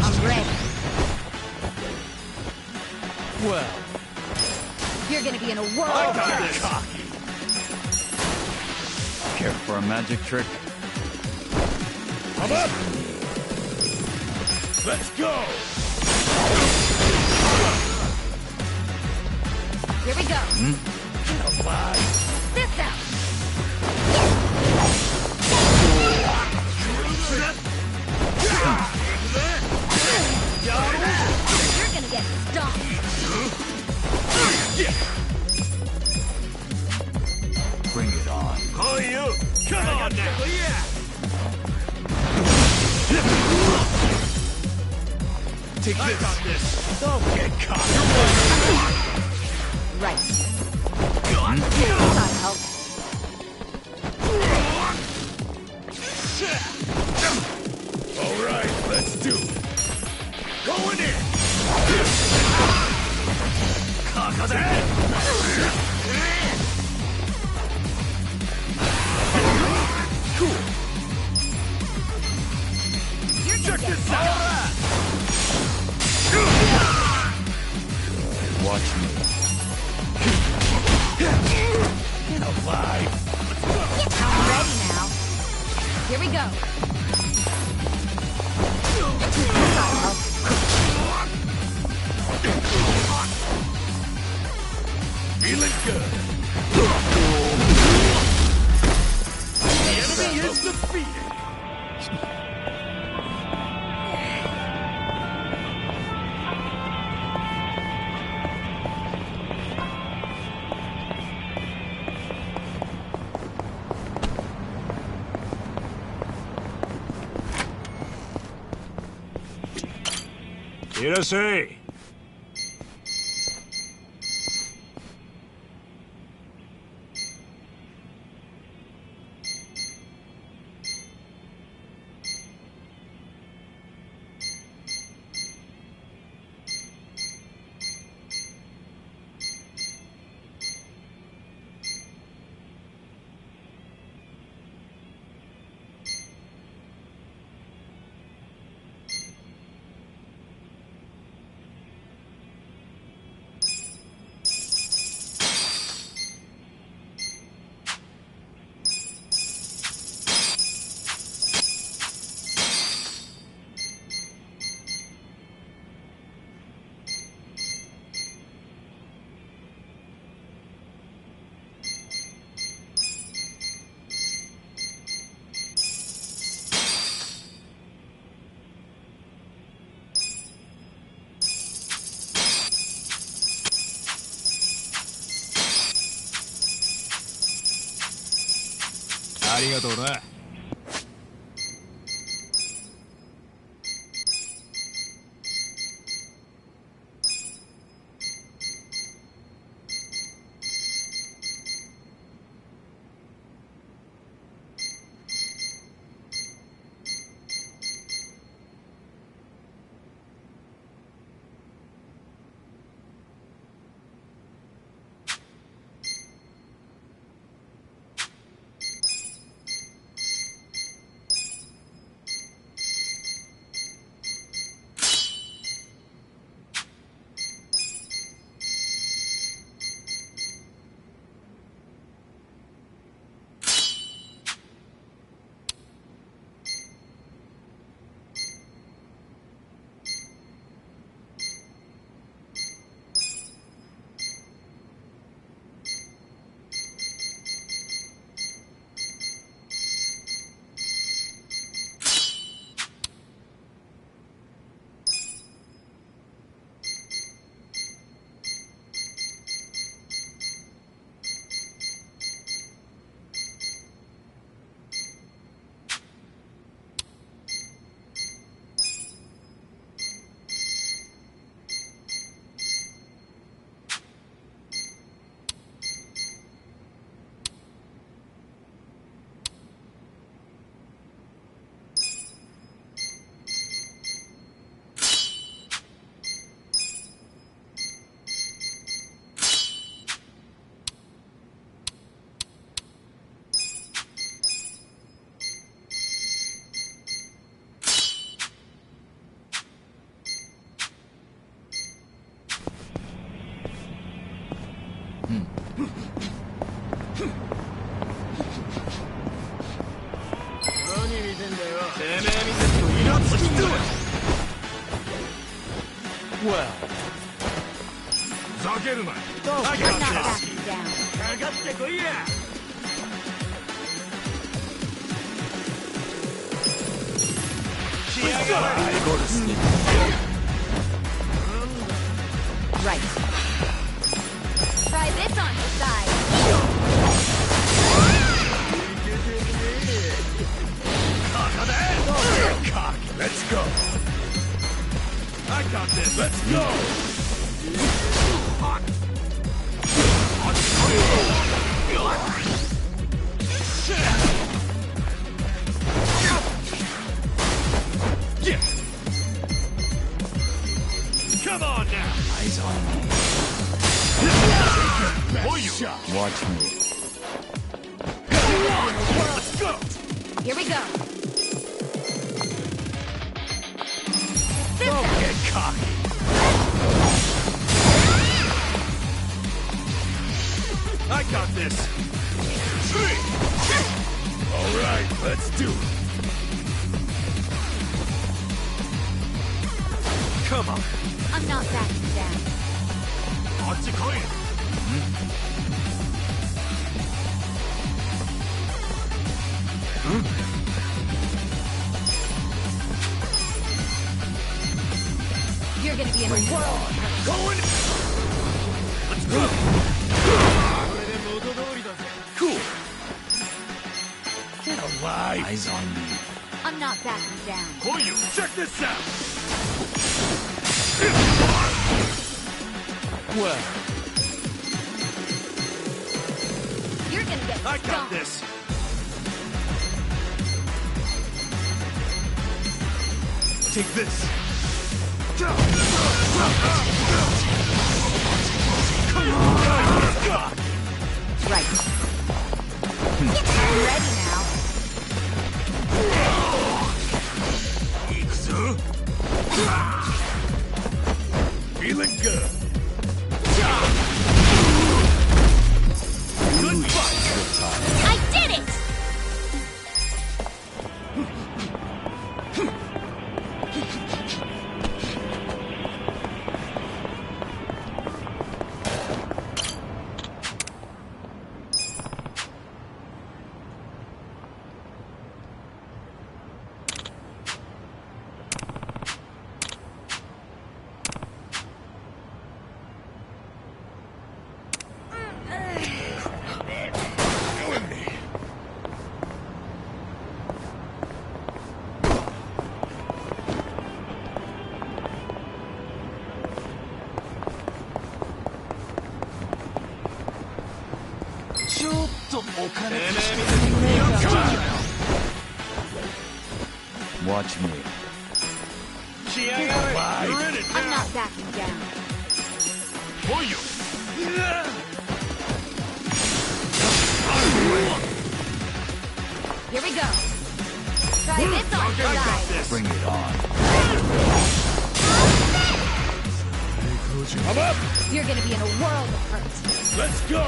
Speaker 15: I'm ready.
Speaker 14: Well,
Speaker 15: You're gonna be in a world
Speaker 13: I
Speaker 15: of
Speaker 13: got
Speaker 15: hurt.
Speaker 13: this. Cocky.
Speaker 19: Care for a magic trick?
Speaker 13: I'm up. Let's go.
Speaker 15: Here we go.
Speaker 13: Come on.
Speaker 15: This out. You're gonna get stomped.
Speaker 19: Bring it on.
Speaker 13: Oh, you. Come on now. Take this. I got this. Don't get caught.
Speaker 15: Right. This ought to help.
Speaker 13: All right, let's do it. Going in. Cool. Check this out.
Speaker 19: Watch me.
Speaker 13: Get alive.
Speaker 15: I'm ready now. Here we go. This ought to help.
Speaker 13: Feeling good. The enemy is defeated. Irase! Arigatou. ふざけるな。I got this. かかってこいや。
Speaker 15: Right. Try this on your side.
Speaker 13: Let's go. I got this. Let's go. Yeah. Come on now. Eyes on me.
Speaker 19: Watch me.
Speaker 13: Let's go.
Speaker 15: Here we go.
Speaker 13: Don't get cocky. I got this. All right, let's do it. Come on.
Speaker 15: I'm not backing down.
Speaker 13: あっち来い。
Speaker 15: You're gonna be in a whirl.
Speaker 16: Going! Let's go! Cool. Get alive!
Speaker 3: Eyes on me.
Speaker 15: I'm not backing down.
Speaker 16: Koyu, check this out!
Speaker 14: Well,
Speaker 15: You're gonna get
Speaker 16: I got
Speaker 15: stomped.
Speaker 16: this! Take this!
Speaker 10: Right. I'm ready now.
Speaker 16: Feeling good! Good fight!
Speaker 15: I did it!
Speaker 19: Watch me.
Speaker 16: You're in it
Speaker 15: I'm
Speaker 16: now!
Speaker 15: not backing down.
Speaker 16: Koyu!
Speaker 15: Here we go. Try this on
Speaker 16: I got
Speaker 15: side.
Speaker 16: this!
Speaker 19: Bring it on.
Speaker 16: I'm up!
Speaker 15: You're gonna be in a world of hurt.
Speaker 16: Let's go!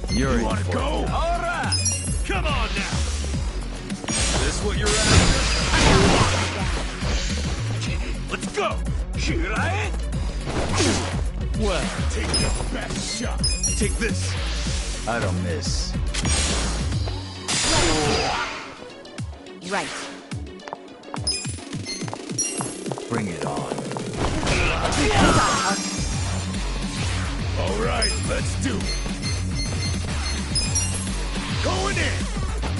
Speaker 19: You're
Speaker 16: You
Speaker 19: in
Speaker 16: wanna
Speaker 19: for
Speaker 16: go?
Speaker 19: it.
Speaker 16: Alright! Come on now! This what you're after? Let's go!
Speaker 14: well,
Speaker 16: Take your best shot! Take this!
Speaker 19: I don't miss.
Speaker 10: Right.
Speaker 19: Bring it on.
Speaker 16: Alright, let's do it! Going in!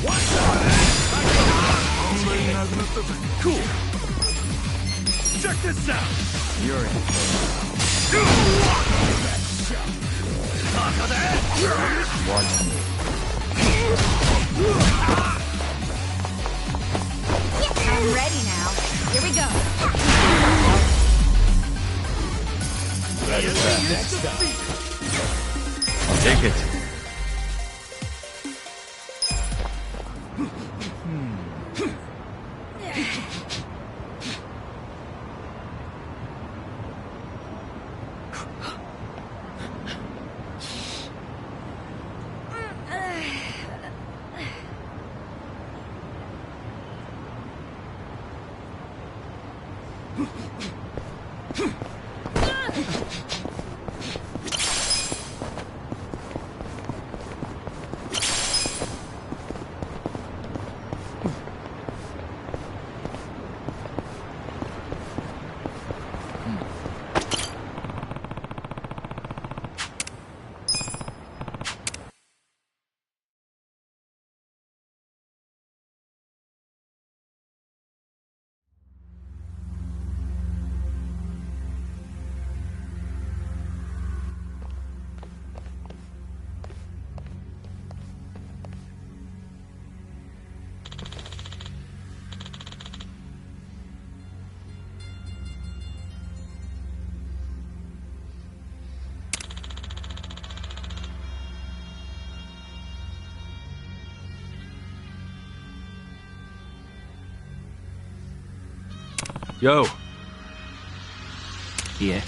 Speaker 16: What's on Cool! Check this out!
Speaker 19: You're in. Watch me.
Speaker 10: I'm ready now. Here we go.
Speaker 16: Next time.
Speaker 19: Take it.
Speaker 2: Yo.
Speaker 18: Yeah.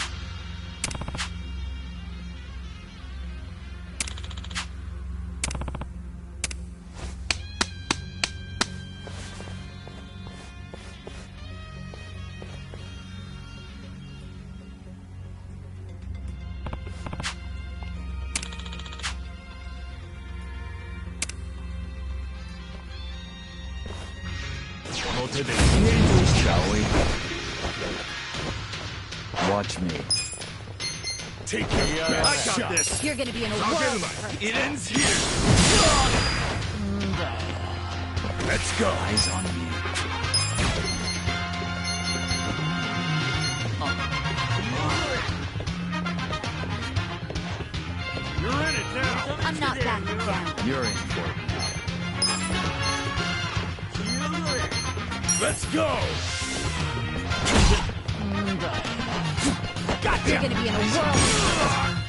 Speaker 19: Shall we? Watch me.
Speaker 14: Take your best shot. This.
Speaker 15: You're gonna be in a
Speaker 14: I'll
Speaker 15: world
Speaker 14: get
Speaker 15: of
Speaker 14: him.
Speaker 15: hurt.
Speaker 14: It ends here. Let's go.
Speaker 19: Eyes on me.
Speaker 14: You're in it now.
Speaker 15: I'm not backing down.
Speaker 19: You're in for it.
Speaker 14: Let's go.
Speaker 15: You're gonna be in a world of hurt.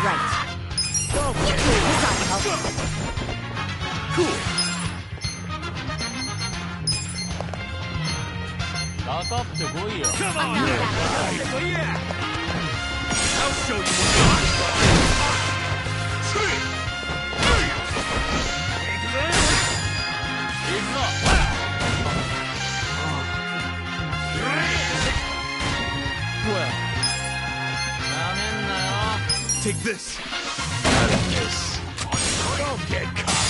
Speaker 15: Right.
Speaker 14: Okay.
Speaker 15: You got help.
Speaker 14: Cool. Come on. Yeah. I'll show you what Take this. Don't get caught.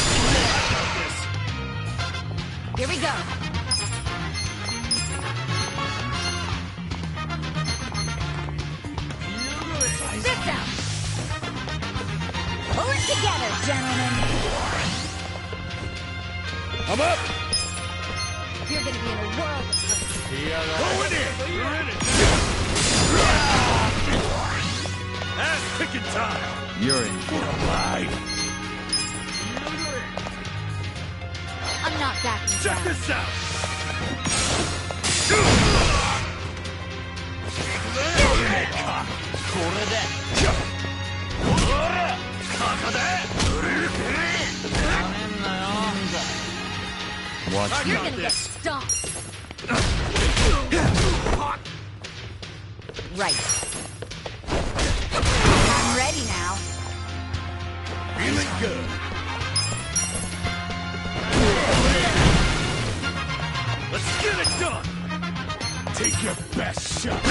Speaker 15: Here we go. Sit down. Pull it together, gentlemen.
Speaker 14: I'm up.
Speaker 15: You're gonna be in a world of hurt.
Speaker 14: Going in. You're in it. Ass picking time.
Speaker 19: You're in for
Speaker 14: it. Alive.
Speaker 15: I'm not backing
Speaker 14: Check
Speaker 15: down.
Speaker 14: this out.
Speaker 19: Watch
Speaker 15: You're
Speaker 19: me.
Speaker 15: gonna get stomped. Right. I'm ready now.
Speaker 14: Feeling good. Let's get it done. Take your best shot.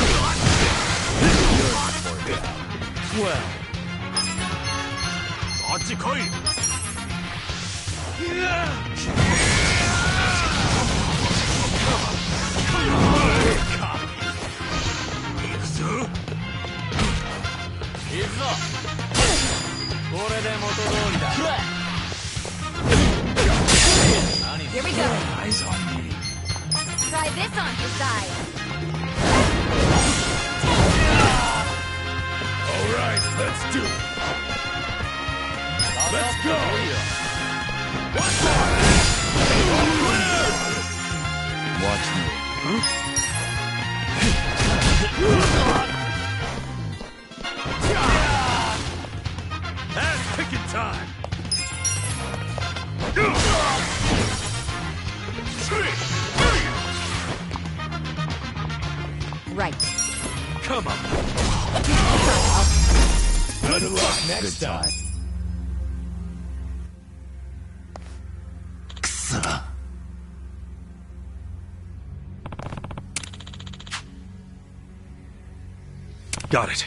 Speaker 14: Well.
Speaker 15: Here we go.
Speaker 19: Eyes on me.
Speaker 15: Try this on for size.
Speaker 14: All right, let's do it. Let's go.
Speaker 19: Watch me.
Speaker 14: Ass picking time.
Speaker 15: Right.
Speaker 14: Come on. Good luck next time.
Speaker 2: Got it.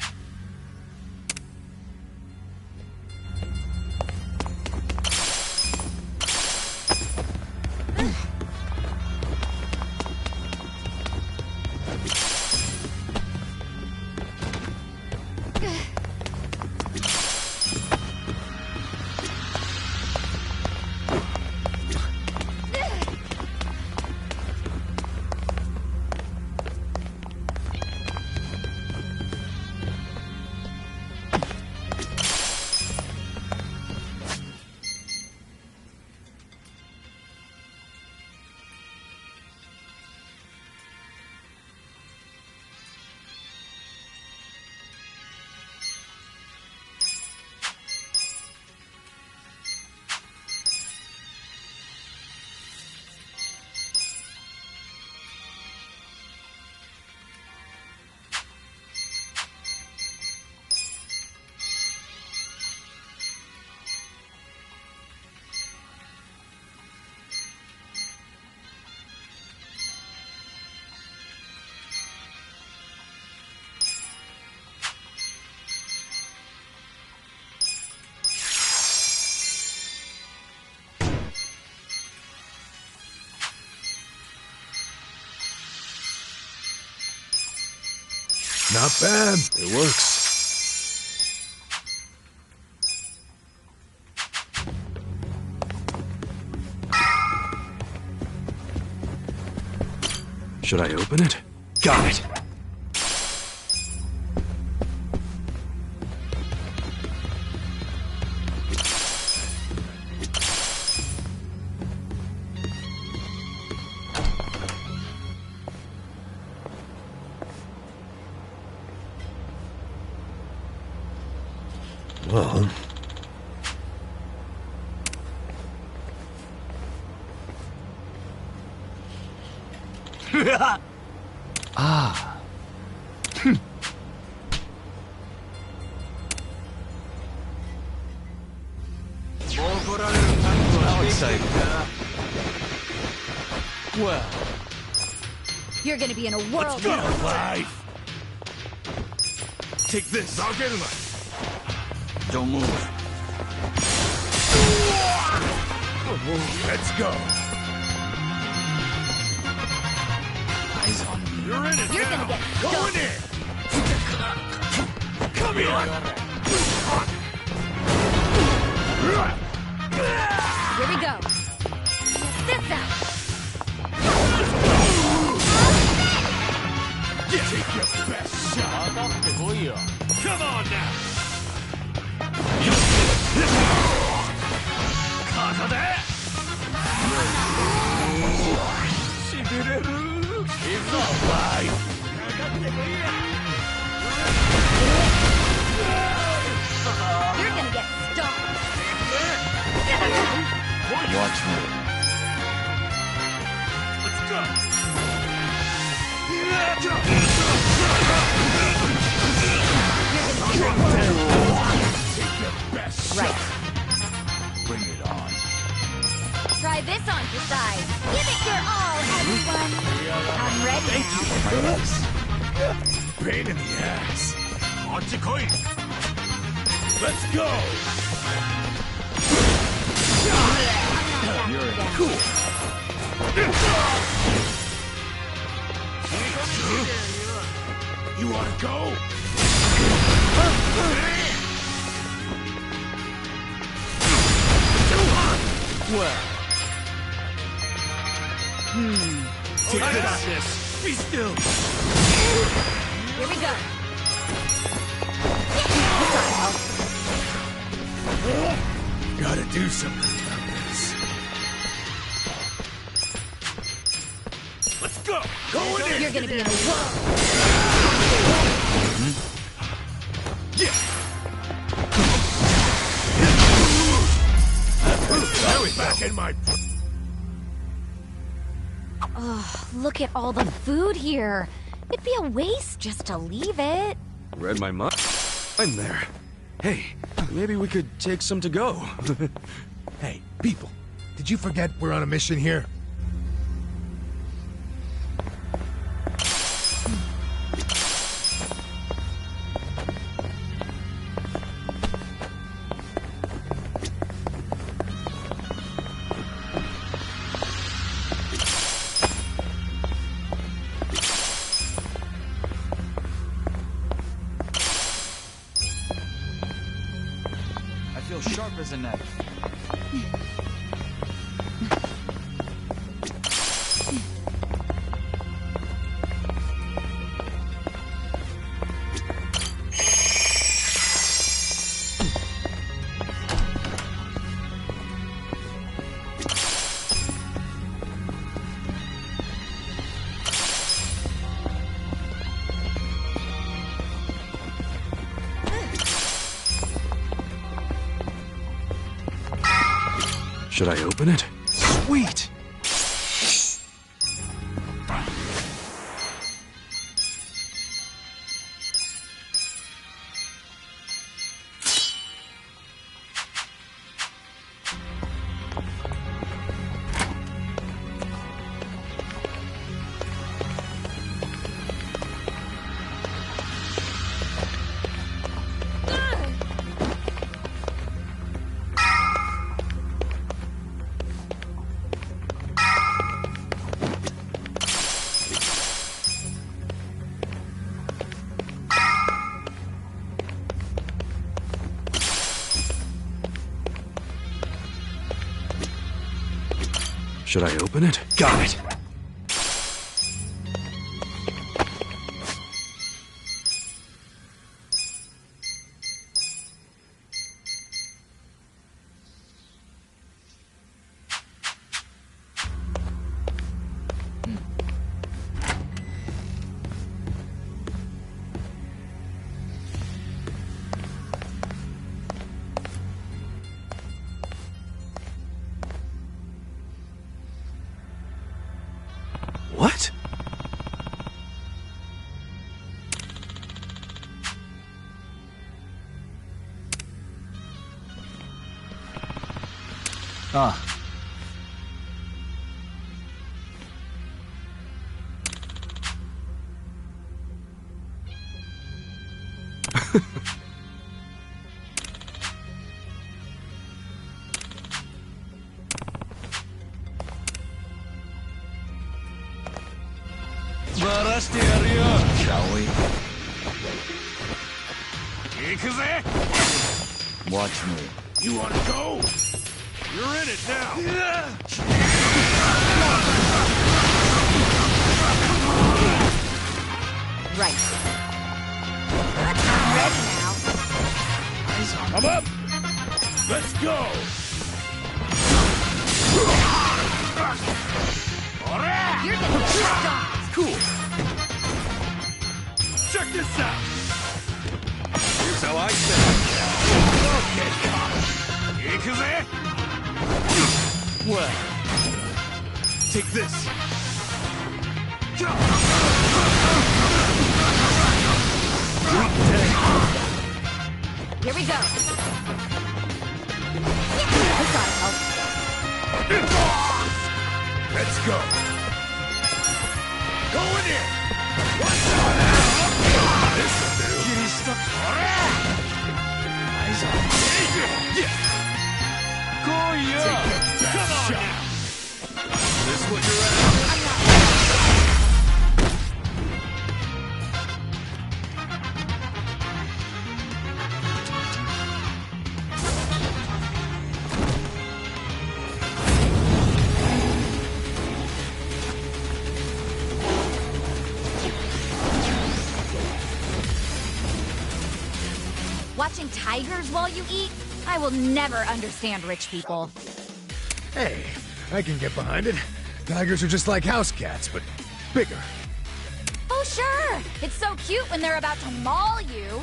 Speaker 6: Not bad. It works.
Speaker 2: Should I open it? Got it!
Speaker 6: Well...
Speaker 3: Ah. How exciting. Well.
Speaker 15: You're gonna be in a world
Speaker 13: of life. Take this. I'll get him.
Speaker 19: Don't move.
Speaker 13: Let's go.
Speaker 19: Eyes on me.
Speaker 13: You're in it
Speaker 15: You're
Speaker 13: now.
Speaker 15: gonna get
Speaker 13: Going in. Come here.
Speaker 15: Here we go. This out.
Speaker 13: Take your best shot. Come on now. It's all right.
Speaker 15: You're gonna get stung.
Speaker 19: Watch me.
Speaker 13: Let's go. Take your best shot.
Speaker 19: Bring it on.
Speaker 15: Try this on for size. Give it your all, everyone. I'm ready now.
Speaker 13: Pain in the ass. Let's go.
Speaker 19: You're in.
Speaker 13: Cool. You wanna go?
Speaker 3: Well.
Speaker 13: Take this. Be still.
Speaker 15: Here we go.
Speaker 13: Gotta do something about this. Let's go. Going in.
Speaker 15: You're gonna be in a world.
Speaker 13: Back in my...
Speaker 10: Oh, look at all the food here. It'd be a waste just to leave it.
Speaker 2: Read my mind. I'm there. Hey, maybe we could take some to go.
Speaker 6: Hey, people. Did you forget we're on a mission here?
Speaker 19: I feel sharp as a knife.
Speaker 2: Should I open it? Sweet! Should I open it? Got it! What?
Speaker 3: Ah.
Speaker 19: Shall we? Watch me.
Speaker 13: You want to go? You're in it now.
Speaker 15: Right. I'm ready now.
Speaker 13: I'm up. Let's go.
Speaker 15: You're gonna get stomped.
Speaker 13: Cool. Check this out. Here's how I say it. Okay, cop. Yakuza? Well, take this. Drop dead.
Speaker 15: Here we go. I gotta help.
Speaker 13: Let's go. Going in. What's this'll do. Kitty stuff. Eyes on. Yeah. Go ya. Come on now. This what you're after? I'm not.
Speaker 15: Watching tigers while you eat? I will never understand rich people.
Speaker 6: Hey, I can get behind it. Tigers are just like house cats, but bigger.
Speaker 15: Oh, sure. It's so cute when they're about to maul you.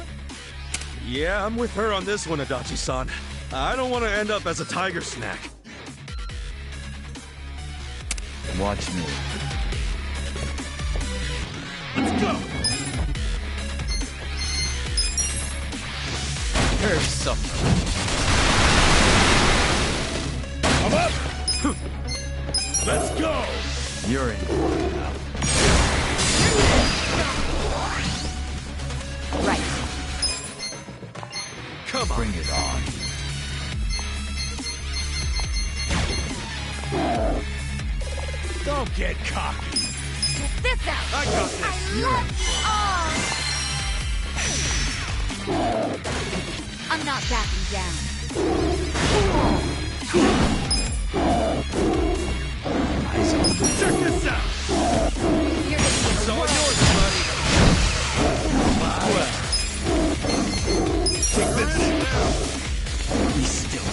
Speaker 2: Yeah, I'm with her on this one, Adachi-san. I don't want to end up as a tiger snack.
Speaker 19: Watch me.
Speaker 13: Let's go.
Speaker 3: Here's something.
Speaker 13: I'm up. Let's go.
Speaker 19: You're in for it now.
Speaker 15: Right.
Speaker 2: Come on.
Speaker 19: Bring it on.
Speaker 13: Don't get cocky.
Speaker 15: Get this out.
Speaker 13: I got this.
Speaker 15: I love you all. I'm not backing down.
Speaker 19: Eyes on.
Speaker 13: Check this out.
Speaker 15: You're gonna get
Speaker 2: It's all yours, buddy. Well,
Speaker 13: Take this.
Speaker 19: Be still.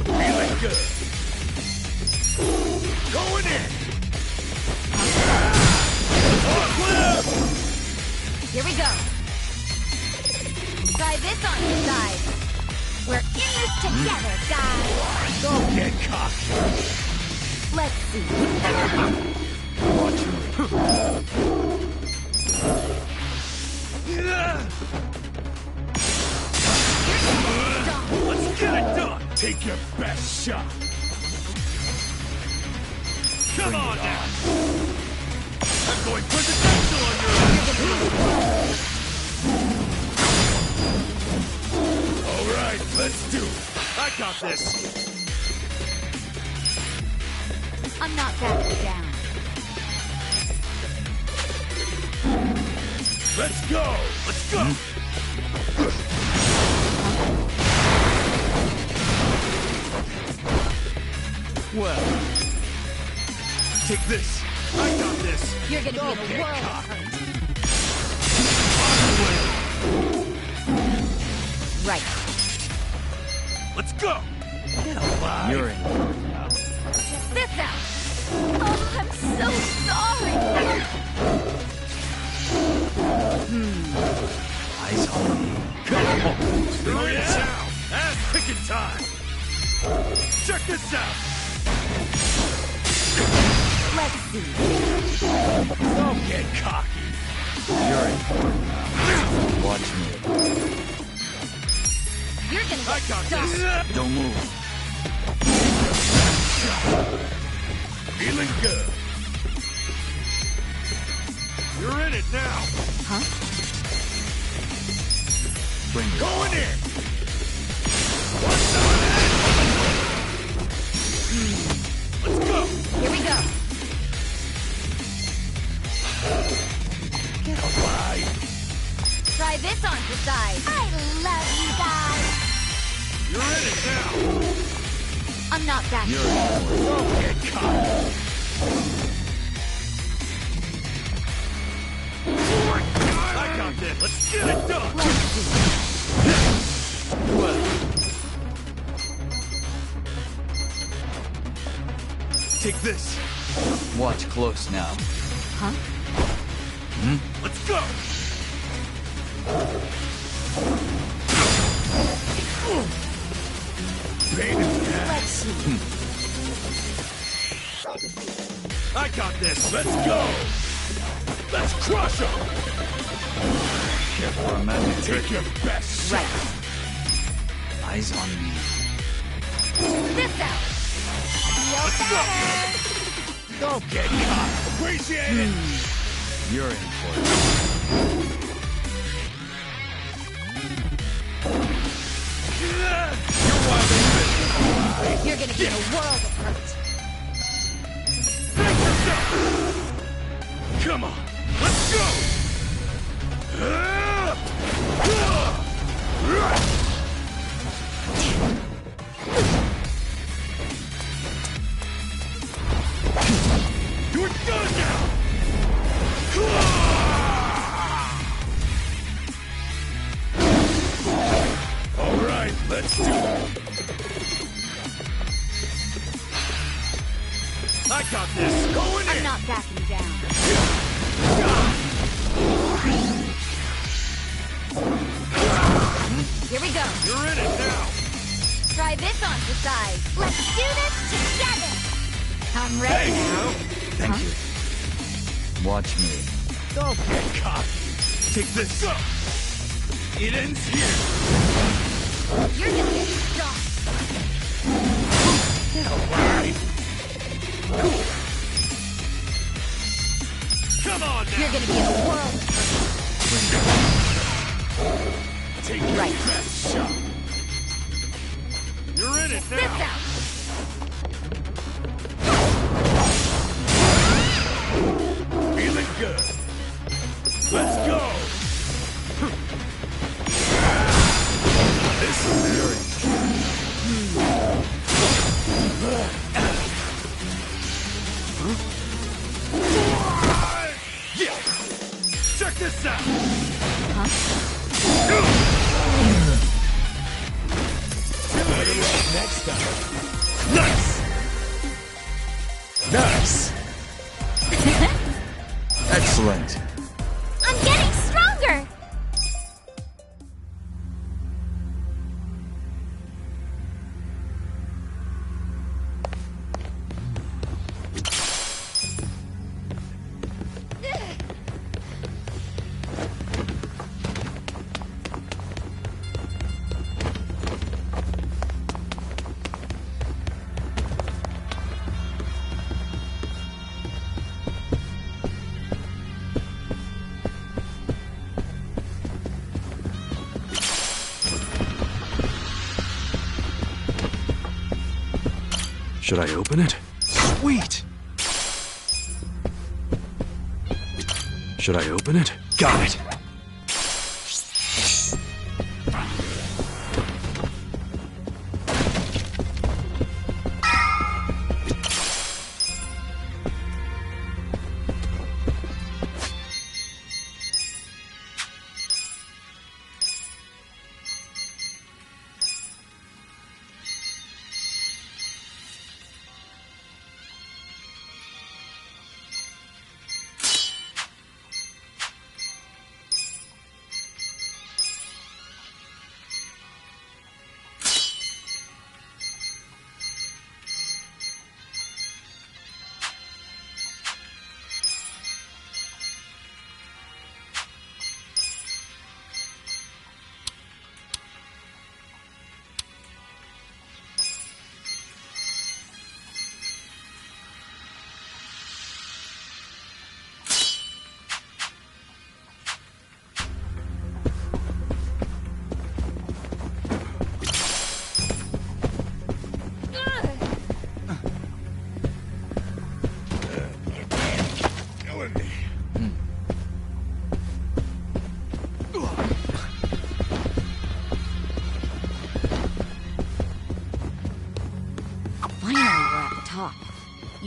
Speaker 13: Feeling good. Going in.
Speaker 15: Here we go. Try this on your side. We're in this together, guys.
Speaker 13: Don't get cocky.
Speaker 15: Let's see.
Speaker 19: Watch me.
Speaker 13: Let's get it done. Take your best shot. Come on now. I'm going presidential on your ass. All right, let's do it. I got this.
Speaker 15: I'm not backing down.
Speaker 13: Let's go. Let's go.
Speaker 14: Well, take this. I got this.
Speaker 15: You're gonna be in a
Speaker 14: Okay,
Speaker 15: world of
Speaker 14: cock.
Speaker 15: hurt.
Speaker 12: Right.
Speaker 14: Let's go. Get alive.
Speaker 19: You're in.
Speaker 15: This out! Oh, I'm so sorry!
Speaker 19: Eyes on me.
Speaker 14: Come on. You're in town. Ass picking time. Check this out.
Speaker 15: Let's see.
Speaker 14: Don't get cocky.
Speaker 19: You're in. Watch me.
Speaker 15: You're gonna
Speaker 14: I
Speaker 15: get
Speaker 14: got
Speaker 15: stuck.
Speaker 14: this.
Speaker 19: Don't move.
Speaker 14: Feeling good. You're in it now.
Speaker 12: Huh?
Speaker 19: Bring it.
Speaker 14: Going in. Let's go.
Speaker 15: Here we go.
Speaker 14: Get alive.
Speaker 15: Try this on for size. I love you guys.
Speaker 14: You're in it now.
Speaker 15: I'm not that
Speaker 19: You're in.
Speaker 14: Don't get caught. I got this. Let's get it done. Well. Take this.
Speaker 19: Watch close now.
Speaker 12: Huh?
Speaker 14: Let's go. Pain in the ass.
Speaker 15: Let's see.
Speaker 14: I got this. Let's go. Let's crush him.
Speaker 19: Careful, a magic trick.
Speaker 14: Take your best shot.
Speaker 12: Right.
Speaker 19: Eyes on me.
Speaker 15: This out. Feel
Speaker 14: Let's go.
Speaker 15: better.
Speaker 14: Don't get caught. Appreciate it.
Speaker 19: You're in for it.
Speaker 14: You're wild open.
Speaker 15: You're gonna be in a world of hurt.
Speaker 14: Brace yourself. Come on. Let's go. You're done now. All right, let's do it. I got this. Going
Speaker 15: I'm
Speaker 14: in.
Speaker 15: not backing down. Here we go.
Speaker 14: You're in it now.
Speaker 15: Try this on for size. Let's do this together. I'm ready now.
Speaker 19: Thank you. Watch me.
Speaker 14: Don't get cocky. Take this. Go. It ends here.
Speaker 15: You're gonna get stuck.
Speaker 14: Get alive. Come on now.
Speaker 15: You're gonna be in a world of
Speaker 14: Take your
Speaker 12: Right.
Speaker 14: best shot. You're in it
Speaker 15: this
Speaker 14: now.
Speaker 15: out.
Speaker 14: Feeling good. Let's go. This is very. Yeah. Check this out. Better luck next time. Nice. Nice.
Speaker 19: Excellent.
Speaker 15: I'm getting stronger.
Speaker 2: Should I open it? Sweet! Should I open it? Got it!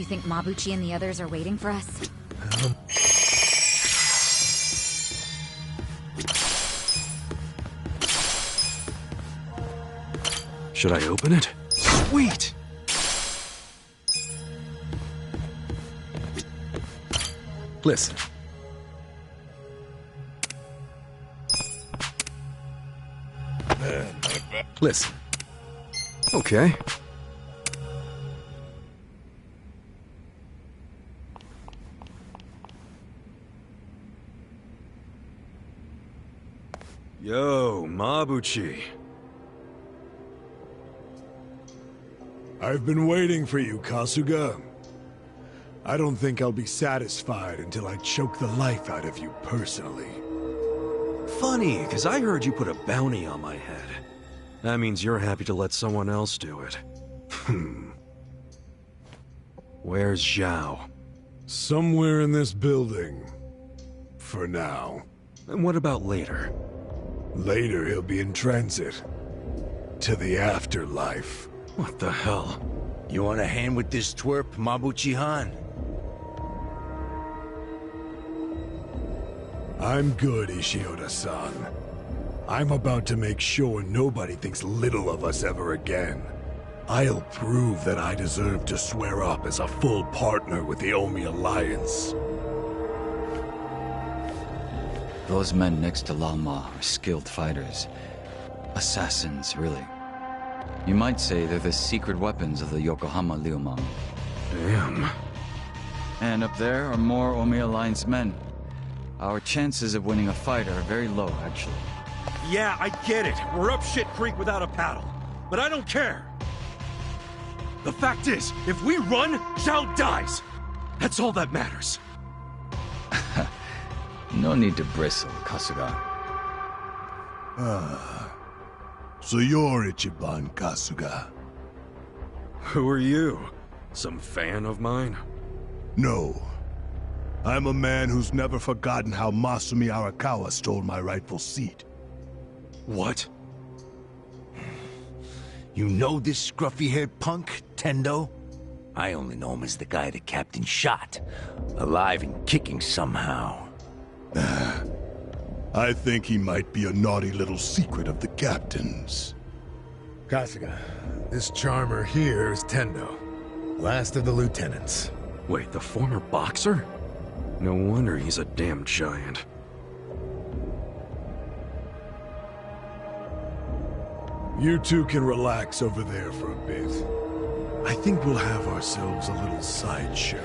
Speaker 10: think Mabuchi and the others are waiting for us?
Speaker 2: Should I open it? Sweet! Listen. Listen. Okay. Yo, Mabuchi.
Speaker 13: I've been waiting for you, Kasuga. I don't think I'll be satisfied until I choke the life out of you personally.
Speaker 2: Funny, because I heard you put a bounty on my head. That means you're happy to let someone else do it. Where's Zhao?
Speaker 13: Somewhere in this building. For now.
Speaker 2: And what about later?
Speaker 13: Later he'll be in transit. To the afterlife.
Speaker 2: What the hell?
Speaker 18: You want a hand with this twerp, Mabuchi-han?
Speaker 13: I'm good, Ishioda-san. I'm about to make sure nobody thinks little of us ever again. I'll prove that I deserve to swear up as a full partner with the Omi Alliance.
Speaker 19: Those men next to Lama are skilled fighters. Assassins, really. You might say they're the secret weapons of the Yokohama Liumang.
Speaker 2: Damn.
Speaker 19: And up there are more Omi Alliance men. Our chances of winning a fight are very low, actually.
Speaker 2: Yeah, I get it. We're up shit creek without a paddle. But I don't care. The fact is, if we run, Zhao dies. That's all that matters.
Speaker 19: No need to bristle, Kasuga.
Speaker 13: So you're Ichiban Kasuga?
Speaker 2: Who are you? Some fan of mine?
Speaker 13: No. I'm a man who's never forgotten how Masumi Arakawa stole my rightful seat.
Speaker 2: What?
Speaker 18: You know this scruffy-haired punk, Tendo? I only know him as the guy the captain shot. Alive and kicking somehow.
Speaker 13: I think he might be a naughty little secret of the captain's.
Speaker 6: Kasuga, this charmer here is Tendo, last of the lieutenants.
Speaker 2: Wait, the former boxer? No wonder he's a damn giant.
Speaker 13: You two can relax over there for a bit. I think we'll have ourselves a little sideshow.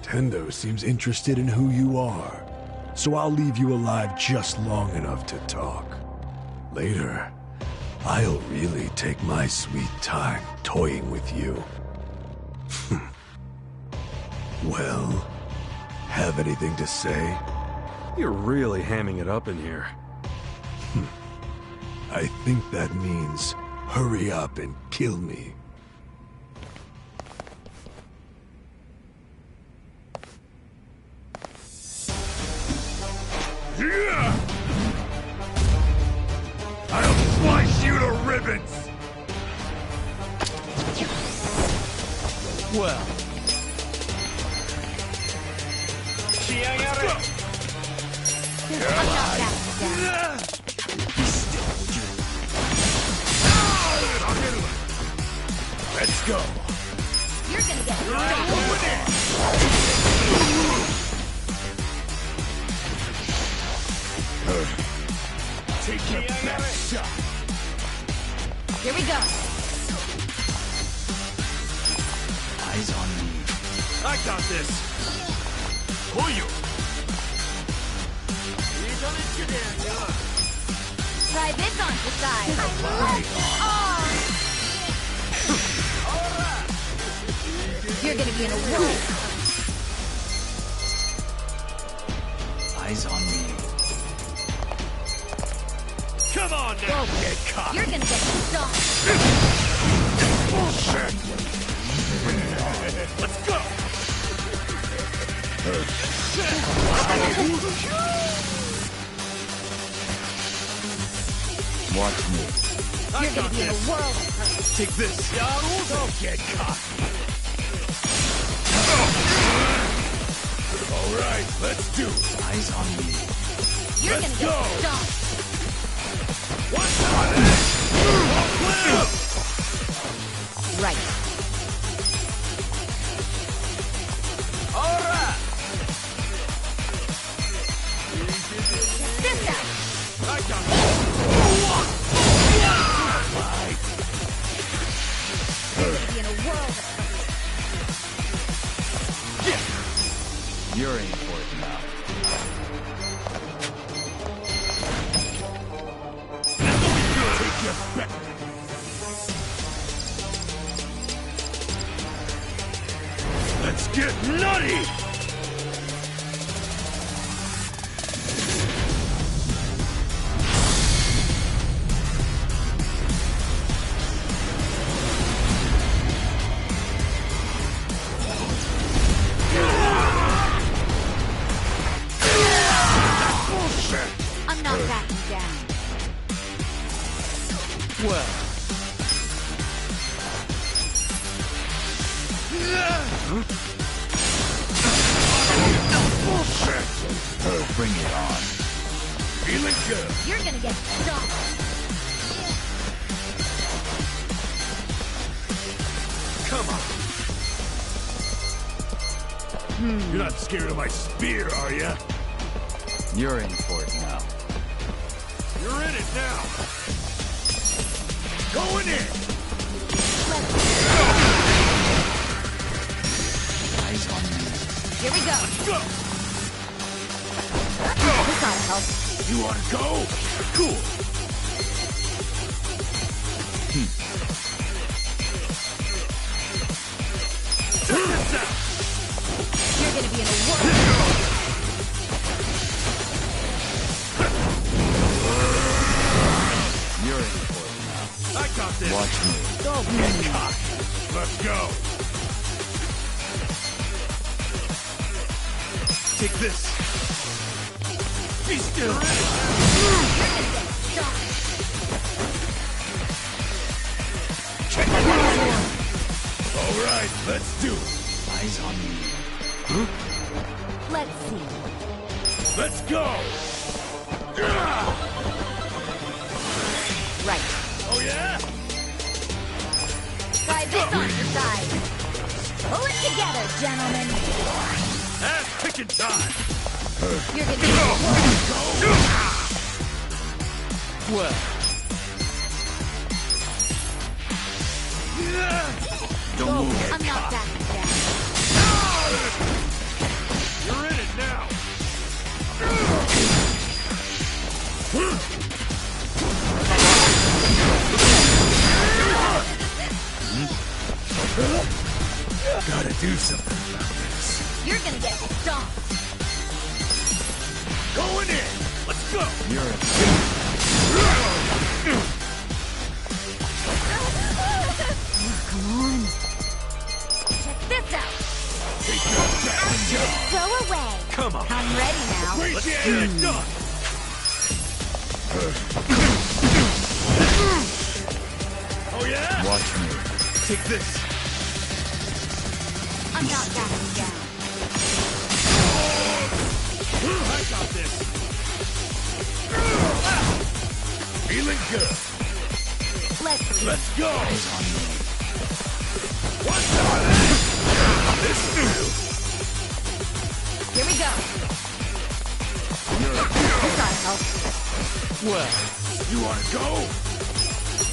Speaker 13: Tendo seems interested in who you are, so I'll leave you alive just long enough to talk. Later, I'll really take my sweet time toying with you. Well, have anything to say?
Speaker 2: You're really hamming it up in here.
Speaker 13: I think that means hurry up and kill me.
Speaker 16: Yeah! I'll slice you to ribbons!
Speaker 20: Well.
Speaker 16: Let's go!
Speaker 15: You're gonna get
Speaker 16: Take your best shot!
Speaker 15: Here we go!
Speaker 19: Eyes on me.
Speaker 16: I got this! Koyo!
Speaker 15: Try this on the side! You're gonna be in a whirl!
Speaker 19: Eyes on me.
Speaker 16: Come on now! Don't get caught!
Speaker 15: You're gonna get stomped!
Speaker 16: Bullshit! Let's go!
Speaker 19: Watch me.
Speaker 15: You're gonna be in a whirl of hurt!
Speaker 16: Take this! Don't get caught! Alright, let's do it.
Speaker 3: Eyes on me.
Speaker 15: You're
Speaker 16: Let's
Speaker 15: gonna
Speaker 16: go.
Speaker 15: get stomped.
Speaker 16: What's on it? All clear!
Speaker 15: Right.
Speaker 16: Alright!
Speaker 15: This out.
Speaker 16: I got it.
Speaker 15: You're gonna be in a world of
Speaker 19: You're in for it now.
Speaker 16: Take your back. Let's get nutty!
Speaker 15: I'm not backing down.
Speaker 16: Well. Bullshit!
Speaker 19: Bring it on.
Speaker 16: Feeling good.
Speaker 15: You're gonna get stomped.
Speaker 16: Come on. You're not scared of my spear, are ya?
Speaker 19: You're in for it now.
Speaker 16: You're in it now. Going in.
Speaker 19: Eyes on me.
Speaker 15: Here we go.
Speaker 16: Let's go.
Speaker 15: This ought to help.
Speaker 16: You want to go? Cool. Check this out.
Speaker 15: You're gonna be in a world.
Speaker 19: You're in for it now.
Speaker 16: I got this.
Speaker 19: Watch me.
Speaker 16: Don't get caught. Let's go. Take this. Be still. Check it out. All right, let's do it.
Speaker 19: Eyes on me.
Speaker 15: Let's see.
Speaker 16: Let's go.
Speaker 15: Right.
Speaker 16: Oh yeah?
Speaker 15: Try this on your side. Pull it together, gentlemen.
Speaker 16: Ass picking time.
Speaker 15: You're gonna be in a world.
Speaker 16: Well.
Speaker 19: Don't move.
Speaker 15: I'm not backing down.
Speaker 16: You're in it now. Gotta do something about this.
Speaker 15: You're gonna get stomped.
Speaker 16: Going in. Let's go.
Speaker 19: You're in.
Speaker 15: Come on. Check this out.
Speaker 16: Take your back.
Speaker 15: Go away.
Speaker 16: Come on.
Speaker 15: I'm ready now.
Speaker 16: Let's get it done. Oh yeah?
Speaker 19: Watch me.
Speaker 16: Take this.
Speaker 15: I'm not backing down.
Speaker 16: I got this. Feeling good. Let's go.
Speaker 19: Eyes on me.
Speaker 16: What's on it? This new.
Speaker 15: Here we go.
Speaker 19: You're in.
Speaker 15: This ought to help.
Speaker 16: Well, you wanna go?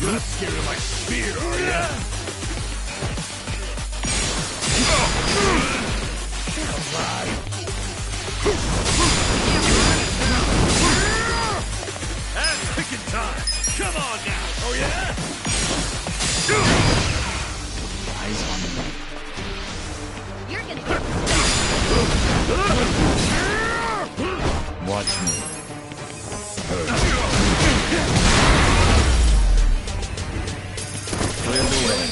Speaker 16: You're not scared of my spear, are ya? Ass picking time. Come on now. Oh yeah?
Speaker 19: Eyes on me.
Speaker 15: You're gonna get
Speaker 19: Watch me. Clear the way.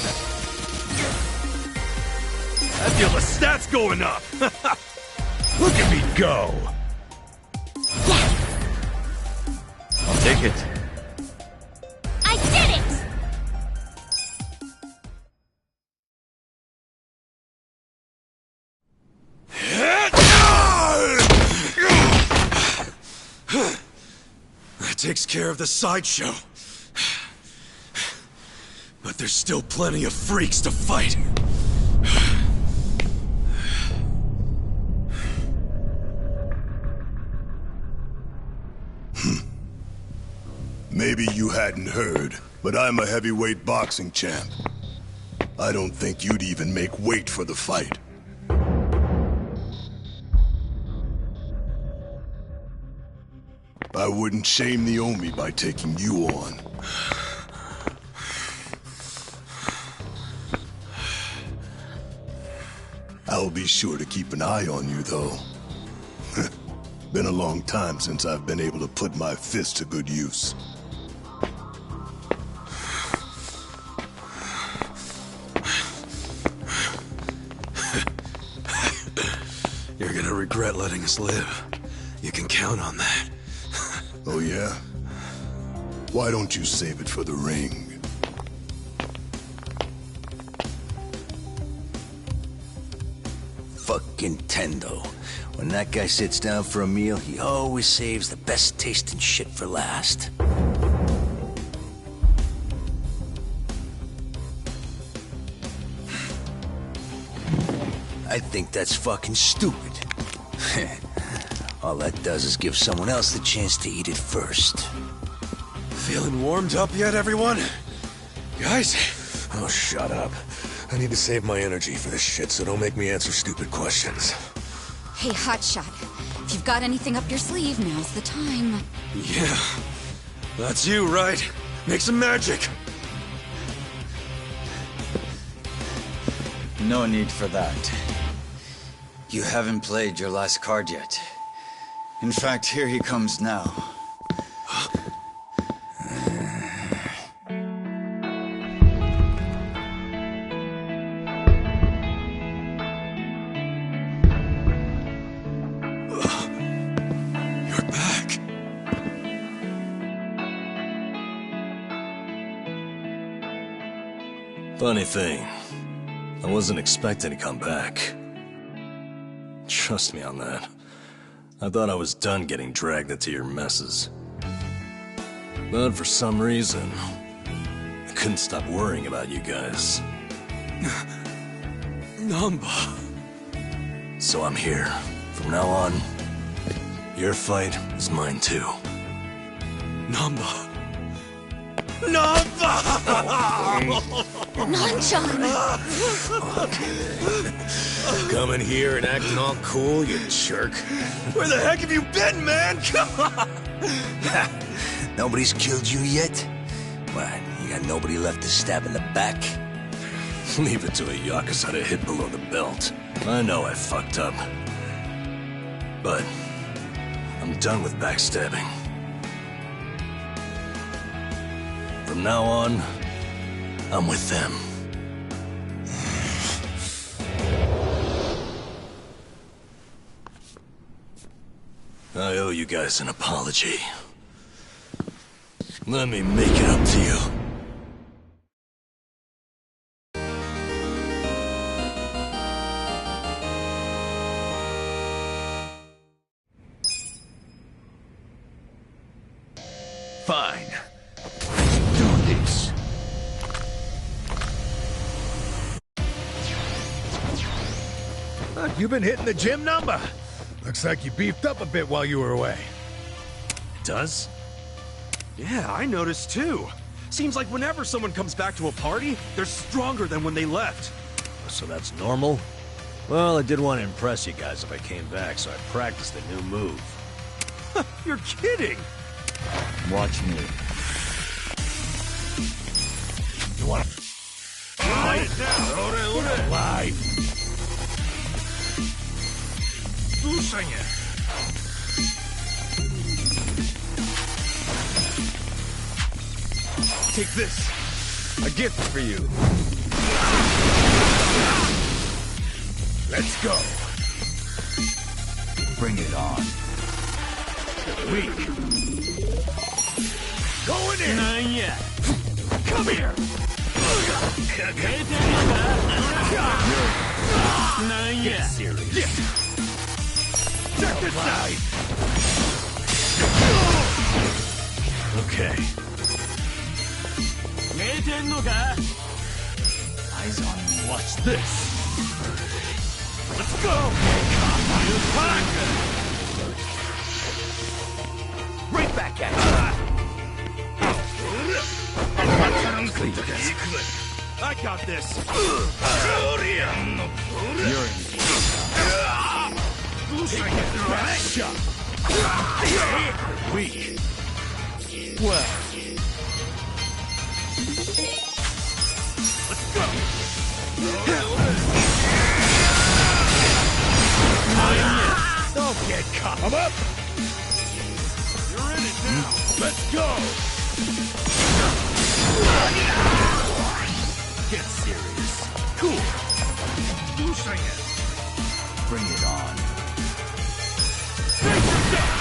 Speaker 16: I feel the stats going up. Look at me go.
Speaker 19: I'll take it.
Speaker 15: I did it!
Speaker 2: That takes care of the sideshow. But there's still plenty of freaks to fight.
Speaker 21: Maybe you hadn't heard, but I'm a heavyweight boxing champ. I don't think you'd even make weight for the fight. I wouldn't shame the Omi by taking you on. I'll be sure to keep an eye on you, though. Been a long time since I've been able to put my fist to good use.
Speaker 2: You're gonna regret letting us live. You can count on that.
Speaker 21: Oh, yeah? Why don't you save it for the ring?
Speaker 18: Fucking Tendo. When that guy sits down for a meal, he always saves the best tasting shit for last. I think that's fucking stupid. All that does is give someone else the chance to eat it first.
Speaker 2: Feeling warmed up yet, everyone? Guys?
Speaker 7: Oh, shut up. I need to save my energy for this shit, so don't make me answer stupid questions.
Speaker 10: Hey, Hotshot. If you've got anything up your sleeve, now's the time.
Speaker 2: Yeah. That's you, right? Make some magic.
Speaker 19: No need for that. You haven't played your last card yet. In fact, here he comes now.
Speaker 3: Funny thing, I wasn't expecting to come back. Trust me on that. I thought I was done getting dragged into your messes. But for some reason, I couldn't stop worrying about you guys.
Speaker 2: Namba.
Speaker 3: So I'm here. From now on, your fight is mine too.
Speaker 2: Namba. Namba!
Speaker 10: Nanchan!
Speaker 7: Coming here and acting all cool, you jerk.
Speaker 2: Where the heck have you been, man? Come on!
Speaker 18: Nobody's killed you yet? What, you got nobody left to stab in the back?
Speaker 3: Leave it to a Yakuza to hit below the belt. I know I fucked up. But I'm done with backstabbing. From now on, I'm with them. I owe you guys an apology. Let me make it up to you.
Speaker 18: Fine. Let's do this.
Speaker 6: You've been hitting the gym, Namba. Looks like you beefed up a bit while you were away.
Speaker 2: Does? Yeah, I noticed too. Seems like whenever someone comes back to a party, they're stronger than when they left.
Speaker 3: So that's normal? Well, I did want to impress you guys if I came back, so I practiced a new move.
Speaker 2: You're kidding!
Speaker 19: Watch me.
Speaker 6: You want to fight it now? Live. Слушание.
Speaker 1: Take this. A gift for you.
Speaker 6: Let's go.
Speaker 19: Bring it on.
Speaker 6: Weak. Going in.
Speaker 1: Not yet.
Speaker 6: Come here.
Speaker 1: Not yet.
Speaker 6: Serious. Check this out.
Speaker 3: Okay. Eyes on me. Watch this. Let's go! Right back at you.
Speaker 13: I got this.
Speaker 3: You're in.
Speaker 13: Take it, best shot.
Speaker 3: Weak. Well.
Speaker 13: Let's go. Don't get caught. I'm up. You're in it now. Let's go.
Speaker 3: Get serious. Cool.
Speaker 13: Losing it.
Speaker 3: Bring it on.
Speaker 13: Face yourself.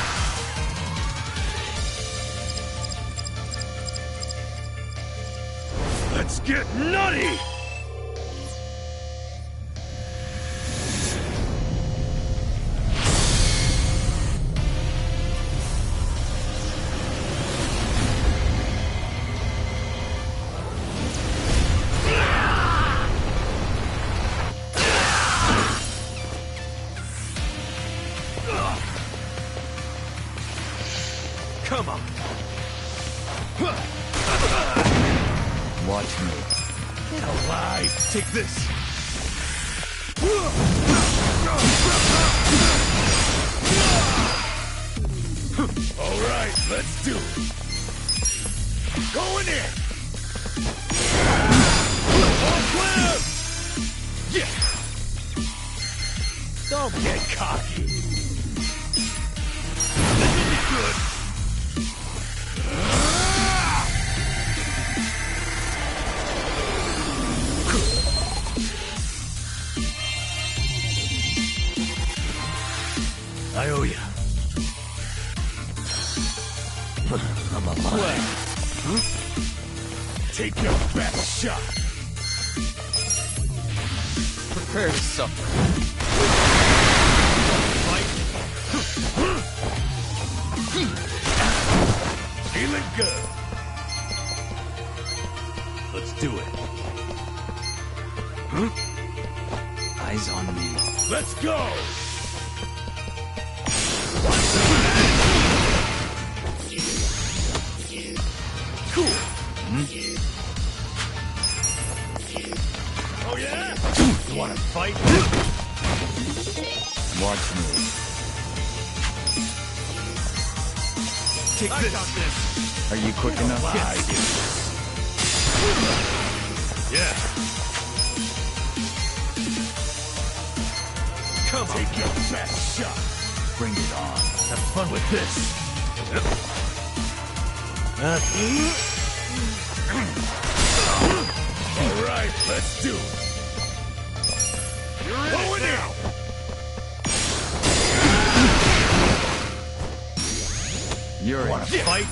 Speaker 13: Let's get nutty.
Speaker 3: Come on. Watch me.
Speaker 13: Get alive. Take this. All right, let's do it. Going in. All clear. Yeah. Don't get cocky. This will be good.
Speaker 3: I owe you. I'm alive.
Speaker 13: Huh? Take your best shot.
Speaker 1: Prepare to suffer.
Speaker 13: Feeling good. Let's do it. Huh?
Speaker 3: Eyes on me.
Speaker 13: Let's go! Cool. Oh yeah? You wanna fight?
Speaker 3: Watch me.
Speaker 13: Take this.
Speaker 3: Are you quick enough?
Speaker 13: Yeah. Come on. Take your best shot.
Speaker 3: Bring it on.
Speaker 13: Have fun with this. All right, let's do it. You're in it now.
Speaker 3: You're in.
Speaker 13: Wanna fight?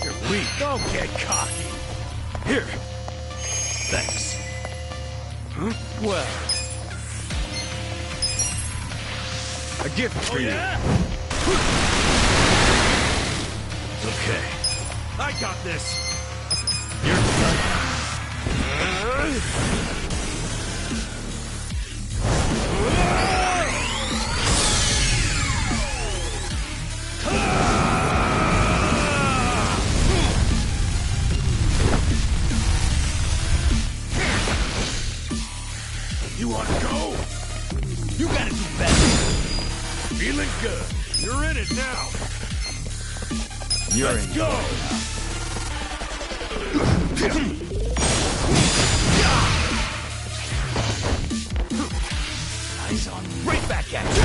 Speaker 13: You're weak. Don't get cocky. Here. Thanks. Huh?
Speaker 1: Well. A gift for you.
Speaker 13: Yeah? Okay. I got this. You're done. You wanna go? You gotta do better. Feeling good. You're in it now.
Speaker 3: You're
Speaker 13: Let's
Speaker 3: in.
Speaker 13: go.
Speaker 3: Eyes on me.
Speaker 13: Right back at you.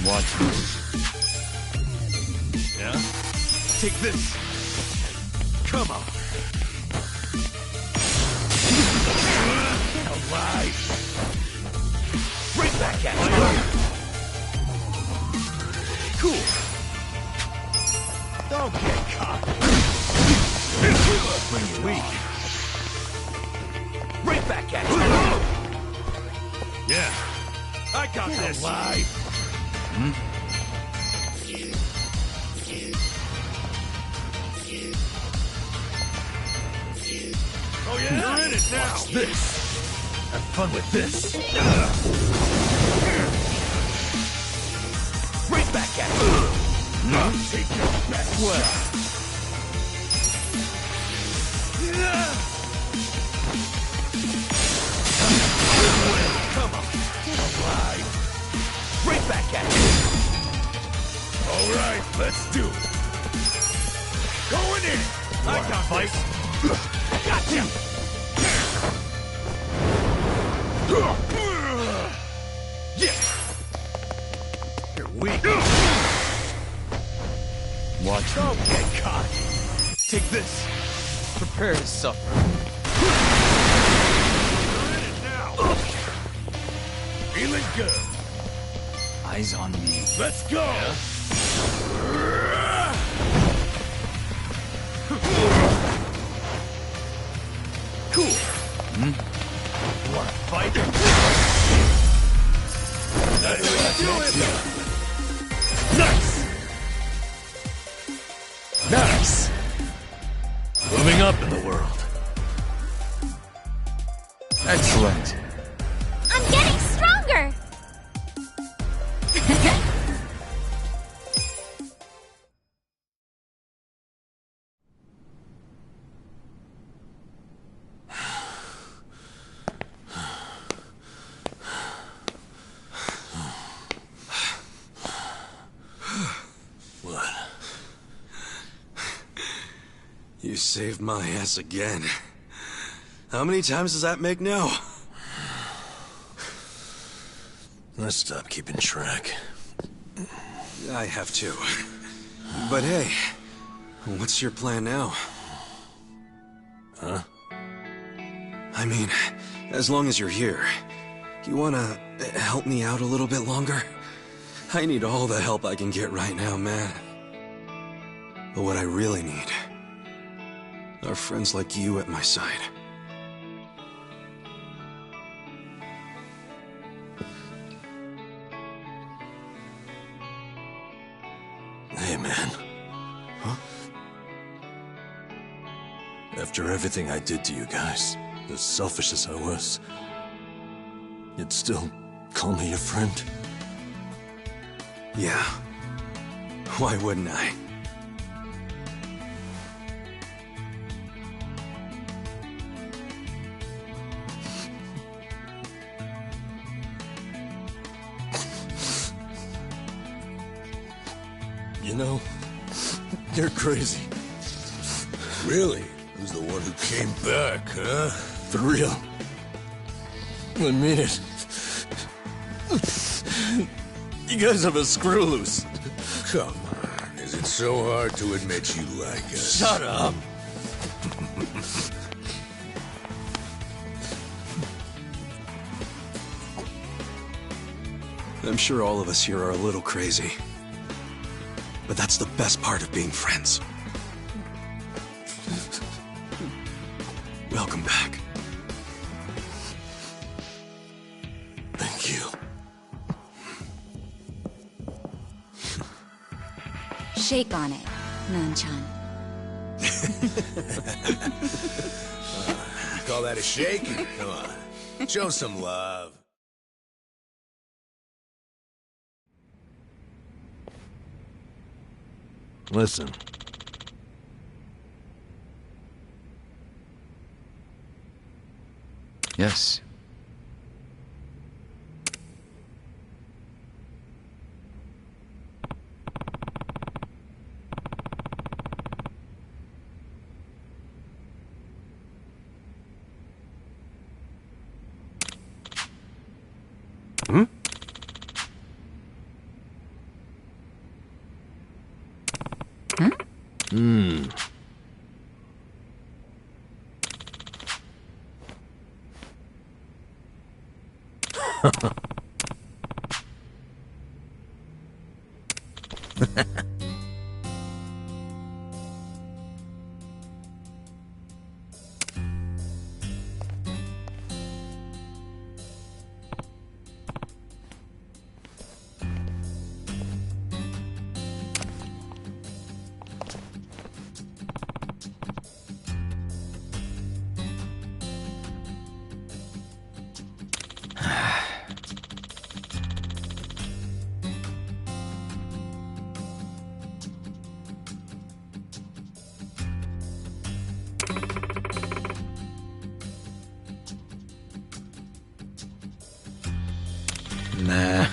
Speaker 3: Watch me.
Speaker 13: Yeah? Take this. Come on. Get alive. Right back at you. Cool. Don't get cocky. Bring it weak. Right back at you. Yeah, I got this. Alive. Oh yeah, you're in it now.
Speaker 6: Watch this. Have fun with this.
Speaker 18: Right back at you.
Speaker 6: Now take your best shot.
Speaker 18: Come on. Get alive. Right back at you.
Speaker 6: All right, let's do it. Going in.
Speaker 13: I got
Speaker 6: fight.
Speaker 18: Gotcha.
Speaker 6: Yeah. You're weak.
Speaker 19: Watch me.
Speaker 6: Don't get caught.
Speaker 1: Take this. Prepare to suffer.
Speaker 13: You're in it now.
Speaker 6: Feeling good.
Speaker 19: Eyes on me.
Speaker 6: Let's go.
Speaker 18: Cool.
Speaker 6: Want to fight? That's what you do. Nice. Nice. Moving up in the world.
Speaker 19: Excellent.
Speaker 15: I'm getting stronger!
Speaker 7: What?
Speaker 2: You saved my ass again. How many times does that make now?
Speaker 7: Let's stop keeping track.
Speaker 2: I have to. But hey, what's your plan now?
Speaker 7: Huh?
Speaker 2: I mean, as long as you're here, you wanna help me out a little bit longer? I need all the help I can get right now, man. But what I really need are friends like you at my side.
Speaker 7: Hey, man.
Speaker 2: Huh?
Speaker 7: After everything I did to you guys, as selfish as I was, you'd still call me your friend?
Speaker 2: Yeah. Why wouldn't I?
Speaker 7: You know, you're crazy. Really? Who's the one who came back, huh? For real? I mean it. You guys have a screw loose. Come on. Is it so hard to admit you like us? Shut up.
Speaker 2: I'm sure all of us here are a little crazy. But that's the best part of being friends. Welcome back.
Speaker 7: Thank you.
Speaker 10: Shake on it, Nanchan.
Speaker 7: You call that a shake? Come on. Show some love. Listen.
Speaker 19: Yes.
Speaker 2: Hmm?
Speaker 10: Huh?
Speaker 7: Hmm.
Speaker 20: Nah.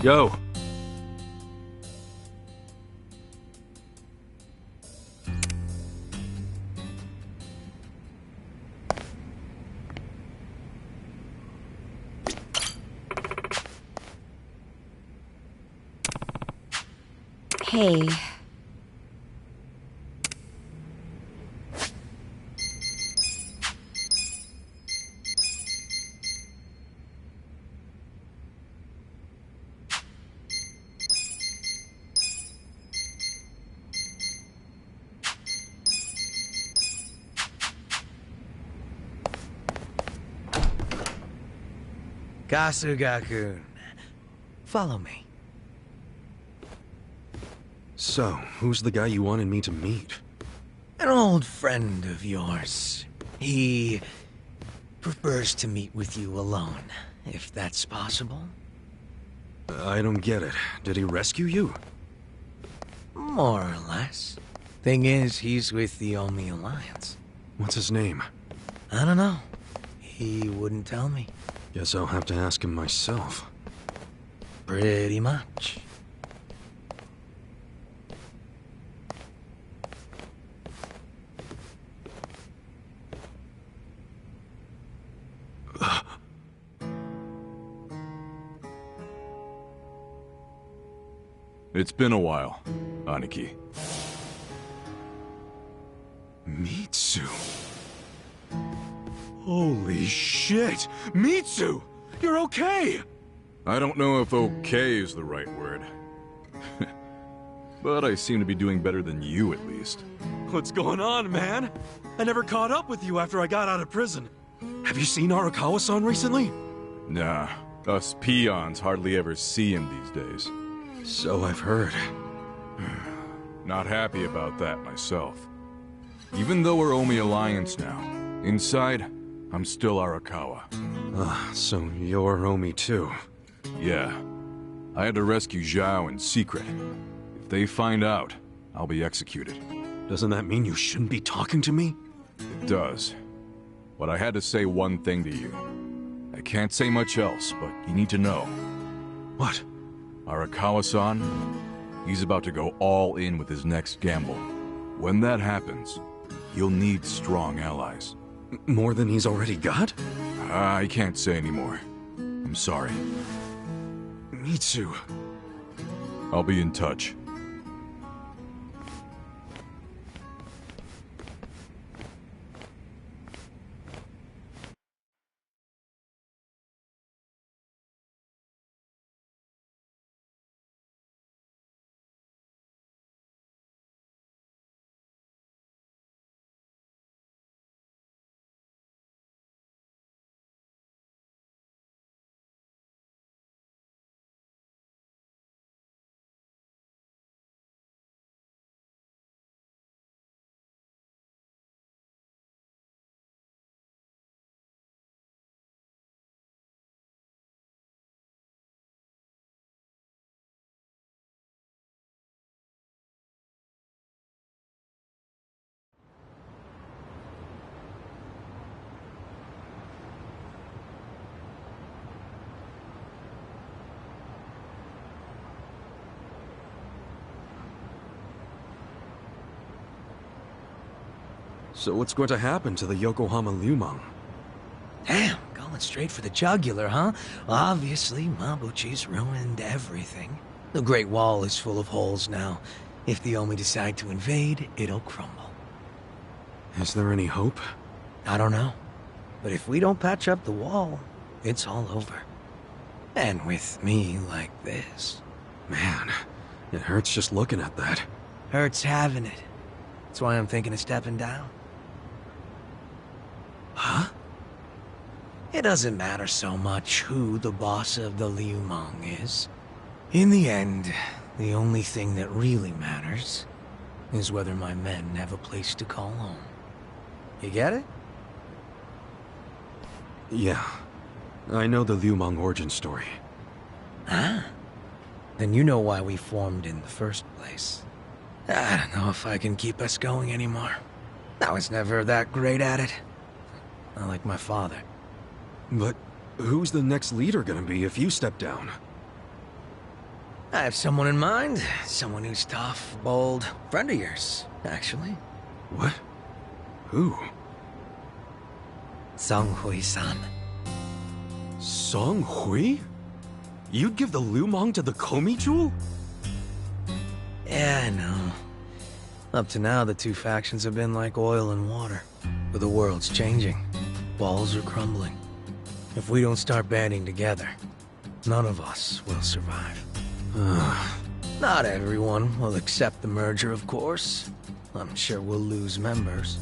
Speaker 2: Yo.
Speaker 10: Hey.
Speaker 20: Kasuga-kun. Follow me.
Speaker 2: So, who's the guy you wanted me to meet?
Speaker 20: An old friend of yours. He prefers to meet with you alone, if that's possible.
Speaker 2: I don't get it. Did he rescue you?
Speaker 20: More or less. Thing is, he's with the Omi Alliance.
Speaker 2: What's his name?
Speaker 20: I don't know. He wouldn't tell me.
Speaker 2: Guess I'll have to ask him myself.
Speaker 20: Pretty much.
Speaker 11: It's been a while, Aniki.
Speaker 2: Mitsu. Holy shit! Mitsu! You're okay!
Speaker 11: I don't know if okay is the right word. But I seem to be doing better than you, at least.
Speaker 2: What's going on, man? I never caught up with you after I got out of prison. Have you seen Arakawa-san recently?
Speaker 11: Nah, us peons hardly ever see him these days.
Speaker 2: So I've heard.
Speaker 11: Not happy about that myself. Even though we're Omi Alliance now, inside, I'm still Arakawa.
Speaker 2: So you're Omi too?
Speaker 11: Yeah. I had to rescue Zhao in secret. If they find out, I'll be executed.
Speaker 2: Doesn't that mean you shouldn't be talking to me?
Speaker 11: It does. But I had to say one thing to you. I can't say much else, but you need to know.
Speaker 2: What?
Speaker 11: Arakawa-san, he's about to go all in with his next gamble. When that happens, you'll need strong allies.
Speaker 2: More than he's already got?
Speaker 11: I can't say anymore. I'm sorry.
Speaker 2: Mitsu.
Speaker 11: I'll be in touch.
Speaker 2: So what's going to happen to the Yokohama Liumang?
Speaker 20: Damn, going straight for the jugular, huh? Well, obviously, Mabuchi's ruined everything. The Great Wall is full of holes now. If the Omi decide to invade, it'll crumble.
Speaker 2: Is there any hope?
Speaker 20: I don't know. But if we don't patch up the wall, it's all over. And with me like this.
Speaker 2: Man, it hurts just looking at that.
Speaker 20: Hurts having it. That's why I'm thinking of stepping down.
Speaker 2: Huh?
Speaker 20: It doesn't matter so much who the boss of the Liu Mong is. In the end, the only thing that really matters is whether my men have a place to call home. You get it?
Speaker 2: Yeah. I know the Liu Mong origin story.
Speaker 20: Ah. Then you know why we formed in the first place. I don't know if I can keep us going anymore. I was never that great at it. Not like my father.
Speaker 2: But who's the next leader gonna be if you step down?
Speaker 20: I have someone in mind. Someone who's tough, bold. Friend of yours, actually.
Speaker 2: What? Who?
Speaker 20: Song Hui-san.
Speaker 2: Song Hui? You'd give the Liu Mong to the Komi Jewel?
Speaker 20: Yeah, I know. Up to now, the two factions have been like oil and water. But the world's changing. Walls are crumbling. If we don't start banding together, none of us will survive. Not everyone will accept the merger, of course. I'm sure we'll lose members.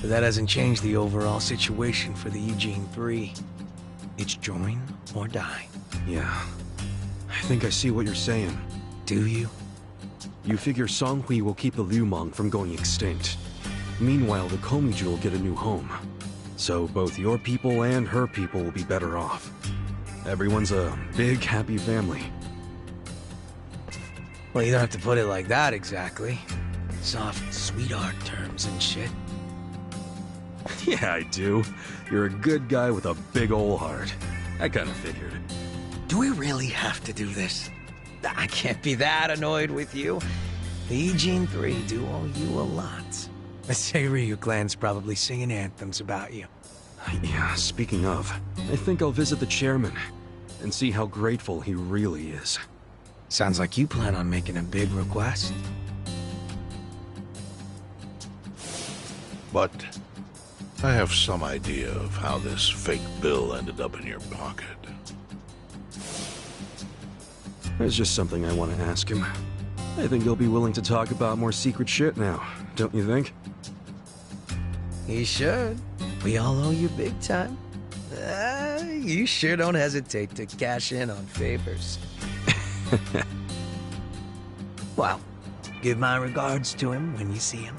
Speaker 20: But that hasn't changed the overall situation for the Eugene 3. It's join or die.
Speaker 2: Yeah. I think I see what you're saying.
Speaker 20: Do you?
Speaker 2: You figure Song Hui will keep the Liu Mong from going extinct. Meanwhile, the Komi Jewel will get a new home. So both your people and her people will be better off. Everyone's a big, happy family.
Speaker 20: Well, you don't have to put it like that exactly. Soft sweetheart terms and shit.
Speaker 2: Yeah, I do. You're a good guy with a big ol' heart. I kinda figured.
Speaker 20: Do we really have to do this? I can't be that annoyed with you. The Eugene 3 do owe you a lot. The Seiryu clan's probably singing anthems about you.
Speaker 2: Yeah, speaking of, I think I'll visit the chairman and see how grateful he really is.
Speaker 20: Sounds like you plan on making a big request.
Speaker 8: But I have some idea of how this fake bill ended up in your pocket.
Speaker 2: There's just something I want to ask him. I think he'll be willing to talk about more secret shit now, don't you think?
Speaker 20: He should. We all owe you big time. You sure don't hesitate to cash in on favors. Well, give my regards to him when you see him.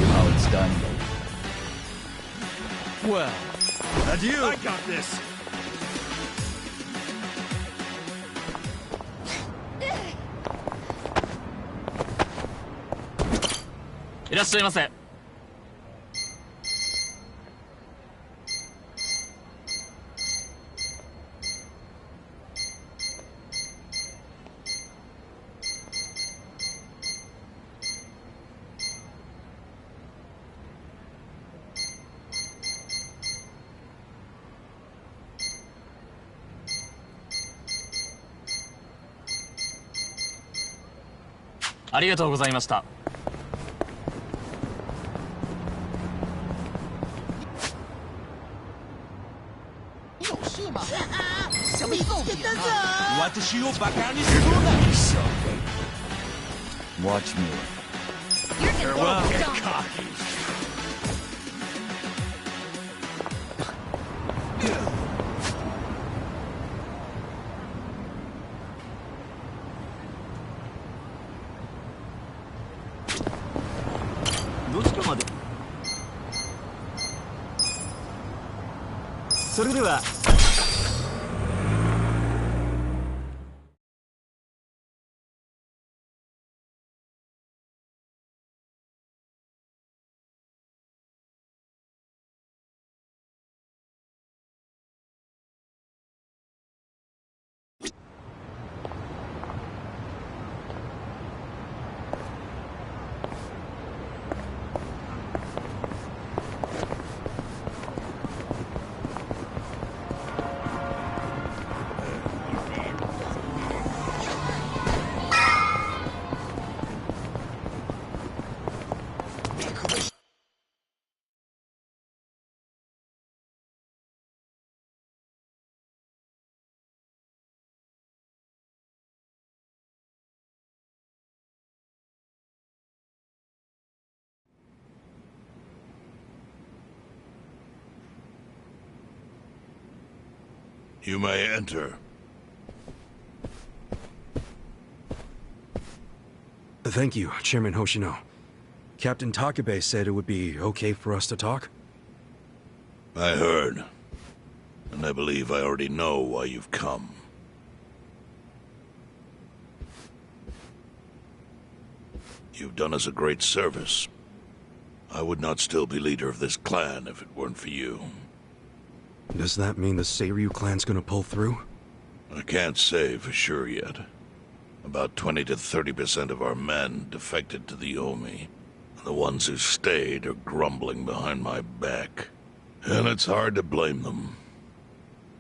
Speaker 19: How it's done.
Speaker 1: Well, adieu.
Speaker 14: I got this.
Speaker 22: ありがとうございました。
Speaker 14: 私をバカにするな。
Speaker 19: Watch me.
Speaker 14: Farewell, cocky.
Speaker 8: You may enter.
Speaker 2: Thank you, Chairman Hoshino. Captain Takabe said it would be okay for us to talk?
Speaker 8: I heard. And I believe I already know why you've come. You've done us a great service. I would not still be leader of this clan if it weren't for you.
Speaker 2: Does that mean the Seiryu clan's gonna pull through?
Speaker 8: I can't say for sure yet. About 20 to 30% of our men defected to the Omi. The ones who stayed are grumbling behind my back. And it's hard to blame them.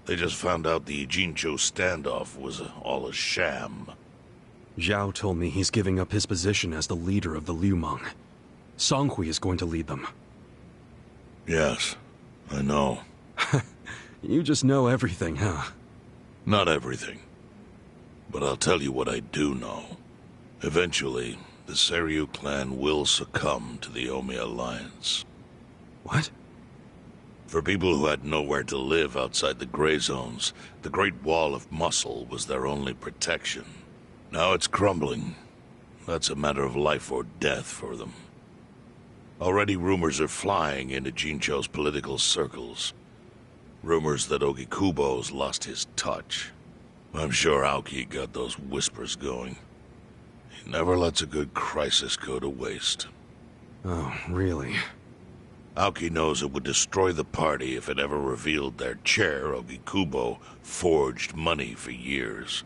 Speaker 8: They just found out the Ijincho standoff was all a sham.
Speaker 2: Zhao told me he's giving up his position as the leader of the Liumang. Songhui is going to lead them.
Speaker 8: Yes, I know.
Speaker 2: You just know everything, huh?
Speaker 8: Not everything. But I'll tell you what I do know. Eventually, the Seiryu clan will succumb to the Omi Alliance.
Speaker 2: What?
Speaker 8: For people who had nowhere to live outside the Gray Zones, the Great Wall of Muscle was their only protection. Now it's crumbling. That's a matter of life or death for them. Already rumors are flying into Jincho's political circles. Rumors that Ogikubo's lost his touch. I'm sure Aoki got those whispers going. He never lets a good crisis go to waste.
Speaker 2: Oh, really?
Speaker 8: Aoki knows it would destroy the party if it ever revealed their chair, Ogikubo, forged money for years.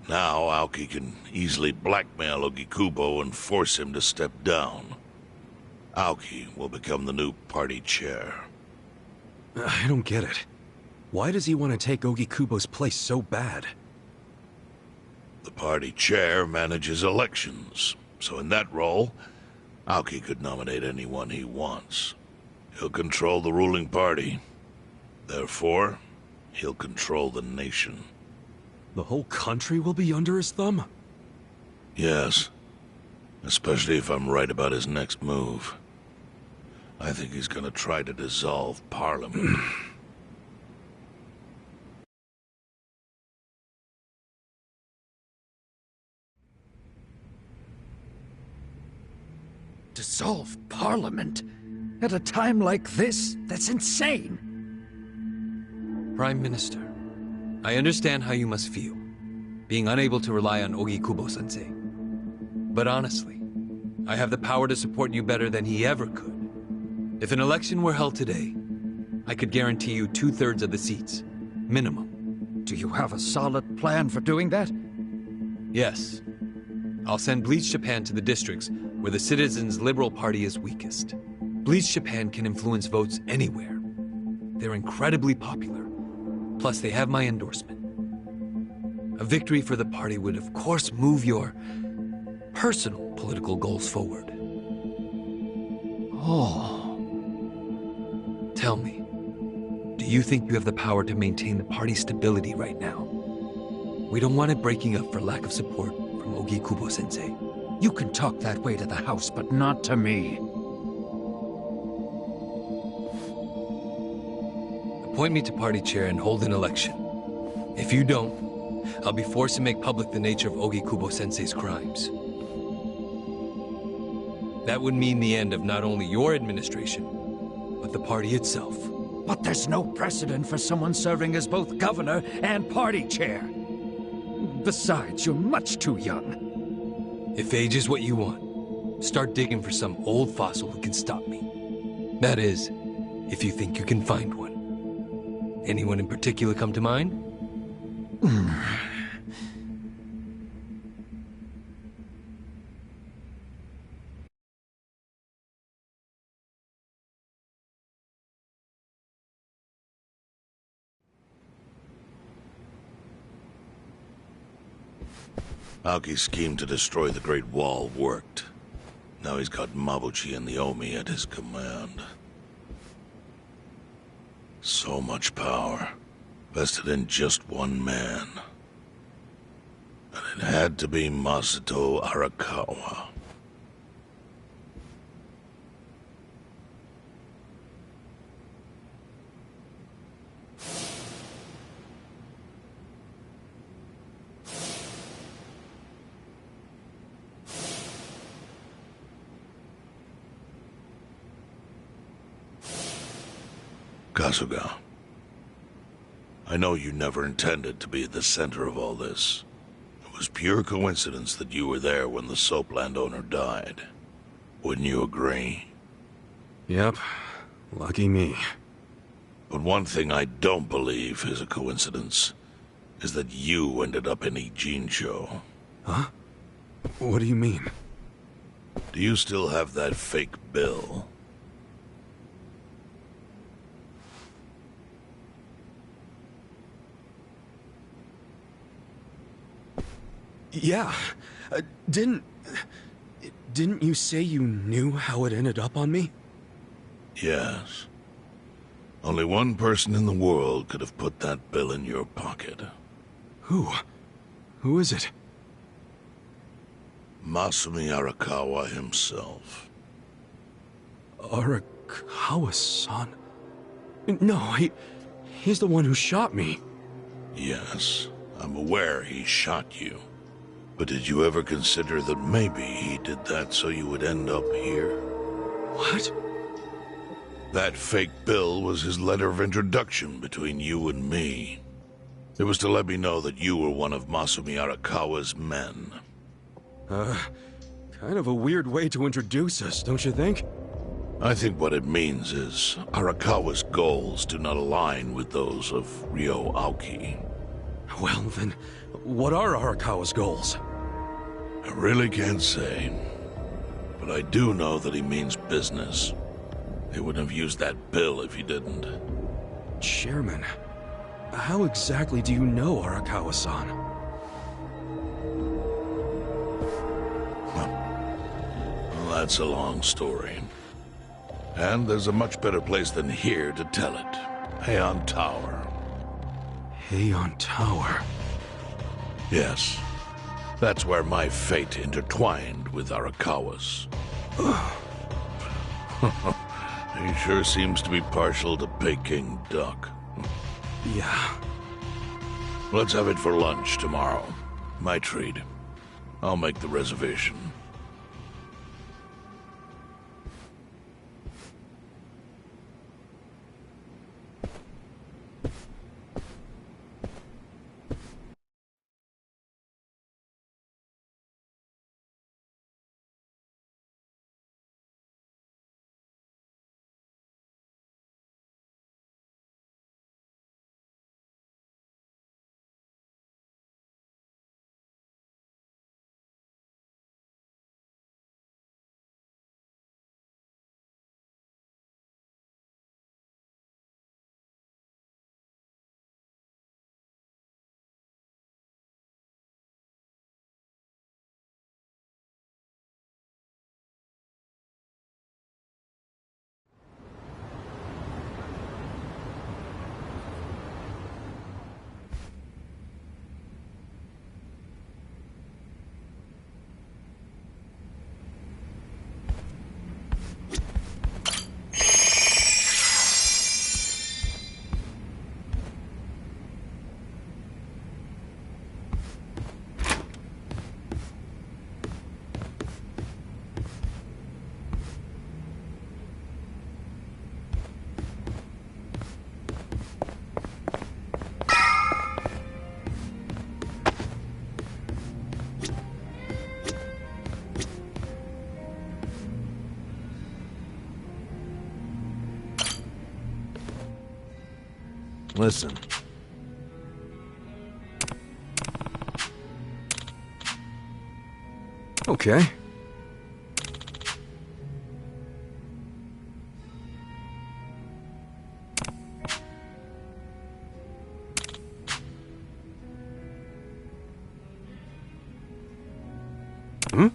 Speaker 8: Now Aoki can easily blackmail Ogikubo and force him to step down. Aoki will become the new party chair.
Speaker 2: I don't get it. Why does he want to take Ogikubo's place so bad?
Speaker 8: The party chair manages elections, so in that role, Aoki could nominate anyone he wants. He'll control the ruling party. Therefore, he'll control the nation.
Speaker 2: The whole country will be under his thumb?
Speaker 8: Yes. Especially if I'm right about his next move. I think he's gonna try to dissolve Parliament.
Speaker 4: Dissolve Parliament? At a time like this? That's insane!
Speaker 9: Prime Minister, I understand how you must feel, being unable to rely on Ogikubo-sensei. But honestly, I have the power to support you better than he ever could. If an election were held today, I could guarantee you 2/3 of the seats, minimum.
Speaker 4: Do you have a solid plan for doing that?
Speaker 9: Yes. I'll send Bleach Japan to the districts where the Citizens' Liberal Party is weakest. Bleach Japan can influence votes anywhere. They're incredibly popular. Plus, they have my endorsement. A victory for the party would, of course, move your personal political goals forward.
Speaker 4: Oh.
Speaker 9: Tell me, do you think you have the power to maintain the party's stability right now? We don't want it breaking up for lack of support from Ogikubo-sensei.
Speaker 4: You can talk that way to the house, but not to me.
Speaker 9: Appoint me to party chair and hold an election. If you don't, I'll be forced to make public the nature of Ogikubo-sensei's crimes. That would mean the end of not only your administration, but the party itself.
Speaker 4: But there's no precedent for someone serving as both governor and party chair. Besides, you're much too young.
Speaker 9: If age is what you want, start digging for some old fossil who can stop me. That is, if you think you can find one. Anyone in particular come to mind?
Speaker 8: Aoki's scheme to destroy the Great Wall worked. Now he's got Mabuchi and the Omi at his command. So much power, vested in just one man. And it had to be Masato Arakawa. Kasuga, I know you never intended to be at the center of all this. It was pure coincidence that you were there when the soap landowner died. Wouldn't you agree?
Speaker 2: Yep. Lucky me.
Speaker 8: But one thing I don't believe is a coincidence is that you ended up in Ijincho.
Speaker 2: Huh? What do you mean?
Speaker 8: Do you still have that fake bill?
Speaker 2: Yeah. Didn't you say you knew how it ended up on me?
Speaker 8: Yes. Only one person in the world could have put that bill in your pocket.
Speaker 2: Who? Who is it?
Speaker 8: Masumi Arakawa himself.
Speaker 2: Arakawa-san? No, he's the one who shot me.
Speaker 8: Yes, I'm aware he shot you. But did you ever consider that maybe he did that so you would end up here?
Speaker 2: What?
Speaker 8: That fake bill was his letter of introduction between you and me. It was to let me know that you were one of Masumi Arakawa's men.
Speaker 2: Kind of a weird way to introduce us, don't you think?
Speaker 8: I think what it means is Arakawa's goals do not align with those of Ryo Aoki.
Speaker 2: Well, then, what are Arakawa's goals?
Speaker 8: I really can't say. But I do know that he means business. He wouldn't have used that bill if he didn't.
Speaker 2: Chairman, how exactly do you know Arakawa-san?
Speaker 8: Well, that's a long story. And there's a much better place than here to tell it. Heian Tower.
Speaker 2: Heian Tower?
Speaker 8: Yes. That's where my fate intertwined with Arakawa's. He sure seems to be partial to Peking duck.
Speaker 2: Yeah.
Speaker 8: Let's have it for lunch tomorrow. My treat. I'll make the reservation. Listen.
Speaker 2: Okay. Hmm?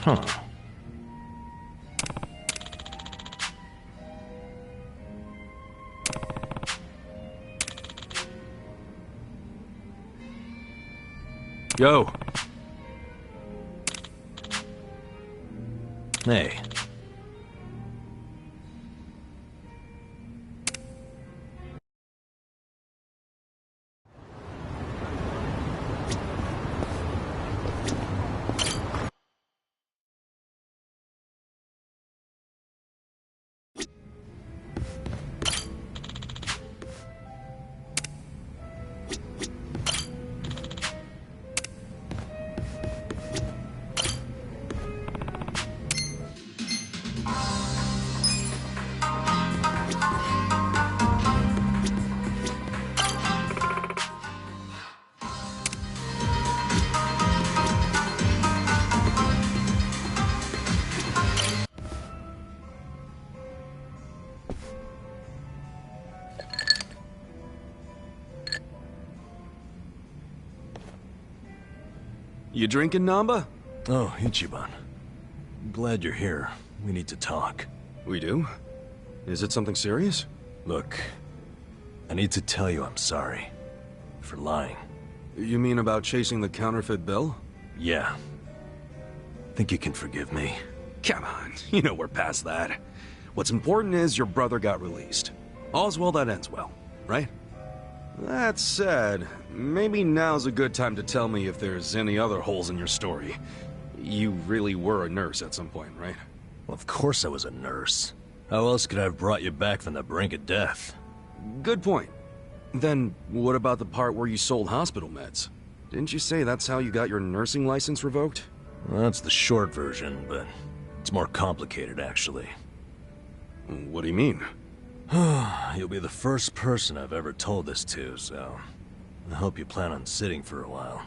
Speaker 2: Huh. Yo.
Speaker 3: Hey.
Speaker 2: You drinking, Namba?
Speaker 3: Oh, Ichiban. Glad you're here. We need to talk.
Speaker 2: We do? Is it something serious?
Speaker 3: Look, I need to tell you I'm sorry. For lying.
Speaker 2: You mean about chasing the counterfeit bill?
Speaker 3: Yeah. Think you can forgive me?
Speaker 2: Come on, you know we're past that. What's important is your brother got released. All's well that ends well, right? That said, maybe now's a good time to tell me if there's any other holes in your story. You really were a nurse at some point, right?
Speaker 3: Well, of course I was a nurse. How else could I have brought you back from the brink of death?
Speaker 2: Good point. Then, what about the part where you sold hospital meds? Didn't you say that's how you got your nursing license revoked?
Speaker 3: Well, that's the short version, but it's more complicated, actually.
Speaker 2: What do you mean?
Speaker 3: You'll be the first person I've ever told this to, so I hope you plan on sitting for a while.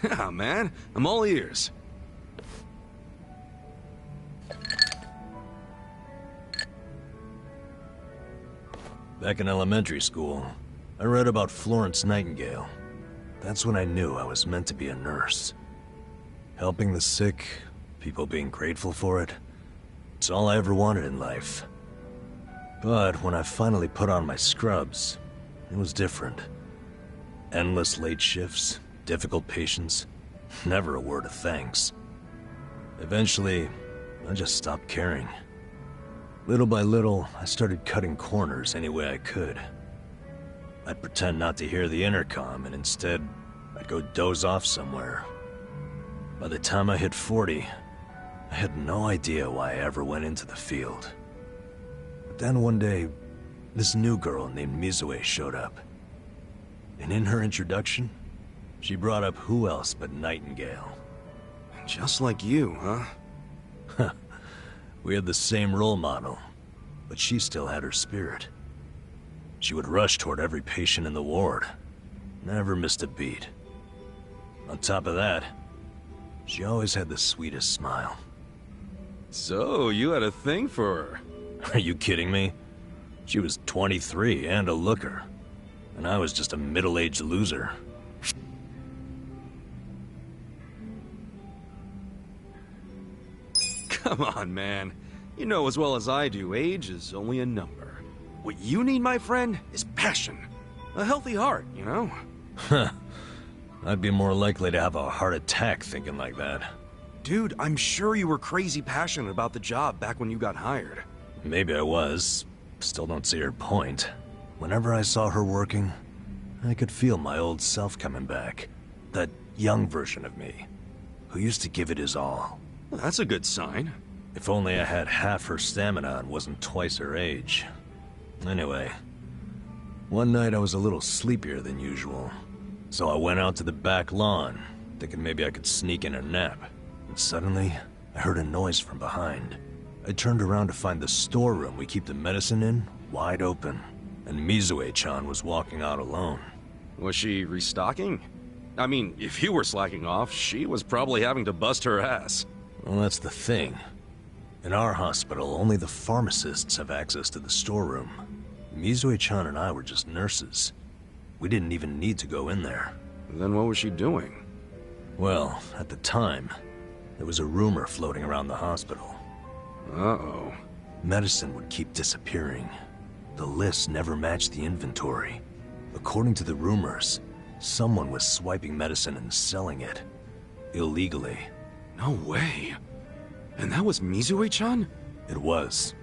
Speaker 2: Yeah, man. I'm all ears.
Speaker 3: Back in elementary school, I read about Florence Nightingale. That's when I knew I was meant to be a nurse. Helping the sick, people being grateful for it, it's all I ever wanted in life. But when I finally put on my scrubs, it was different. Endless late shifts, difficult patients, never a word of thanks. Eventually, I just stopped caring. Little by little, I started cutting corners any way I could. I'd pretend not to hear the intercom, and instead, I'd go doze off somewhere. By the time I hit 40, I had no idea why I ever went into the field. But then one day, this new girl named Mizue showed up. And in her introduction, she brought up who else but Nightingale.
Speaker 2: Just like you, huh?
Speaker 3: We had the same role model, but she still had her spirit. She would rush toward every patient in the ward, never missed a beat. On top of that, she always had the sweetest smile.
Speaker 2: So, you had a thing for her?
Speaker 3: Are you kidding me? She was 23 and a looker, and I was just a middle-aged loser.
Speaker 2: Come on, man. You know as well as I do, age is only a number. What you need, my friend, is passion. A healthy heart, you know?
Speaker 3: Huh. I'd be more likely to have a heart attack thinking like that.
Speaker 2: Dude, I'm sure you were crazy passionate about the job back when you got hired.
Speaker 3: Maybe I was. Still don't see her point. Whenever I saw her working, I could feel my old self coming back. That young version of me, who used to give it his all.
Speaker 2: Well, that's a good sign.
Speaker 3: If only I had half her stamina and wasn't twice her age. Anyway, one night I was a little sleepier than usual, so I went out to the back lawn, thinking maybe I could sneak in a nap. And suddenly, I heard a noise from behind. I turned around to find the storeroom we keep the medicine in wide open, and Mizue-chan was walking out alone.
Speaker 2: Was she restocking? I mean, if you were slacking off, she was probably having to bust her ass.
Speaker 3: Well, that's the thing. In our hospital, only the pharmacists have access to the storeroom. Mizue-chan and I were just nurses. We didn't even need to go in there.
Speaker 2: Then what was she doing?
Speaker 3: Well, at the time, there was a rumor floating around the hospital.
Speaker 2: Uh-oh.
Speaker 3: Medicine would keep disappearing. The list never matched the inventory. According to the rumors, someone was swiping medicine and selling it. Illegally.
Speaker 2: No way. And that was Mizue-chan?
Speaker 3: It was.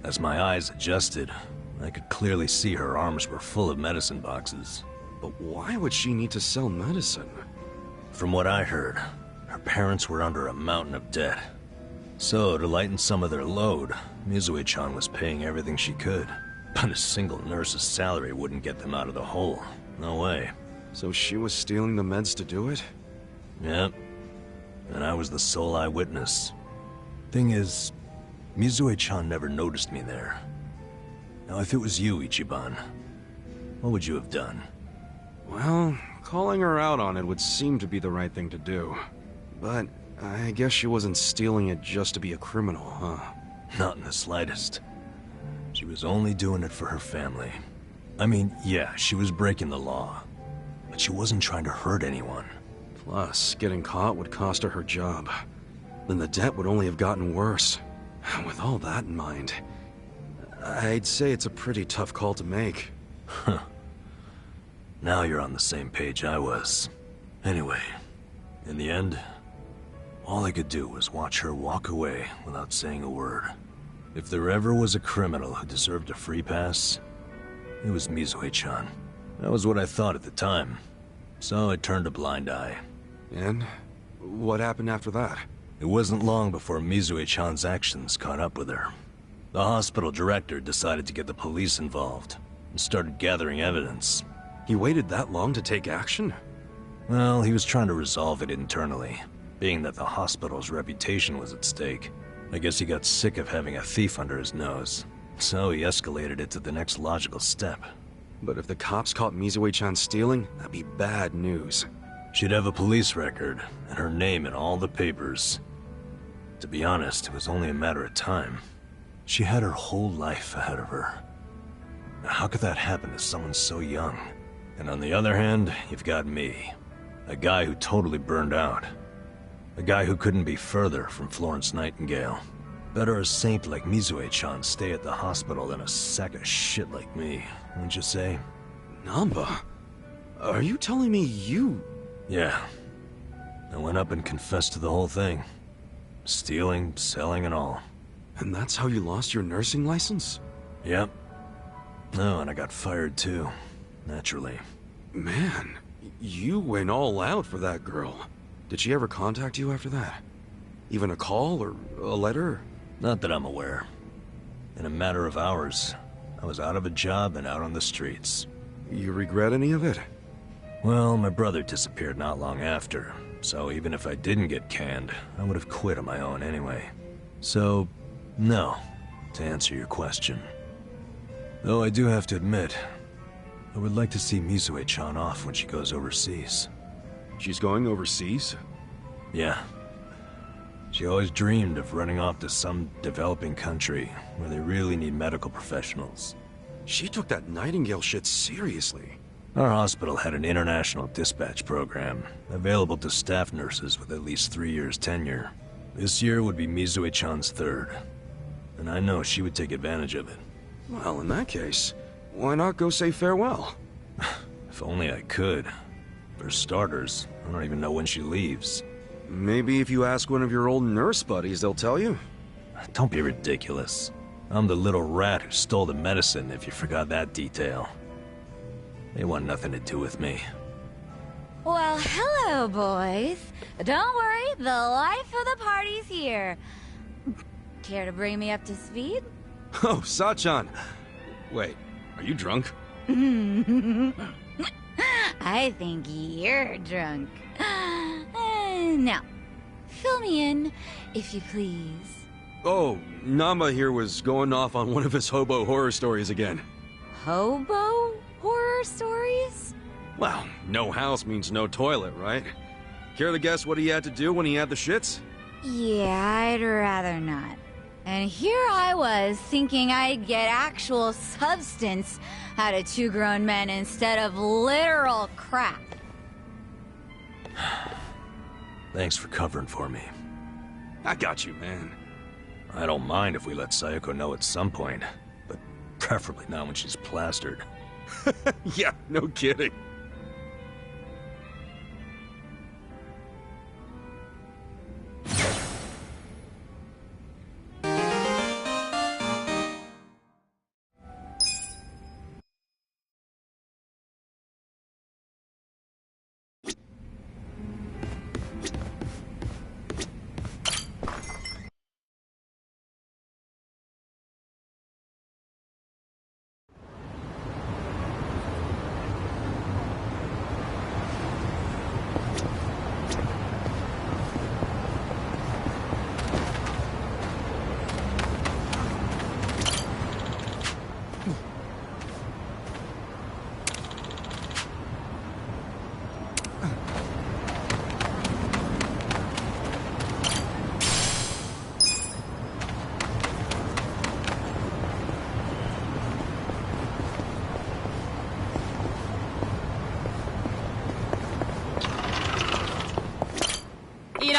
Speaker 3: As my eyes adjusted, I could clearly see her arms were full of medicine boxes.
Speaker 2: But why would she need to sell medicine?
Speaker 3: From what I heard, her parents were under a mountain of debt. So, to lighten some of their load, Mizue-chan was paying everything she could. But a single nurse's salary wouldn't get them out of the hole. No way.
Speaker 2: So she was stealing the meds to do it?
Speaker 3: Yep. And I was the sole eyewitness. Thing is, Mizue-chan never noticed me there. Now, if it was you, Ichiban, what would you have done?
Speaker 2: Well, calling her out on it would seem to be the right thing to do. But I guess she wasn't stealing it just to be a criminal, huh?
Speaker 3: Not in the slightest. She was only doing it for her family. I mean, yeah, she was breaking the law. But she wasn't trying to hurt anyone.
Speaker 2: Plus, getting caught would cost her her job. Then the debt would only have gotten worse. With all that in mind, I'd say it's a pretty tough call to make.
Speaker 3: Huh. Now you're on the same page I was. Anyway, in the end, all I could do was watch her walk away without saying a word. If there ever was a criminal who deserved a free pass, it was Mizue-chan. That was what I thought at the time. So I turned a blind eye.
Speaker 2: And what happened after that?
Speaker 3: It wasn't long before Mizue-chan's actions caught up with her. The hospital director decided to get the police involved and started gathering evidence.
Speaker 2: He waited that long to take action?
Speaker 3: Well, he was trying to resolve it internally, being that the hospital's reputation was at stake. I guess he got sick of having a thief under his nose, so he escalated it to the next logical step.
Speaker 2: But if the cops caught Mizue-chan stealing, that'd be bad news.
Speaker 3: She'd have a police record, and her name in all the papers. To be honest, it was only a matter of time. She had her whole life ahead of her. Now, how could that happen to someone so young? And on the other hand, you've got me. A guy who totally burned out. A guy who couldn't be further from Florence Nightingale. Better a saint like Mizue-chan stay at the hospital than a sack of shit like me, wouldn't you say?
Speaker 2: Namba? Are you telling me you...
Speaker 3: Yeah. I went up and confessed to the whole thing. Stealing, selling, and all.
Speaker 2: And that's how you lost your nursing license?
Speaker 3: Yep. No, and I got fired too. Naturally.
Speaker 2: Man, you went all out for that girl. Did she ever contact you after that? Even a call or a letter?
Speaker 3: Not that I'm aware. In a matter of hours, I was out of a job and out on the streets.
Speaker 2: You regret any of it?
Speaker 3: Well, my brother disappeared not long after, so even if I didn't get canned, I would have quit on my own anyway. So, no, to answer your question. Though I do have to admit, I would like to see Mizue-chan off when she goes overseas.
Speaker 2: She's going overseas?
Speaker 3: Yeah. She always dreamed of running off to some developing country where they really need medical professionals.
Speaker 2: She took that Nightingale shit seriously.
Speaker 3: Our hospital had an international dispatch program, available to staff nurses with at least 3 years tenure. This year would be Mizue-chan's third, and I know she would take advantage of it.
Speaker 2: Well, in that case, why not go say farewell?
Speaker 3: If only I could. For starters, I don't even know when she leaves.
Speaker 2: Maybe if you ask one of your old nurse buddies, they'll tell you.
Speaker 3: Don't be ridiculous. I'm the little rat who stole the medicine, if you forgot that detail. They want nothing to do with me.
Speaker 15: Well, hello, boys. Don't worry, the life of the party's here. Care to bring me up to speed?
Speaker 2: Oh, Sachan. Wait, are you drunk?
Speaker 15: I think you're drunk. Now, fill me in, if you please.
Speaker 2: Oh, Namba here was going off on one of his hobo horror stories again.
Speaker 15: Hobo horror stories?
Speaker 2: Well, no house means no toilet, right? Care to guess what he had to do when he had the shits?
Speaker 15: Yeah, I'd rather not. And here I was, thinking I'd get actual substance out of two grown men instead of literal crap.
Speaker 3: Thanks for covering for me.
Speaker 2: I got you, man.
Speaker 3: I don't mind if we let Sayoko know at some point, but preferably not when she's plastered.
Speaker 2: Yeah, no kidding.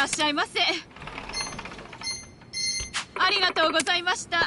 Speaker 5: らっしゃいませ。ありがとうございました。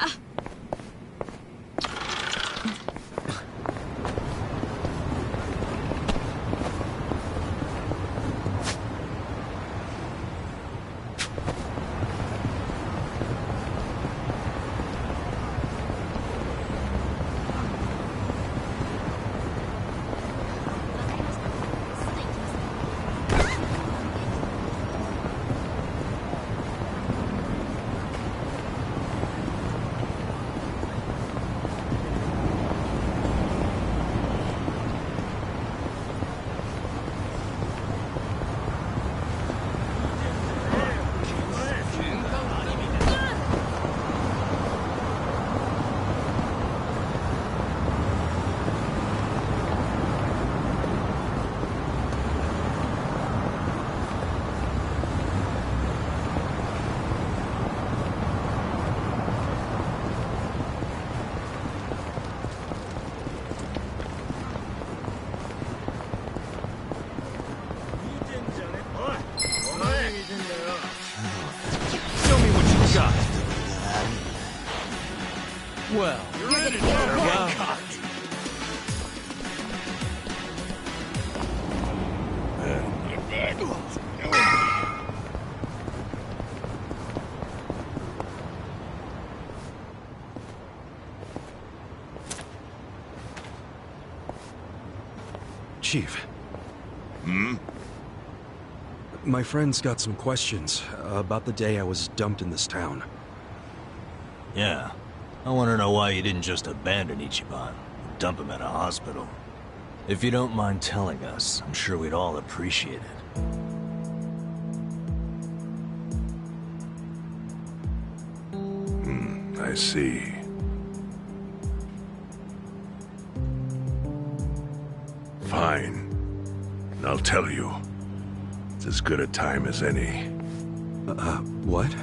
Speaker 1: Well,
Speaker 16: you're ready to get a haircut.
Speaker 2: Chief.
Speaker 8: Hmm?
Speaker 2: My friend's got some questions about the day I was dumped in this town.
Speaker 3: Yeah. I want to know why you didn't just abandon Ichiban, dump him at a hospital. If you don't mind telling us, I'm sure we'd all appreciate it.
Speaker 8: I see. Fine. I'll tell you. It's as good a time as any.
Speaker 2: What?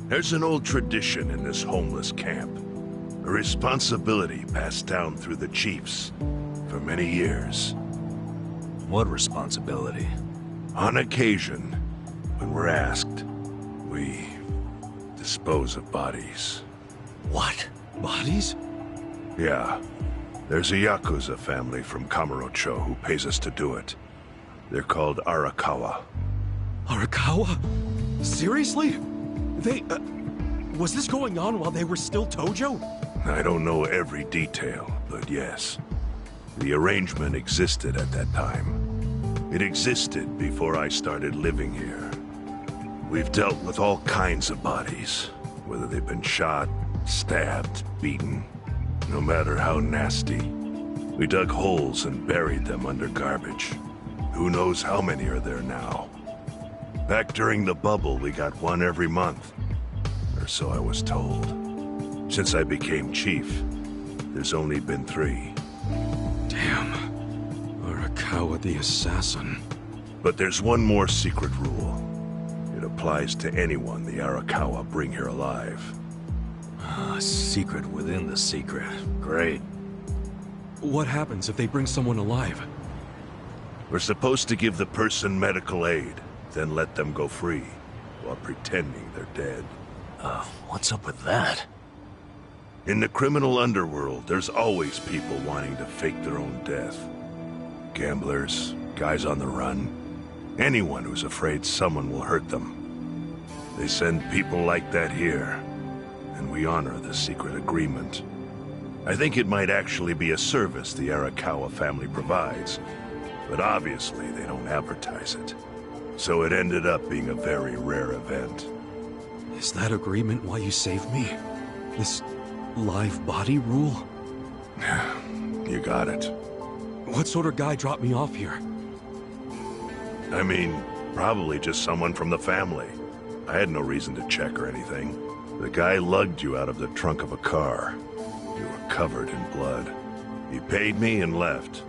Speaker 8: There's an old tradition in this homeless camp. A responsibility passed down through the chiefs for many years.
Speaker 3: What responsibility?
Speaker 8: On occasion, when we're asked, we dispose of bodies.
Speaker 3: What?
Speaker 2: Bodies?
Speaker 8: Yeah. There's a Yakuza family from Kamurocho who pays us to do it. They're called Arakawa.
Speaker 2: Arakawa? Seriously? They, was this going on while they were still Tojo?
Speaker 8: I don't know every detail, but yes. The arrangement existed at that time. It existed before I started living here. We've dealt with all kinds of bodies, whether they've been shot, stabbed, beaten. No matter how nasty. We dug holes and buried them under garbage. Who knows how many are there now? Back during the bubble, we got one every month. Or so I was told. Since I became chief, there's only been 3.
Speaker 2: Damn. Arakawa the assassin.
Speaker 8: But there's one more secret rule. It applies to anyone the Arakawa bring here alive.
Speaker 3: A secret within the secret. Great.
Speaker 2: What happens if they bring someone alive?
Speaker 8: We're supposed to give the person medical aid, then let them go free, while pretending they're dead.
Speaker 3: What's up with that?
Speaker 8: In the criminal underworld, there's always people wanting to fake their own death. Gamblers, guys on the run, anyone who's afraid someone will hurt them. They send people like that here, and we honor the secret agreement. I think it might actually be a service the Arakawa family provides, but obviously they don't advertise it. So it ended up being a very rare event.
Speaker 2: Is that agreement why you saved me? This live body rule?
Speaker 8: You got it.
Speaker 2: What sort of guy dropped me off here?
Speaker 8: I mean, probably just someone from the family. I had no reason to check or anything. The guy lugged you out of the trunk of a car. You were covered in blood. He paid me and left.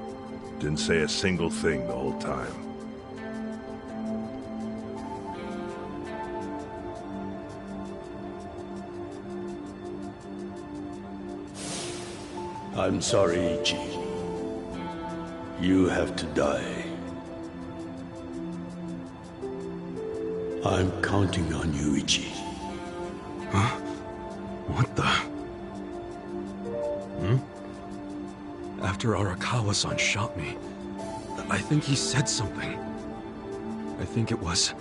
Speaker 8: Didn't say a single thing the whole time.
Speaker 21: I'm sorry, Ichi. You have to die.
Speaker 12: I'm counting on you, Ichi.
Speaker 2: Huh? What the? After Arakawa-san shot me, I think he said something. I think it was,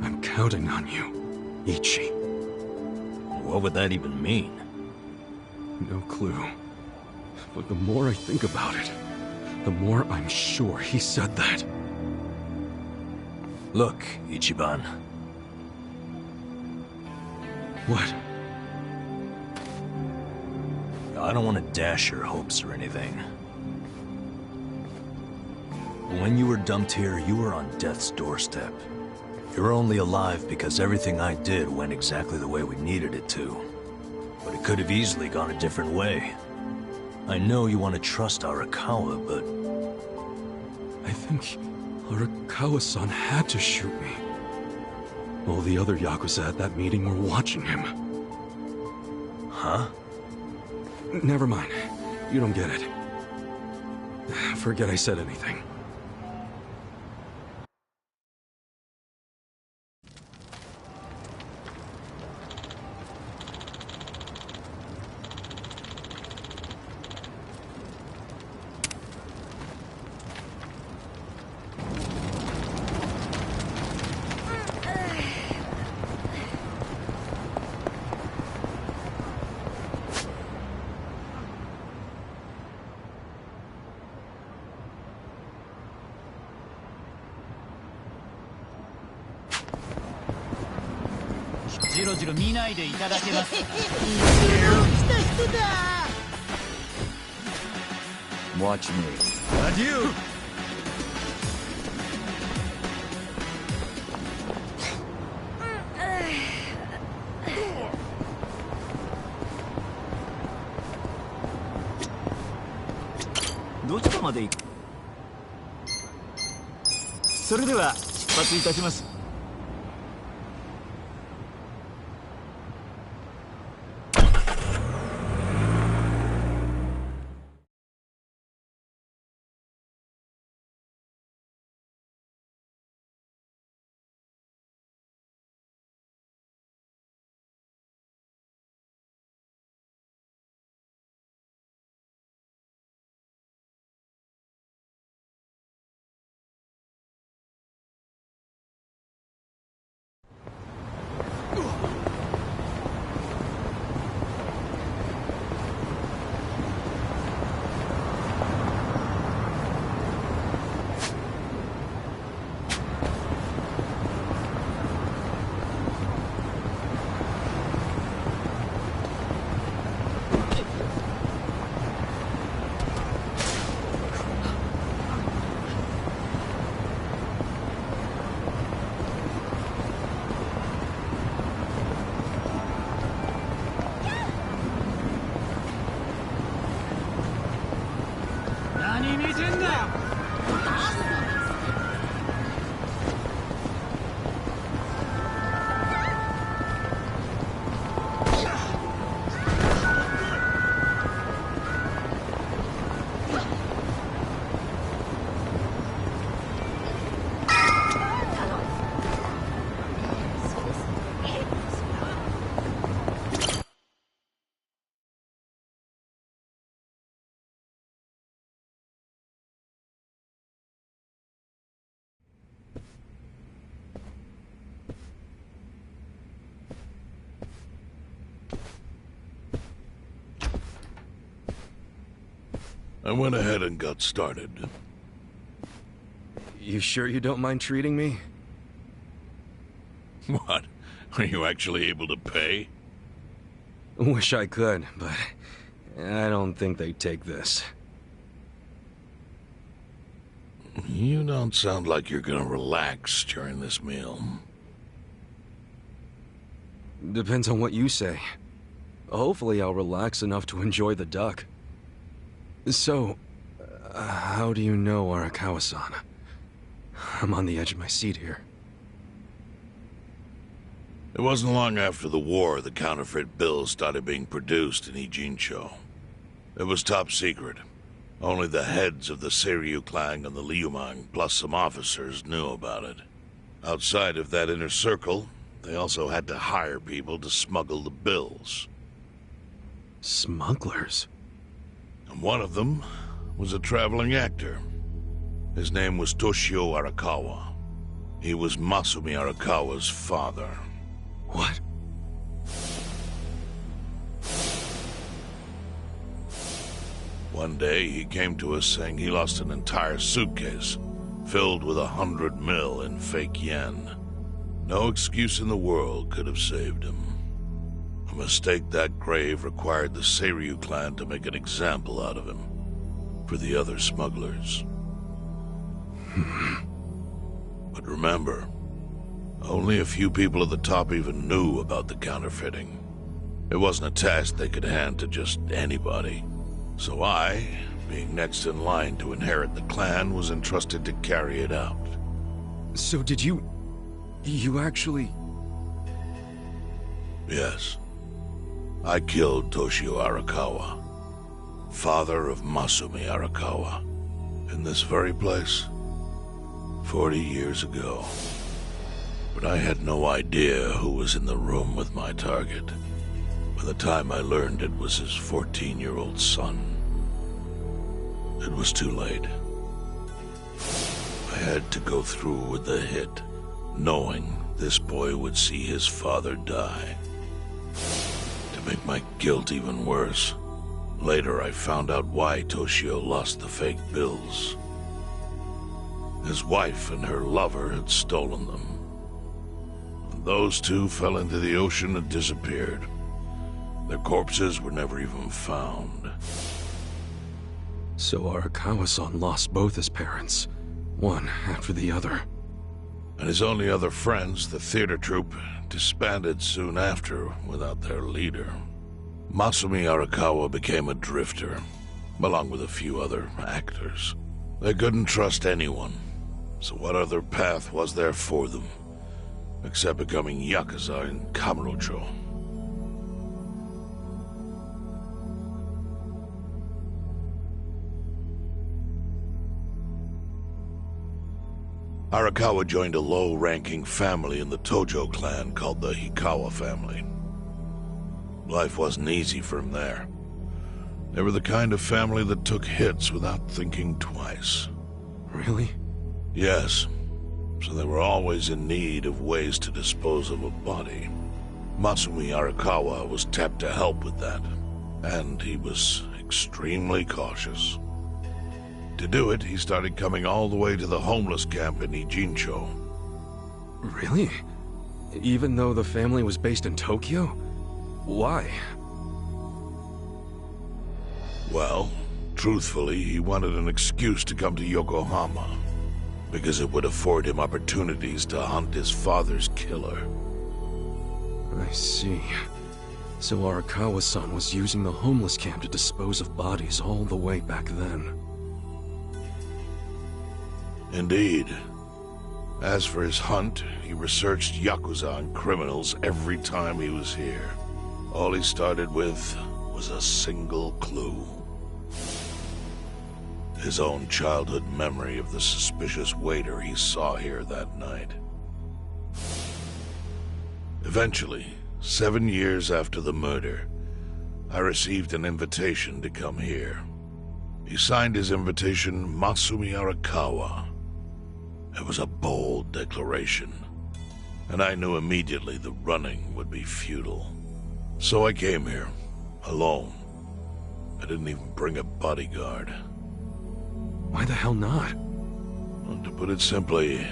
Speaker 2: I'm counting on you, Ichi.
Speaker 3: What would that even mean?
Speaker 2: No clue. But the more I think about it, the more I'm sure he said that.
Speaker 3: Look, Ichiban.
Speaker 2: What?
Speaker 3: I don't want to dash your hopes or anything. When you were dumped here, you were on death's doorstep. You're only alive because everything I did went exactly the way we needed it to. But it could have easily gone a different way. I know you want to trust Arakawa, but...
Speaker 2: I think Arakawa-san had to shoot me. All the other Yakuza at that meeting were watching him.
Speaker 3: Huh?
Speaker 2: Never mind. You don't get it. Forget I said anything.
Speaker 19: Watch me.
Speaker 1: Adieu!
Speaker 8: I went ahead and got started.
Speaker 2: You sure you don't mind treating me?
Speaker 8: What? Are you actually able to pay?
Speaker 2: Wish I could, but I don't think they'd take this.
Speaker 8: You don't sound like you're gonna relax during this meal.
Speaker 2: Depends on what you say. Hopefully I'll relax enough to enjoy the duck. So, how do you know Arakawa-san? I'm on the edge of my seat here.
Speaker 8: It wasn't long after the war the counterfeit bills started being produced in Ijincho. It was top secret. Only the heads of the Seiryu clan and the Liumang, plus some officers, knew about it. Outside of that inner circle, they also had to hire people to smuggle the bills.
Speaker 2: Smugglers?
Speaker 8: And one of them was a traveling actor. His name was Toshio Arakawa. He was Masumi Arakawa's father.
Speaker 2: What?
Speaker 8: One day, he came to us saying he lost an entire suitcase filled with 100 mil in fake yen. No excuse in the world could have saved him. A mistake that grave required the Seiryu clan to make an example out of him for the other smugglers. But remember, only a few people at the top even knew about the counterfeiting. It wasn't a task they could hand to just anybody. So I, being next in line to inherit the clan, was entrusted to carry it out.
Speaker 2: So did you actually...
Speaker 8: Yes. I killed Toshio Arakawa, father of Masumi Arakawa, in this very place, 40 years ago. But I had no idea who was in the room with my target. By the time I learned it was his 14-year-old son, it was too late. I had to go through with the hit, knowing this boy would see his father die. To make my guilt even worse, later I found out why Toshio lost the fake bills. His wife and her lover had stolen them. And those two fell into the ocean and disappeared. Their corpses were never even found.
Speaker 2: So Arakawa-san lost both his parents, one after the other.
Speaker 8: And his only other friends, the theater troupe, disbanded soon after without their leader. Masumi Arakawa became a drifter, along with a few other actors. They couldn't trust anyone, so what other path was there for them, except becoming Yakuza in Kamurocho? Arakawa joined a low-ranking family in the Tojo clan called the Hikawa family. Life wasn't easy for him there. They were the kind of family that took hits without thinking twice.
Speaker 2: Really?
Speaker 8: Yes. So they were always in need of ways to dispose of a body. Masumi Arakawa was tapped to help with that, and he was extremely cautious. To do it, he started coming all the way to the homeless camp in Ijincho.
Speaker 2: Really? Even though the family was based in Tokyo? Why?
Speaker 8: Well, truthfully, he wanted an excuse to come to Yokohama, because it would afford him opportunities to hunt his father's killer.
Speaker 2: I see. So Arakawa-san was using the homeless camp to dispose of bodies all the way back then.
Speaker 8: Indeed. As for his hunt, he researched Yakuza and criminals every time he was here. All he started with was a single clue. His own childhood memory of the suspicious waiter he saw here that night. Eventually, 7 years after the murder, I received an invitation to come here. He signed his invitation Masumi Arakawa. It was a bold declaration, and I knew immediately the running would be futile. So I came here, alone. I didn't even bring a bodyguard.
Speaker 2: Why the hell not?
Speaker 8: Well, to put it simply,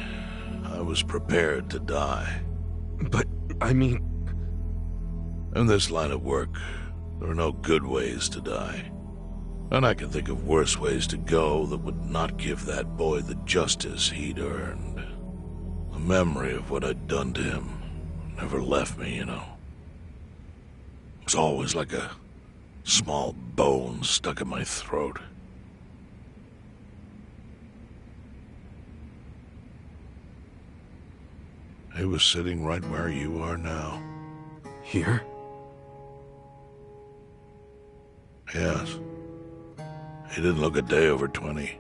Speaker 8: I was prepared to die.
Speaker 2: But, I mean...
Speaker 8: In this line of work, there are no good ways to die. And I can think of worse ways to go that would not give that boy the justice he'd earned. The memory of what I'd done to him never left me, you know. It was always like a small bone stuck in my throat. He was sitting right where you are now.
Speaker 2: Here?
Speaker 8: Yes. He didn't look a day over 20.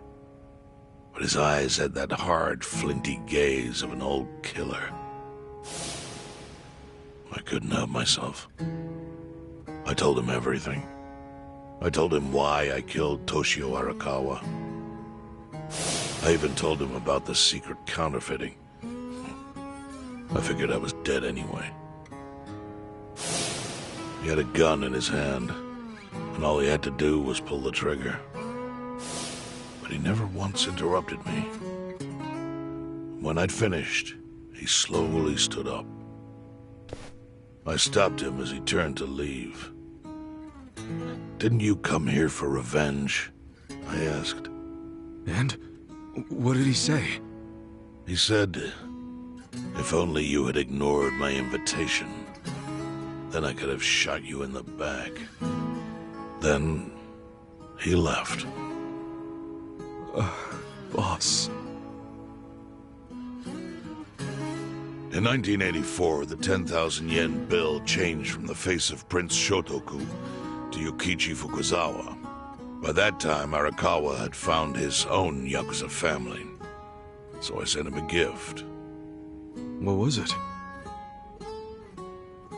Speaker 8: But but his eyes had that hard, flinty gaze of an old killer. I couldn't help myself. I told him everything. I told him why I killed Toshio Arakawa. I even told him about the secret counterfeiting. I figured I was dead anyway. He had a gun in his hand, and all he had to do was pull the trigger. But he never once interrupted me. When I'd finished, he slowly stood up. I stopped him as he turned to leave. "Didn't you come here for revenge?" I asked.
Speaker 2: And? What did he say?
Speaker 8: He said, "If only you had ignored my invitation, then I could have shot you in the back." Then he left.
Speaker 2: Boss.
Speaker 8: In 1984, the 10,000 yen bill changed from the face of Prince Shotoku to Yukichi Fukuzawa. By that time, Arakawa had found his own Yakuza family, so I sent him a gift.
Speaker 2: What was it?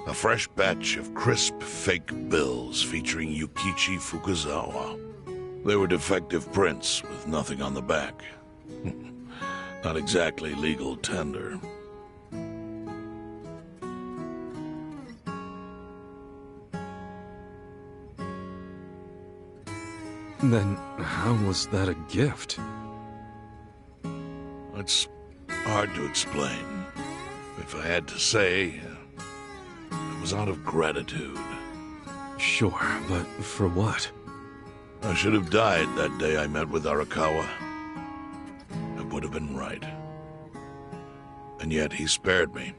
Speaker 8: A fresh batch of crisp, fake bills featuring Yukichi Fukuzawa. They were defective prints with nothing on the back. Not exactly legal tender.
Speaker 2: Then how was that a gift?
Speaker 8: It's hard to explain. If I had to say, it was out of gratitude.
Speaker 2: Sure, but for what?
Speaker 8: I should have died that day I met with Arakawa. It would have been right. And yet he spared me.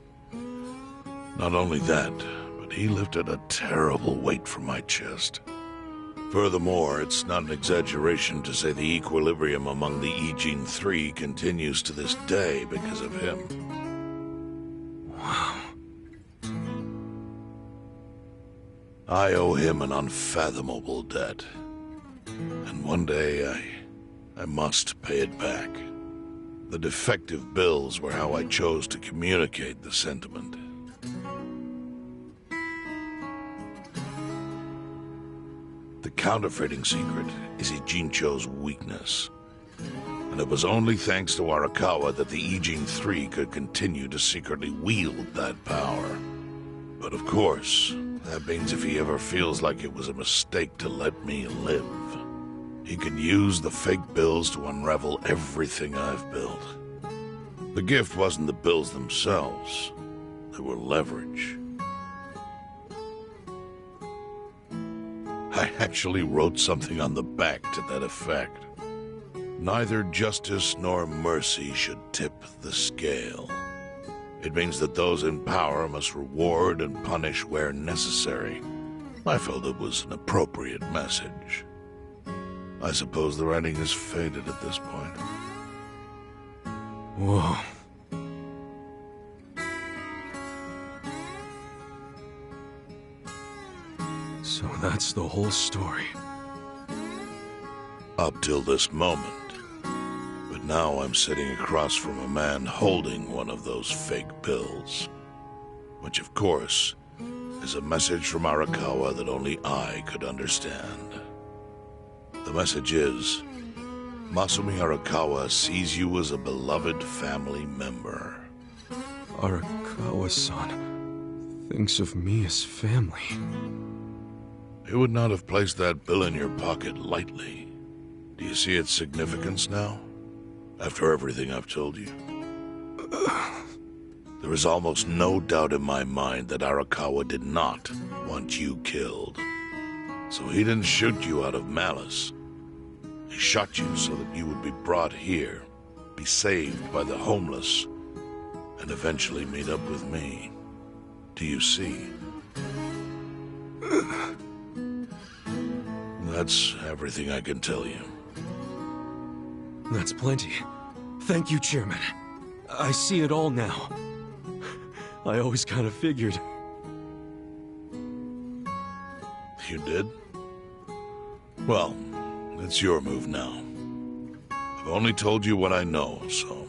Speaker 8: Not only that, but he lifted a terrible weight from my chest. Furthermore, it's not an exaggeration to say the equilibrium among the Ijin Three continues to this day because of him.
Speaker 2: Wow.
Speaker 8: I owe him an unfathomable debt. And one day, I must pay it back. The defective bills were how I chose to communicate the sentiment. The counterfeiting secret is Ijincho's weakness. And it was only thanks to Arakawa that the Ijin Three could continue to secretly wield that power. But of course, that means if he ever feels like it was a mistake to let me live, he can use the fake bills to unravel everything I've built. The gift wasn't the bills themselves. They were leverage. I actually wrote something on the back to that effect. Neither justice nor mercy should tip the scale. It means that those in power must reward and punish where necessary. I felt it was an appropriate message. I suppose the writing is faded at this point.
Speaker 2: Whoa. So that's the whole story.
Speaker 8: Up till this moment. But now I'm sitting across from a man holding one of those fake bills. Which, of course, is a message from Arakawa that only I could understand. The message is, Masumi Arakawa sees you as a beloved family member.
Speaker 2: Arakawa-san thinks of me as family.
Speaker 8: He would not have placed that bill in your pocket lightly. Do you see its significance now? After everything I've told you? There is almost no doubt in my mind that Arakawa did not want you killed. So he didn't shoot you out of malice. He shot you so that you would be brought here, be saved by the homeless, and eventually meet up with me. Do you see? That's everything I can tell you.
Speaker 2: That's plenty. Thank you, Chairman. I see it all now. I always kind of figured.
Speaker 8: You did? Well, it's your move now. I've only told you what I know, so...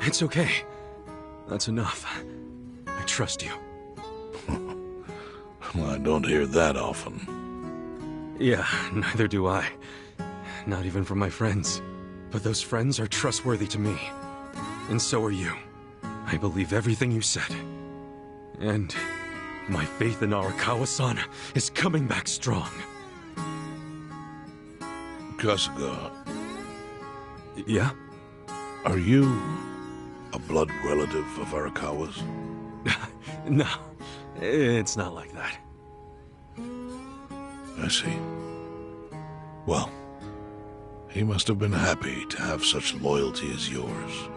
Speaker 2: It's okay. That's enough. I trust you.
Speaker 8: Well, I don't hear that often.
Speaker 2: Yeah, neither do I. Not even from my friends. But those friends are trustworthy to me. And so are you. I believe everything you said. And my faith in Arakawa-san is coming back strong.
Speaker 8: Kasuga.
Speaker 2: Yeah?
Speaker 8: Are you a blood relative of Arakawa's?
Speaker 2: No, it's not like that.
Speaker 8: I see. Well, he must have been happy to have such loyalty as yours.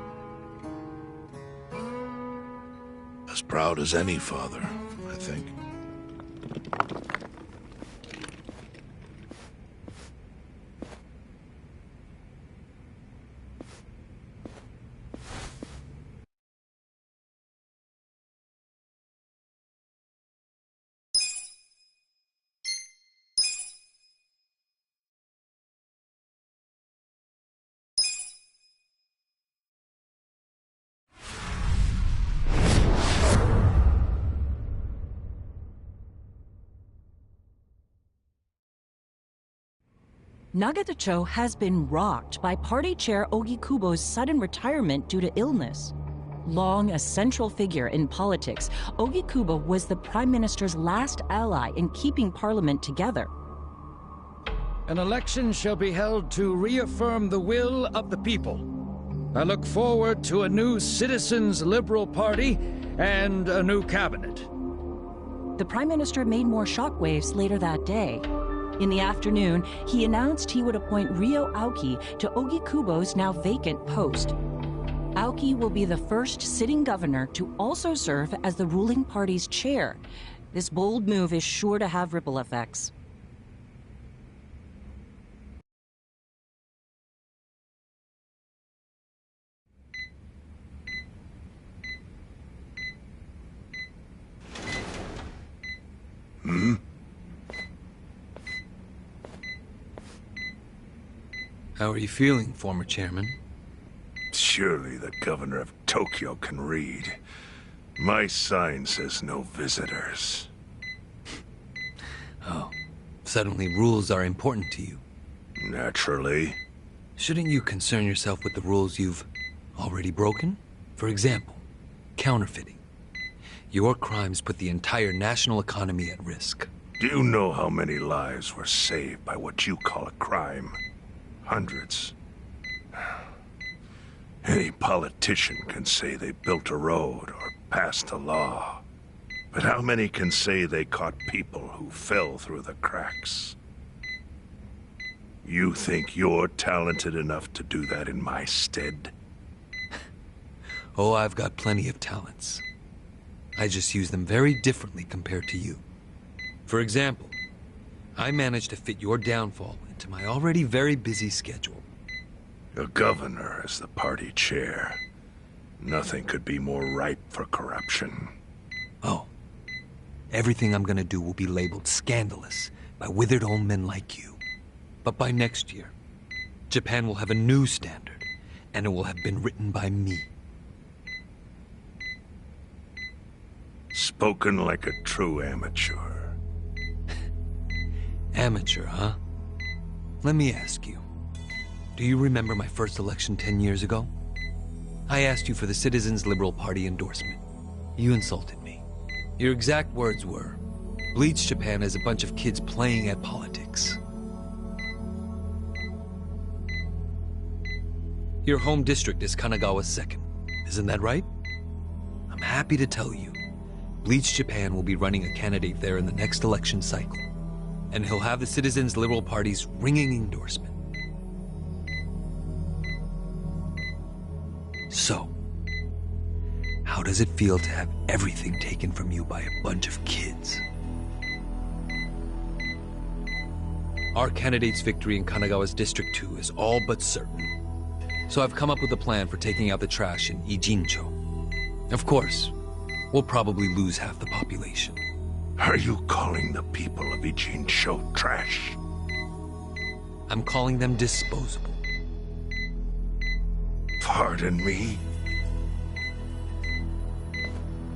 Speaker 8: As proud as any father, I think.
Speaker 13: Nagatacho has been rocked by Party Chair Ogikubo's sudden retirement due to illness. Long a central figure in politics, Ogikubo was the Prime Minister's last ally in keeping Parliament together.
Speaker 4: An election shall be held to reaffirm the will of the people. I look forward to a new Citizens' Liberal Party and a new cabinet.
Speaker 13: The Prime Minister made more shockwaves later that day. In the afternoon, he announced he would appoint Ryo Aoki to Ogikubo's now vacant post. Aoki will be the first sitting governor to also serve as the ruling party's chair. This bold move is sure to have ripple effects.
Speaker 21: Hmm?
Speaker 9: How are you feeling, former chairman?
Speaker 21: Surely the governor of Tokyo can read. My sign says no visitors.
Speaker 9: Oh, suddenly rules are important to you.
Speaker 21: Naturally.
Speaker 9: Shouldn't you concern yourself with the rules you've already broken? For example, counterfeiting. Your crimes put the entire national economy at risk.
Speaker 21: Do you know how many lives were saved by what you call a crime? Hundreds. Any politician can say they built a road or passed a law. But how many can say they caught people who fell through the cracks? You think you're talented enough to do that in my stead?
Speaker 9: Oh, I've got plenty of talents. I just use them very differently compared to you. For example, I managed to fit your downfall into my already very busy schedule.
Speaker 21: A governor as the party chair. Nothing could be more ripe for corruption.
Speaker 9: Oh. Everything I'm gonna do will be labeled scandalous by withered old men like you. But by next year, Japan will have a new standard, and it will have been written by me.
Speaker 21: Spoken like a true amateur.
Speaker 9: Amateur, huh? Let me ask you. Do you remember my first election 10 years ago? I asked you for the Citizens' Liberal Party endorsement. You insulted me. Your exact words were, Bleach Japan is a bunch of kids playing at politics. Your home district is Kanagawa's second. Isn't that right? I'm happy to tell you, Bleach Japan will be running a candidate there in the next election cycle. And he'll have the Citizens' Liberal Party's ringing endorsement. So, how does it feel to have everything taken from you by a bunch of kids? Our candidate's victory in Kanagawa's District 2 is all but certain. So I've come up with a plan for taking out the trash in Ijincho. Of course, we'll probably lose half the population.
Speaker 21: Are you calling the people of Ijincho trash?
Speaker 9: I'm calling them disposable.
Speaker 21: Pardon me?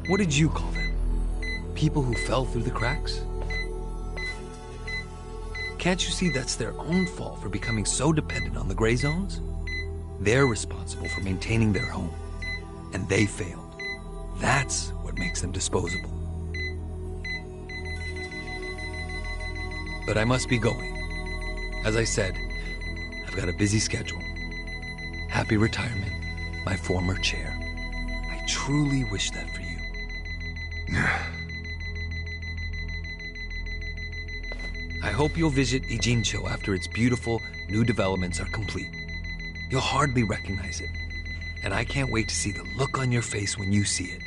Speaker 9: What did you call them? People who fell through the cracks? Can't you see that's their own fault for becoming so dependent on the gray zones? They're responsible for maintaining their home, and they failed. That's what makes them disposable. But I must be going. As I said, I've got a busy schedule. Happy retirement, my former chair. I truly wish that for you. I hope you'll visit Ijincho after its beautiful new developments are complete. You'll hardly recognize it, and I can't wait to see the look on your face when you see it.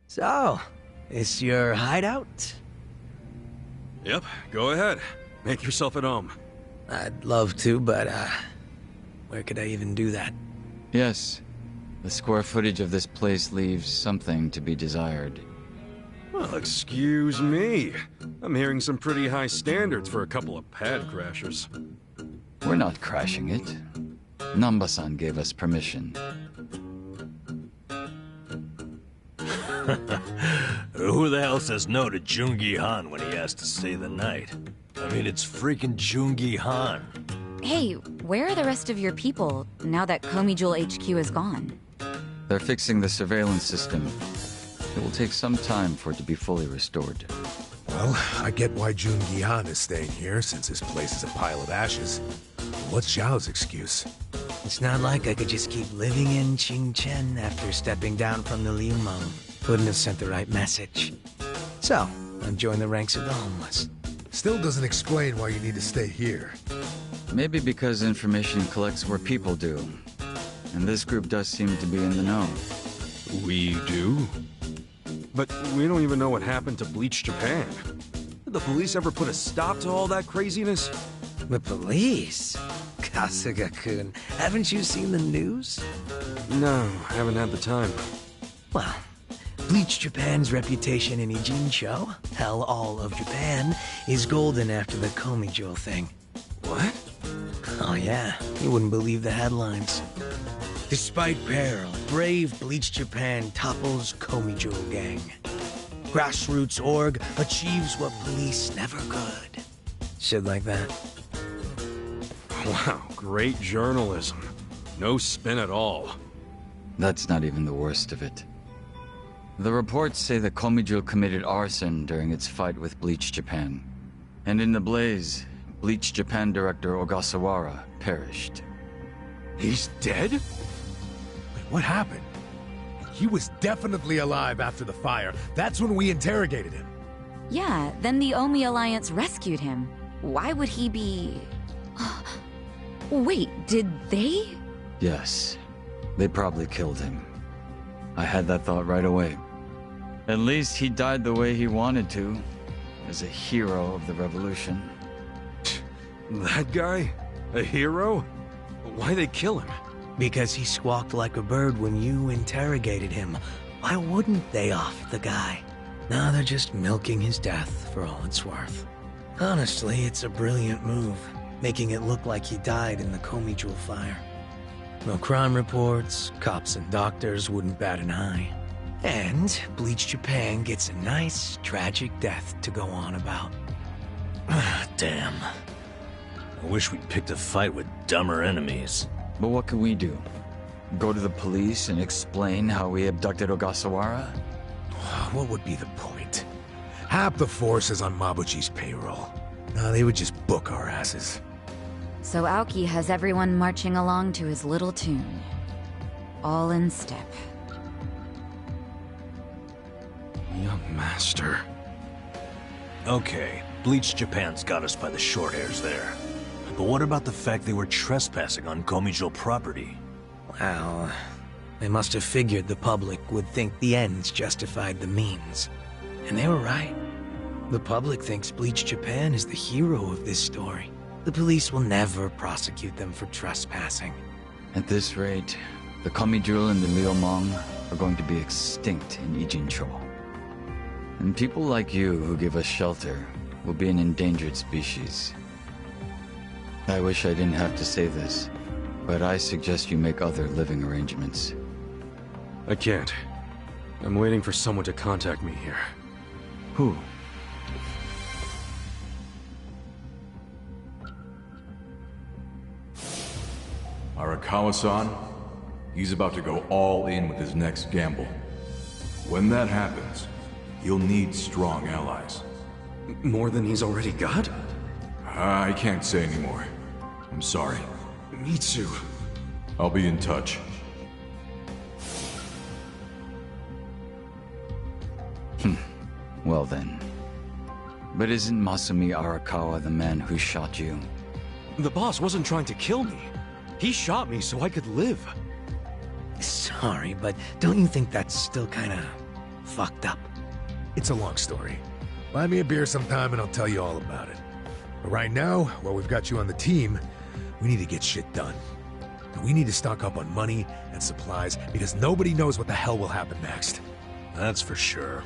Speaker 20: So, it's your hideout?
Speaker 2: Yep, go ahead. Make yourself at home.
Speaker 20: I'd love to, but, where could I even do that?
Speaker 19: Yes. The square footage of this place leaves something to be desired.
Speaker 2: Well, excuse me. I'm hearing some pretty high standards for a couple of pad crashers.
Speaker 19: We're not crashing it. Namba-san gave us permission.
Speaker 3: Who the hell says no to Jungi Han when he has to stay the night? I mean, it's freaking Jungi Han.
Speaker 10: Hey, where are the rest of your people now that Komi Jewel HQ is gone?
Speaker 19: They're fixing the surveillance system. It will take some time for it to be fully restored.
Speaker 6: Well, I get why Jun Gihan is staying here, since this place is a pile of ashes. What's Zhao's excuse?
Speaker 20: It's not like I could just keep living in Qingchen after stepping down from the Liumeng. Wouldn't have sent the right message. So, I've joined the ranks of the homeless.
Speaker 6: Still doesn't explain why you need to stay here.
Speaker 19: Maybe because information collects where people do. And this group does seem to be in the know.
Speaker 2: We do? But we don't even know what happened to Bleach Japan. Did the police ever put a stop to all that craziness?
Speaker 20: The police? Kasuga-kun, haven't you seen the news?
Speaker 2: No, haven't had the time.
Speaker 20: Well, Bleach Japan's reputation in Ijincho, hell, all of Japan, is golden after the Komi Jewel thing.
Speaker 2: What?
Speaker 20: Oh yeah, you wouldn't believe the headlines. Despite peril, brave Bleach Japan topples Komi Jewel gang. Grassroots org achieves what police never could. Shit like that.
Speaker 2: Wow, great journalism. No spin at all.
Speaker 19: That's not even the worst of it. The reports say that Komi Jewel committed arson during its fight with Bleach Japan. And in the blaze, Bleach Japan director Ogasawara perished.
Speaker 6: He's dead? Wait, what happened? He was definitely alive after the fire. That's when we interrogated him.
Speaker 10: Yeah, then the Omi Alliance rescued him. Why would he be... Wait, did they?
Speaker 19: Yes. They probably killed him. I had that thought right away. At least he died the way he wanted to, as a hero of the revolution.
Speaker 2: That guy? A hero? Why'd they kill him?
Speaker 20: Because he squawked like a bird when you interrogated him. Why wouldn't they off the guy? Now they're just milking his death for all it's worth. Honestly, it's a brilliant move, making it look like he died in the Komi Jewel fire. No crime reports, cops and doctors wouldn't bat an eye. And Bleach Japan gets a nice, tragic death to go on about. Damn.
Speaker 3: I wish we'd picked a fight with dumber enemies.
Speaker 19: But what can we do? Go to the police and explain how we abducted Ogasawara?
Speaker 6: What would be the point? Half the force is on Mabuchi's payroll. No, they would just book our asses.
Speaker 10: So Aoki has everyone marching along to his little tune. All in step.
Speaker 2: Young master.
Speaker 3: Okay, Bleach Japan's got us by the short hairs there. But what about the fact they were trespassing on Komijo property?
Speaker 20: Well, they must have figured the public would think the ends justified the means. And they were right. The public thinks Bleach Japan is the hero of this story. The police will never prosecute them for trespassing.
Speaker 19: At this rate, the Komijul and the Liumang are going to be extinct in Ijincho. And people like you who give us shelter will be an endangered species. I wish I didn't have to say this, but I suggest you make other living arrangements.
Speaker 2: I can't. I'm waiting for someone to contact me here.
Speaker 19: Who?
Speaker 11: Arakawa-san, he's about to go all in with his next gamble. When that happens, you'll need strong allies.
Speaker 2: More than he's already got?
Speaker 11: I can't say anymore. I'm sorry.
Speaker 2: Me too.
Speaker 11: I'll be in touch.
Speaker 19: Well then. But isn't Masumi Arakawa the man who shot you?
Speaker 2: The boss wasn't trying to kill me. He shot me so I could live.
Speaker 20: Sorry, but don't you think that's still kinda fucked up?
Speaker 6: It's a long story. Buy me a beer sometime and I'll tell you all about it. But right now, while we've got you on the team, we need to get shit done. And we need to stock up on money and supplies because nobody knows what the hell will happen next.
Speaker 3: That's for sure.